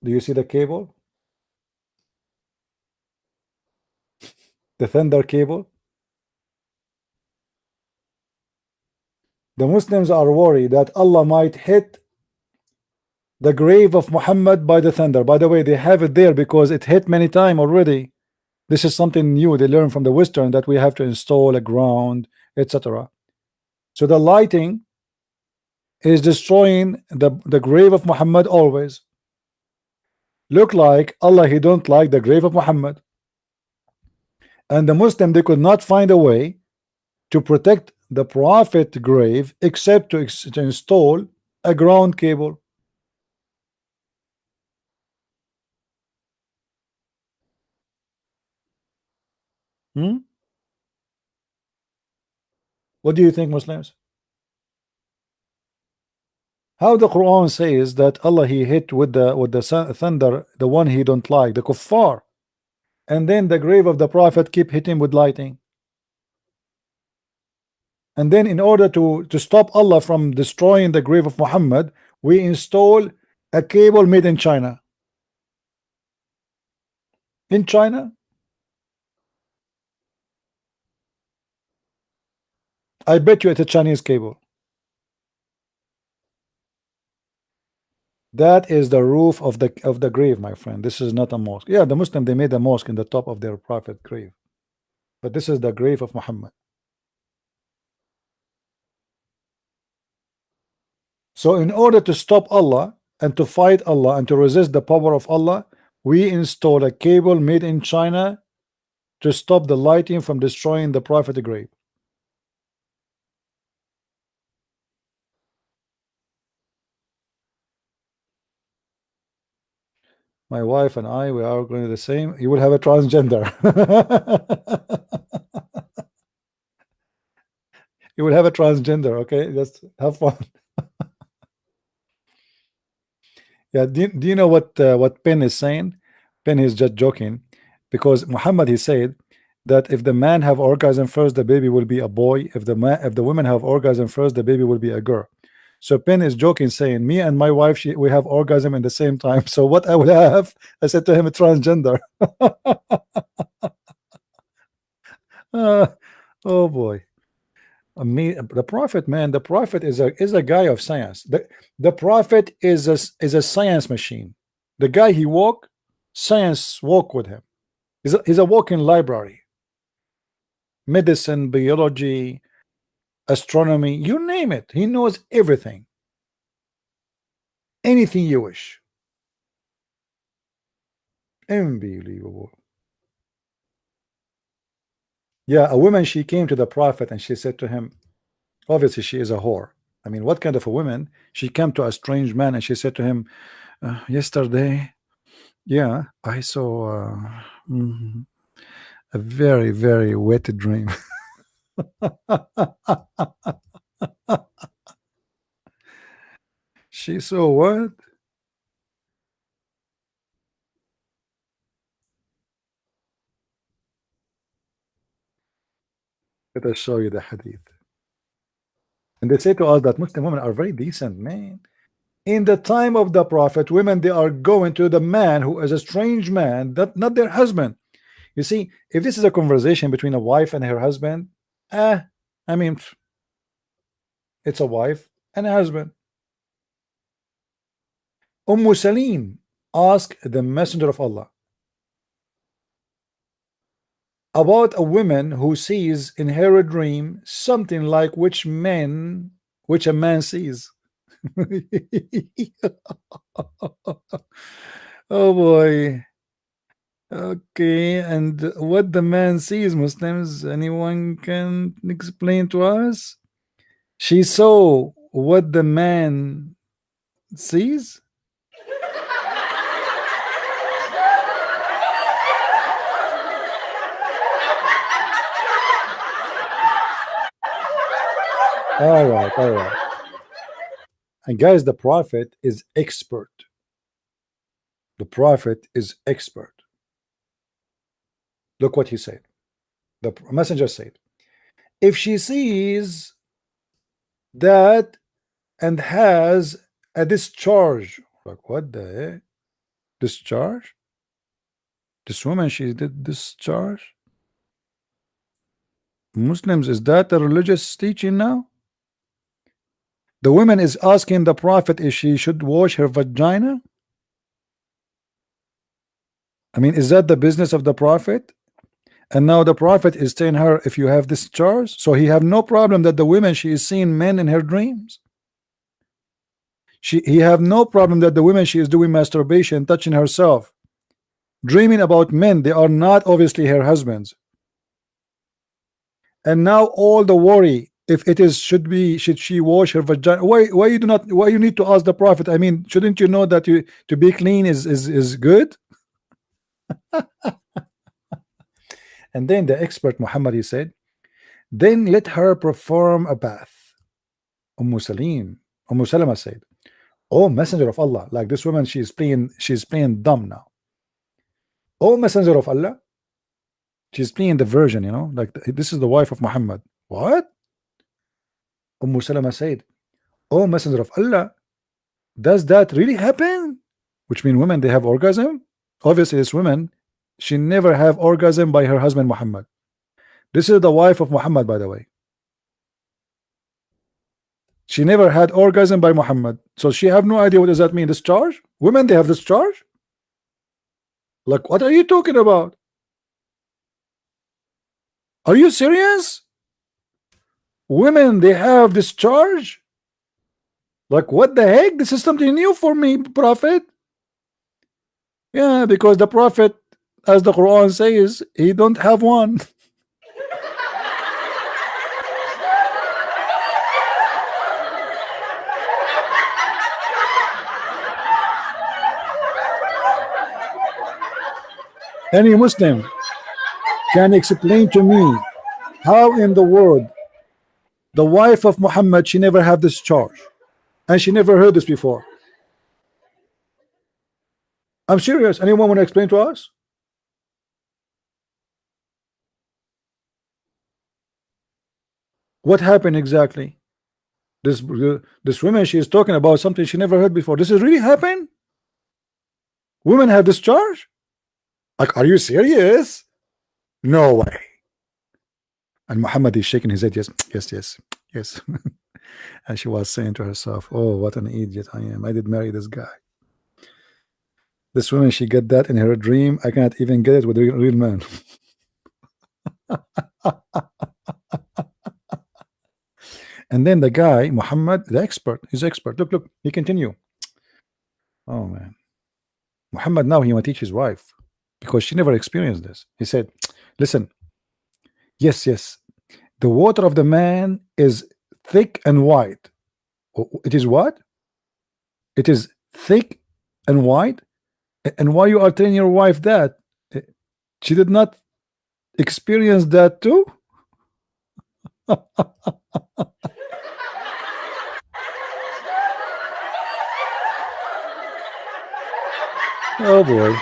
Do you see the cable? The thunder cable? The Muslims are worried that Allah might hit the grave of Muhammad by the thunder. By the way, they have it there because it hit many times already. This is something new they learn from the Western, that we have to install a ground, etc. So the lighting is destroying the grave of Muhammad always. Look like Allah, He don't like the grave of Muhammad. And the Muslim, they could not find a way to protect the Prophet grave except to install a ground cable. What do you think, Muslims? How the Quran says that Allah, He hit with the thunder the one He don't like, the kuffar, and then the grave of the Prophet keep hitting with lighting. And then in order to stop Allah from destroying the grave of Muhammad, we install a cable made in China. In China? I bet you it's a Chinese cable. That is the roof of the grave, my friend. This is not a mosque. Yeah, the Muslim, they made a mosque in the top of their Prophet grave, but this is the grave of Muhammad. So in order to stop Allah and to fight Allah and to resist the power of Allah, we install a cable made in China to stop the lighting from destroying the Prophet grave. My wife and I, we are going to the same. You will have a transgender. You will have a transgender, okay? Just have fun. Yeah, do you know what Penn is saying? Penn is just joking because Muhammad he said that if the man have orgasm first, the baby will be a boy. If the women have orgasm first, the baby will be a girl. So Penn is joking, saying, "Me and my wife, we have orgasm in the same time. So what I will have?" I said to him, "A transgender." Oh boy. Me, the prophet, man, the prophet is a guy of science. The prophet is a science machine. The guy he walk, science walk with him. He's a walking library. Medicine, biology, astronomy, you name it. He knows everything. Anything you wish. Unbelievable. Yeah, a woman, she came to the prophet and she said to him, obviously she is a whore. I mean, what kind of a woman? She came to a strange man and she said to him, yesterday, yeah, I saw a very, very wet dream. She saw what? Let us show you the hadith. And they say to us that Muslim women are very decent, man. In the time of the prophet, women, they are going to the man who is a strange man, that not their husband. You see, if this is a conversation between a wife and her husband, I mean, it's a wife and a husband. Salim asked the messenger of Allah about a woman who sees in her dream something like which a man sees. Oh boy. Okay, and what the man sees, Muslims, anyone can explain to us? She saw what the man sees? All right, all right. And guys, the prophet is expert. The prophet is expert. Look what he said. The messenger said, if she sees that and has a discharge, like what the heck? Discharge? This woman, she did discharge? Muslims, is that a religious teaching now? The woman is asking the prophet if she should wash her vagina. I mean, is that the business of the prophet? And now the prophet is telling her, if you have discharge, so he have no problem that the woman, she is seeing men in her dreams. He have no problem that the woman, she is doing masturbation, touching herself, dreaming about men. They are not obviously her husbands. And now all the worry, if it is, should she wash her vagina? Why you need to ask the prophet? I mean, shouldn't you know that to be clean is good? And then the expert Muhammad, he said, then let her perform a bath. Salama said, oh messenger of Allah, like this woman, she's playing dumb now. Oh messenger of Allah, she's playing the virgin, you know, like this is the wife of Muhammad. What? Salama said, oh messenger of Allah, does that really happen? Which means women, they have orgasm. Obviously this woman, she never have orgasm by her husband Muhammad. This is the wife of Muhammad, by the way. She never had orgasm by Muhammad, so she have no idea what does that mean. Discharge? Women, they have discharge? Like, what are you talking about? Are you serious? Women, they have discharge? Like, what the heck? This is something new for me, prophet. Yeah, because the prophet, as the Quran says, he don't have one. Any Muslim can explain to me how in the world the wife of Muhammad, she never had this charge, and she never heard this before. I'm serious. Anyone want to explain to us? What happened exactly? This woman, she is talking about something she never heard before. This is really happened? Women have discharge? Like, are you serious? No way. And Muhammad is shaking his head. Yes, yes, yes, yes. And she was saying to herself, oh, what an idiot I am. I did marry this guy. This woman, she get that in her dream. I cannot even get it with a real man. And then the guy, Muhammad, the expert, he's expert. Look, look, he continue. Oh man. Muhammad now he want to teach his wife because she never experienced this. He said, listen, yes, yes, the water of the man is thick and white. It is what? It is thick and white. And why you are telling your wife that? She did not experience that too? Oh boy.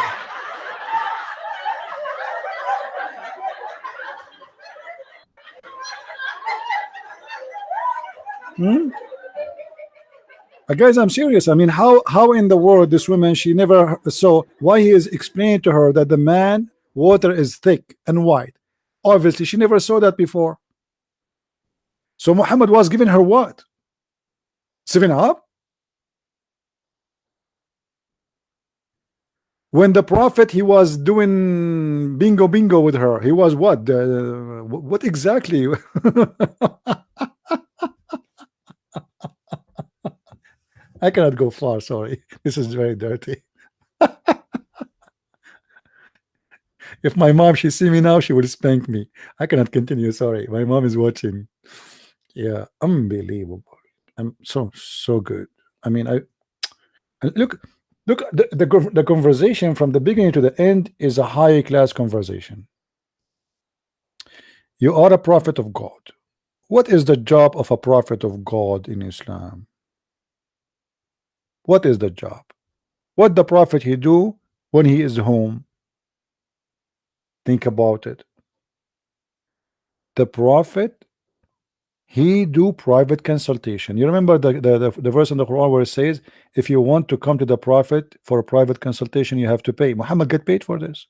Guys, I'm serious. I mean, how in the world this woman, she never saw why he is explaining to her that the man water is thick and white. Obviously, she never saw that before. So Muhammad was giving her what? 7 Up? When the Prophet, he was doing bingo bingo with her, he was what? What exactly? I cannot go far, sorry. This is very dirty. If my mom, she see me now, she will spank me. I cannot continue, sorry. My mom is watching. Yeah, unbelievable. I'm so good. I mean, look, the conversation from the beginning to the end is a high class conversation. You are a prophet of God. What is the job of a prophet of God in Islam? What is the job? What the prophet he do when he is home? Think about it. The prophet, he do private consultation. You remember the verse in the Quran where it says, if you want to come to the prophet for a private consultation, you have to pay. Muhammad get paid for this?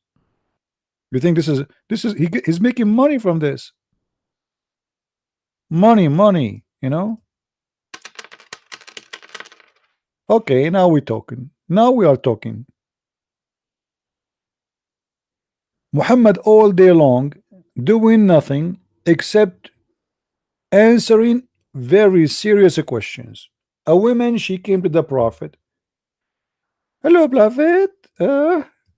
You think this is he's making money from this? Money, you know? Okay, now we're talking. Now we are talking. Muhammad all day long doing nothing except answering very serious questions. A woman, she came to the prophet. Hello, prophet.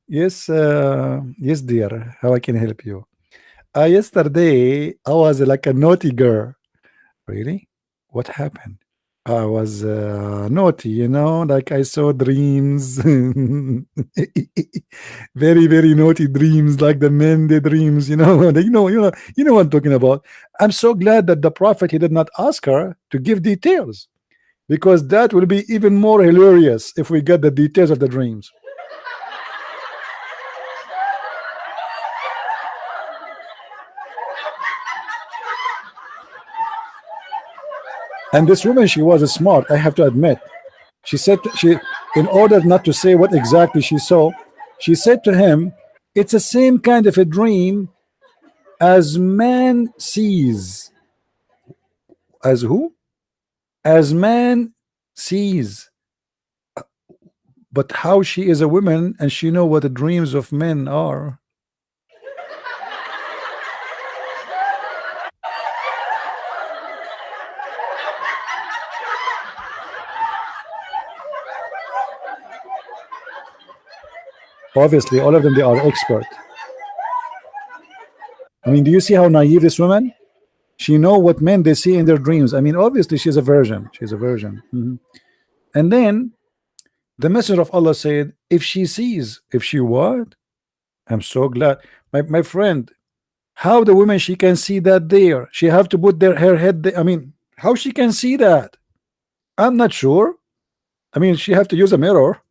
Yes, yes, dear. How I can help you? Yesterday I was like a naughty girl. Really? What happened? I was naughty, you know, like I saw dreams, very naughty dreams, like the men they dreams, you know. you know what I'm talking about. I'm so glad that the prophet, he did not ask her to give details, because that will be even more hilarious if we get the details of the dreams. And this woman, she was smart, I have to admit. She said, in order not to say what exactly she saw, she said to him, it's the same kind of a dream as man sees. As who? As man sees. But how she is a woman and she know what the dreams of men are. Obviously, all of them, they are expert. I mean, do you see how naive this woman? She know what men they see in their dreams. I mean, obviously, she's a virgin. She's a virgin. And then the messenger of Allah said, if she sees, if she what? I'm so glad. My friend, how the woman, she can see that there? She have to put her head there. I mean, how she can see that? I'm not sure. I mean, she have to use a mirror.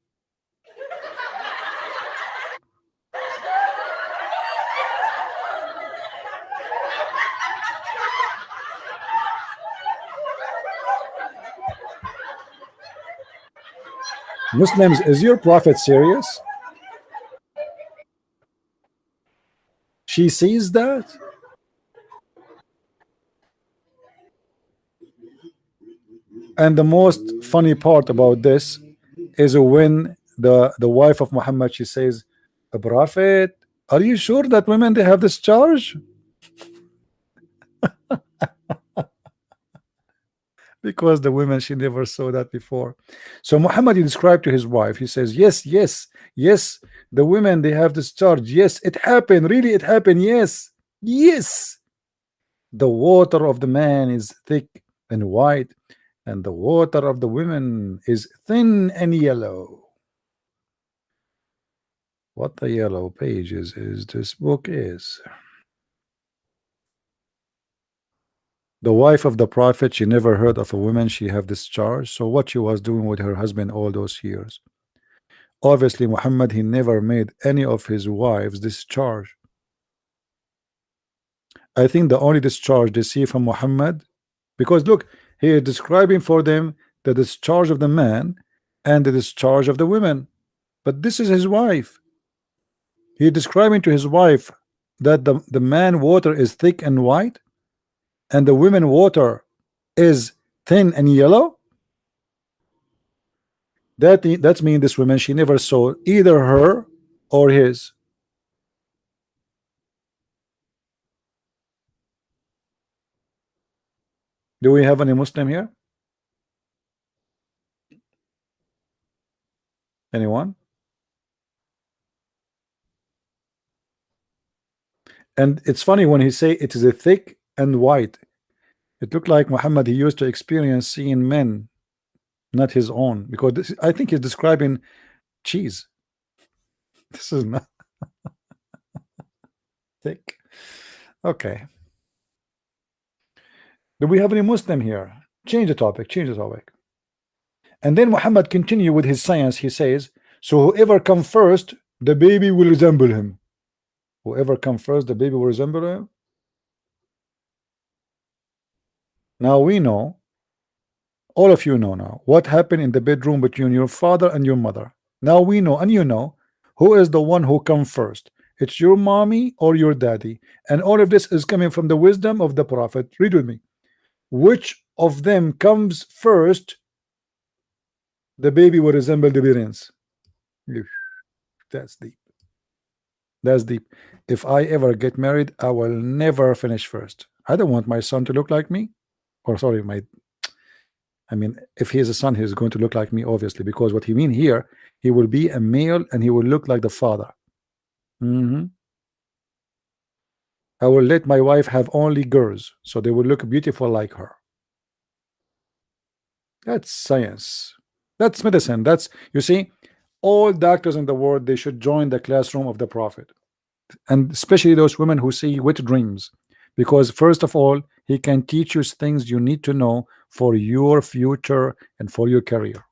Muslims, is your prophet serious? She sees that? And the most funny part about this is when the wife of Muhammad, she says, "A prophet, are you sure that women they have this charge?" Because the women, she never saw that before. So Muhammad, he described to his wife, he says, yes, yes, yes, the women they have this charge. Yes, it happened, really it happened. Yes, yes, the water of the man is thick and white, and the water of the women is thin and yellow. What the yellow pages is this book is. The wife of the prophet, she never heard of a woman she have this charge. So what she was doing with her husband all those years? Obviously Muhammad, he never made any of his wives discharge. I think the only discharge they see from Muhammad, because look, he is describing for them the discharge of the man and the discharge of the women, but this is his wife. He is describing to his wife that the man water is thick and white and the women water is thin and yellow. That's mean this woman, she never saw either her or his. Do we have any Muslim here? Anyone? And it's funny when he say it is a thick and white, it looked like Muhammad, he used to experience seeing men, not his own, because this, I think he's describing cheese. This is not thick. Okay. Do we have any Muslim here? Change the topic, change the topic. And then Muhammad continue with his science. He says, so whoever come first, the baby will resemble him. Whoever come first, the baby will resemble him. Now we know, all of you know now, what happened in the bedroom between your father and your mother. Now we know, and you know, who is the one who come first. It's your mommy or your daddy. And all of this is coming from the wisdom of the prophet. Read with me. Which of them comes first, the baby will resemble the parents. That's deep. That's deep. If I ever get married, I will never finish first. I don't want my son to look like me. Or sorry, I mean, if he is a son, he's going to look like me, obviously, because what he mean here, he will be a male and he will look like the father. I will let my wife have only girls, so they will look beautiful like her. That's science. That's medicine. That's, you see, all doctors in the world, they should join the classroom of the prophet, and especially those women who see wet dreams, because first of all, he can teach you things you need to know for your future and for your career.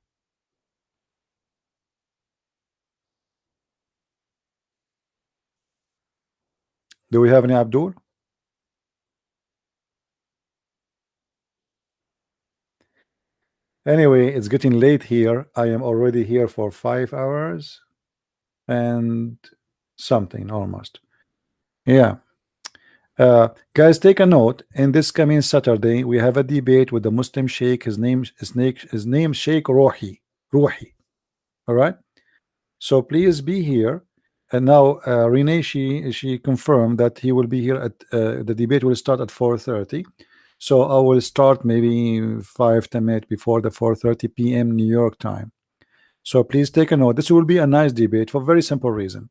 Do we have any Abdul? Anyway, it's getting late here. I am already here for 5 hours and something almost. Yeah. Guys, take a note. In this coming Saturday, we have a debate with the Muslim Sheikh. His name Sheikh Ruhi. All right. So please be here. And now Renee, she confirmed that he will be here at the debate will start at 4:30. So I will start maybe 5-10 minutes before the 4:30 p.m. New York time. So please take a note. This will be a nice debate for a very simple reason.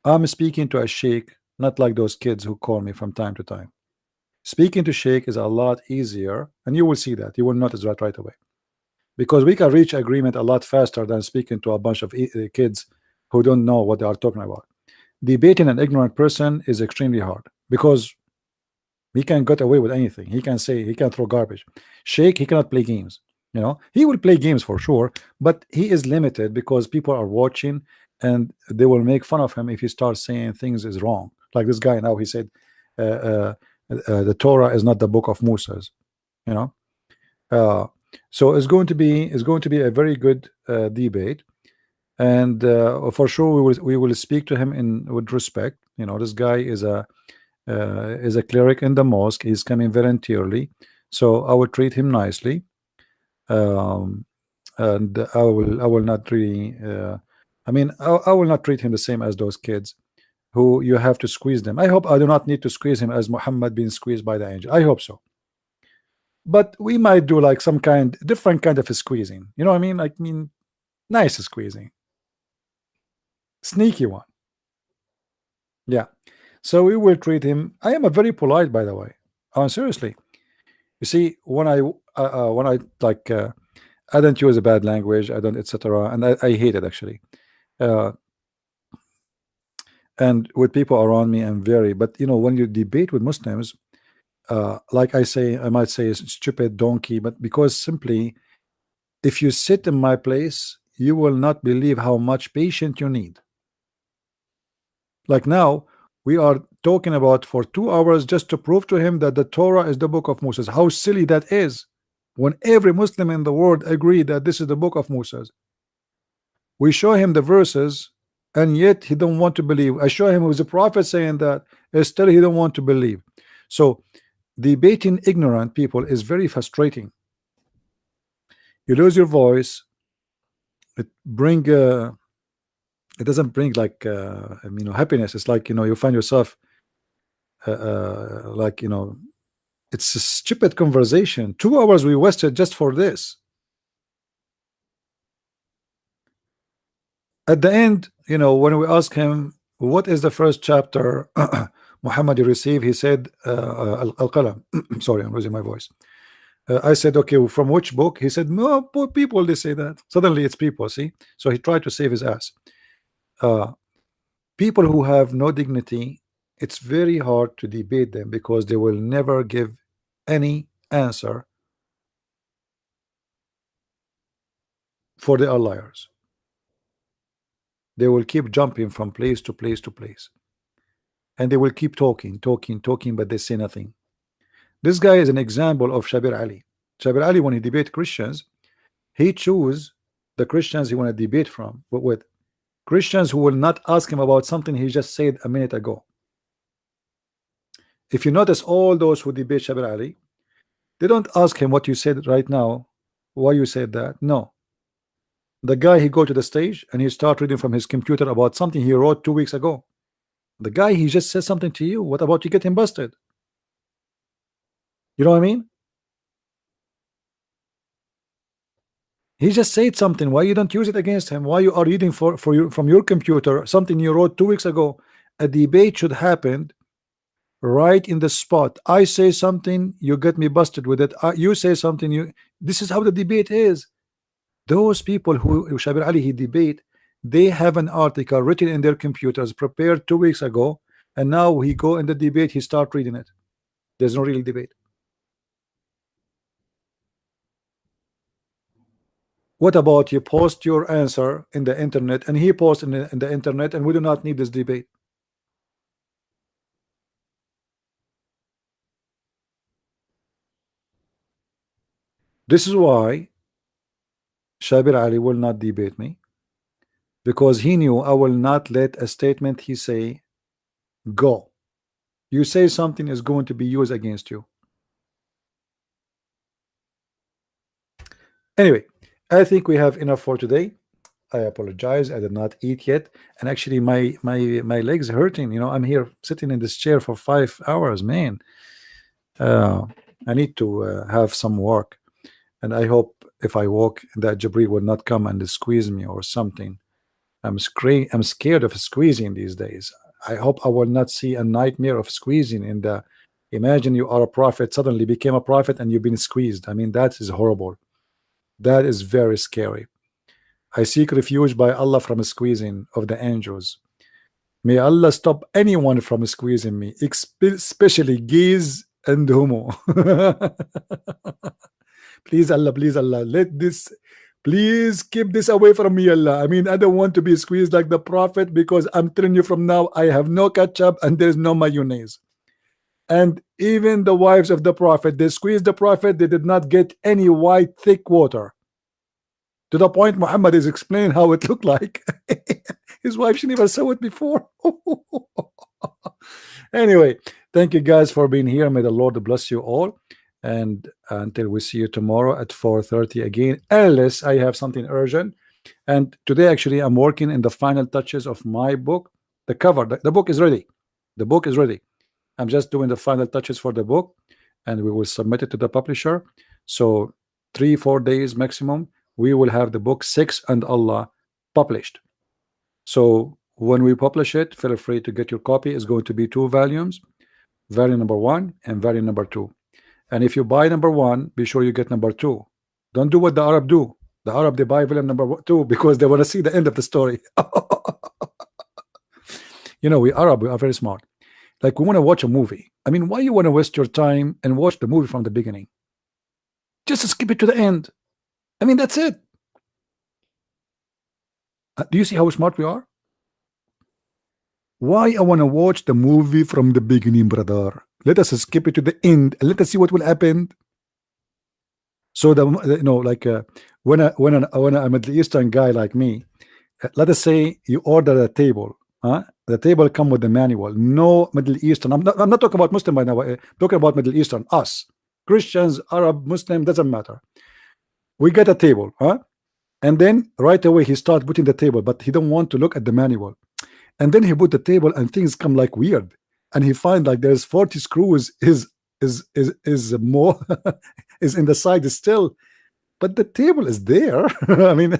I'm speaking to a sheikh, not like those kids who call me from time to time. Speaking to sheikh is a lot easier, and you will see that. You will notice that right away. Because we can reach agreement a lot faster than speaking to a bunch of kids who don't know what they are talking about. Debating an ignorant person is extremely hard because he can get away with anything. He can say, he can throw garbage. Sheikh, he cannot play games. You know, he will play games for sure, but he is limited because people are watching and they will make fun of him if he starts saying things is wrong. Like this guy now, he said the Torah is not the book of Moses. You know, So it's going to be a very good debate, and for sure we will speak to him in with respect. This guy is a cleric in the mosque. He's coming voluntarily, so I will treat him nicely. Um, and I will not really I will not treat him the same as those kids who you have to squeeze them. I hope I do not need to squeeze him as Muhammad being squeezed by the angel. I hope so. But we might do like some different kind of a squeezing. You know what I mean? Like, nice squeezing, sneaky one. Yeah. So we will treat him. I am a very polite, by the way. Seriously. You see, when I like, I don't use a bad language. I don't, etc. And I hate it actually. And with people around me, I'm very. But when you debate with Muslims, like I might say, stupid donkey. But because simply, if you sit in my place, you will not believe how much patience you need. Like now, we are talking about for 2 hours just to prove to him that the Torah is the book of Moses. How silly that is, when every Muslim in the world agree that this is the book of Moses. We show him the verses, and yet he don't want to believe. I show him who is a prophet saying that, and still he don't want to believe. So debating ignorant people is very frustrating. You lose your voice. It doesn't bring like happiness. It's like you find yourself like it's a stupid conversation. 2 hours we wasted just for this. At the end, when we ask him what is the first chapter Muhammad received, he said Al-Qalam. Sorry, I'm losing my voice. I said, okay, from which book? He said, no, poor people, they say that. Suddenly it's people, see? So he tried to save his ass. People who have no dignity, it's very hard to debate them because they will never give any answer, for they are liars. They will keep jumping from place to place to place, and they will keep talking, but they say nothing. This guy is an example of Shabir Ali. Shabir Ali, when he debate Christians, he choose the Christians he want to debate from, but with Christians who will not ask him about something he just said a minute ago. If you notice, all those who debate Shabir Ali, they don't ask him what you said right now, why you said that. No. The guy, he go to the stage and he start reading from his computer about something he wrote 2 weeks ago. The guy, he just says something to you. What about you get him busted? You know what I mean? He just said something. Why you don't use it against him? Why you are reading from your computer something you wrote 2 weeks ago? A debate should happen right in the spot. I say something, you get me busted with it. You say something, this is how the debate is. Those people who Shabir Ali he debate, they have an article written in their computers, prepared 2 weeks ago, and now he go in the debate, he start reading it. There's no real debate. What about you post your answer in the internet and he posts in the internet, and we do not need this debate? This is why Shabir Ali will not debate me, because he knew I will not let a statement he say go. You say something is going to be used against you. Anyway, I think we have enough for today. I apologize, I did not eat yet, and actually my legs hurting. I'm here sitting in this chair for 5 hours, man. I need to have some work, and I hope if I walk that Jibril will not come and squeeze me or something. I'm scared of squeezing these days. I hope I will not see a nightmare of squeezing in the. Imagine you are a prophet, suddenly became a prophet, and you've been squeezed. I mean, that is horrible. That is very scary. I seek refuge by Allah from squeezing of the angels. May Allah stop anyone from squeezing me, especially gays and homo. Please Allah, let this, please keep this away from me, Allah. I mean, I don't want to be squeezed like the prophet, because I'm telling you from now, I have no ketchup and there's no mayonnaise. And even the wives of the prophet, they squeezed the prophet, they did not get any white thick water. To the point Muhammad is explaining how it looked like. His wife, she never saw it before. Anyway, thank you guys for being here. May the Lord bless you all. And until we see you tomorrow at 4:30 again, unless I have something urgent. And today, actually, I'm working in the final touches of my book. The cover, the book is ready. The book is ready. I'm just doing the final touches for the book, and we will submit it to the publisher. So 3-4 days maximum, we will have the book 6 and Allah published. So when we publish it, feel free to get your copy. It's going to be 2 volumes, volume number 1 and volume number 2. And if you buy number 1, be sure you get number 2. Don't do what the Arab do. The Arab, they buy volume number 2 because they want to see the end of the story. You know, we Arab, we are very smart. Like, we want to watch a movie. I mean, why you want to waste your time and watch the movie from the beginning? Just skip it to the end. I mean, that's it. Do you see how smart we are? Why I want to watch the movie from the beginning, brother? Let us skip it to the end and let us see what will happen. So you know, like when a Middle Eastern guy like me, let us say you order a table, the table come with the manual. No Middle Eastern. I'm not talking about Muslim by now. I'm talking about Middle Eastern. Us Christians, Arab, Muslim, doesn't matter. We get a table, and then right away he start putting the table, but he don't want to look at the manual. And then he put the table and things come like weird, and he find like there's 40 screws is more is in the side still, but the table is there. I mean,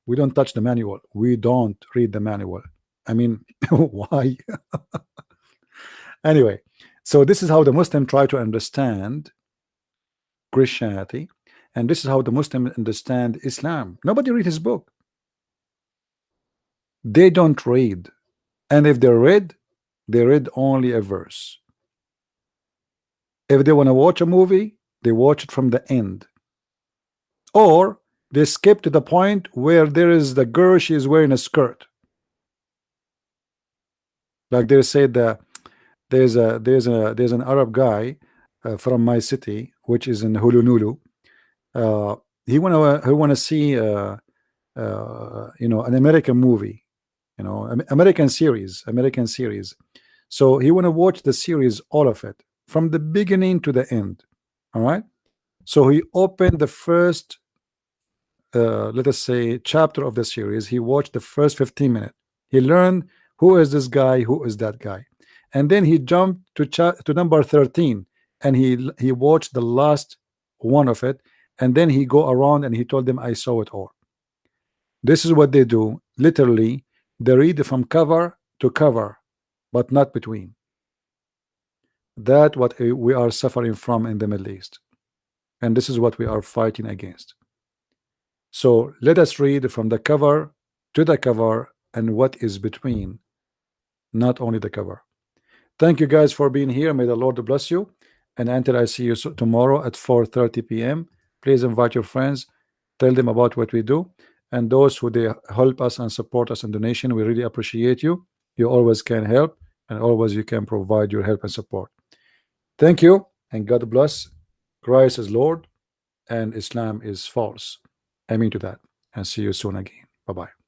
we don't touch the manual. We don't read the manual. I mean, why? Anyway, so this is how the Muslim try to understand Christianity, and this is how the Muslim understand Islam. Nobody read his book. They don't read, and if they read only a verse. If they want to watch a movie, they watch it from the end, or they skip to the point where there is the girl, she is wearing a skirt. Like they say that there's an Arab guy from my city, which is in Hulunulu. He wanna see you know, an American movie, you know, American series. So he wanna watch the series, all of it, from the beginning to the end. All right. So he opened the first let us say chapter of the series. He watched the first 15 minutes. He learned who is this guy, who is that guy, and then he jumped to number 13, and he watched the last one of it, and then he go around and he told them, I saw it all. This is what they do. Literally, they read from cover to cover, but not between. That what we are suffering from in the Middle East, and this is what we are fighting against. So let us read from the cover to the cover and what is between, not only the cover. Thank you guys for being here. May the Lord bless you. And until I see you tomorrow at 4:30 p.m., please invite your friends, tell them about what we do, and those who they help us and support us in donation, we really appreciate you. You always can help, and always you can provide your help and support. Thank you, and God bless. Christ is Lord, and Islam is false. Amen to that, and see you soon again. Bye-bye.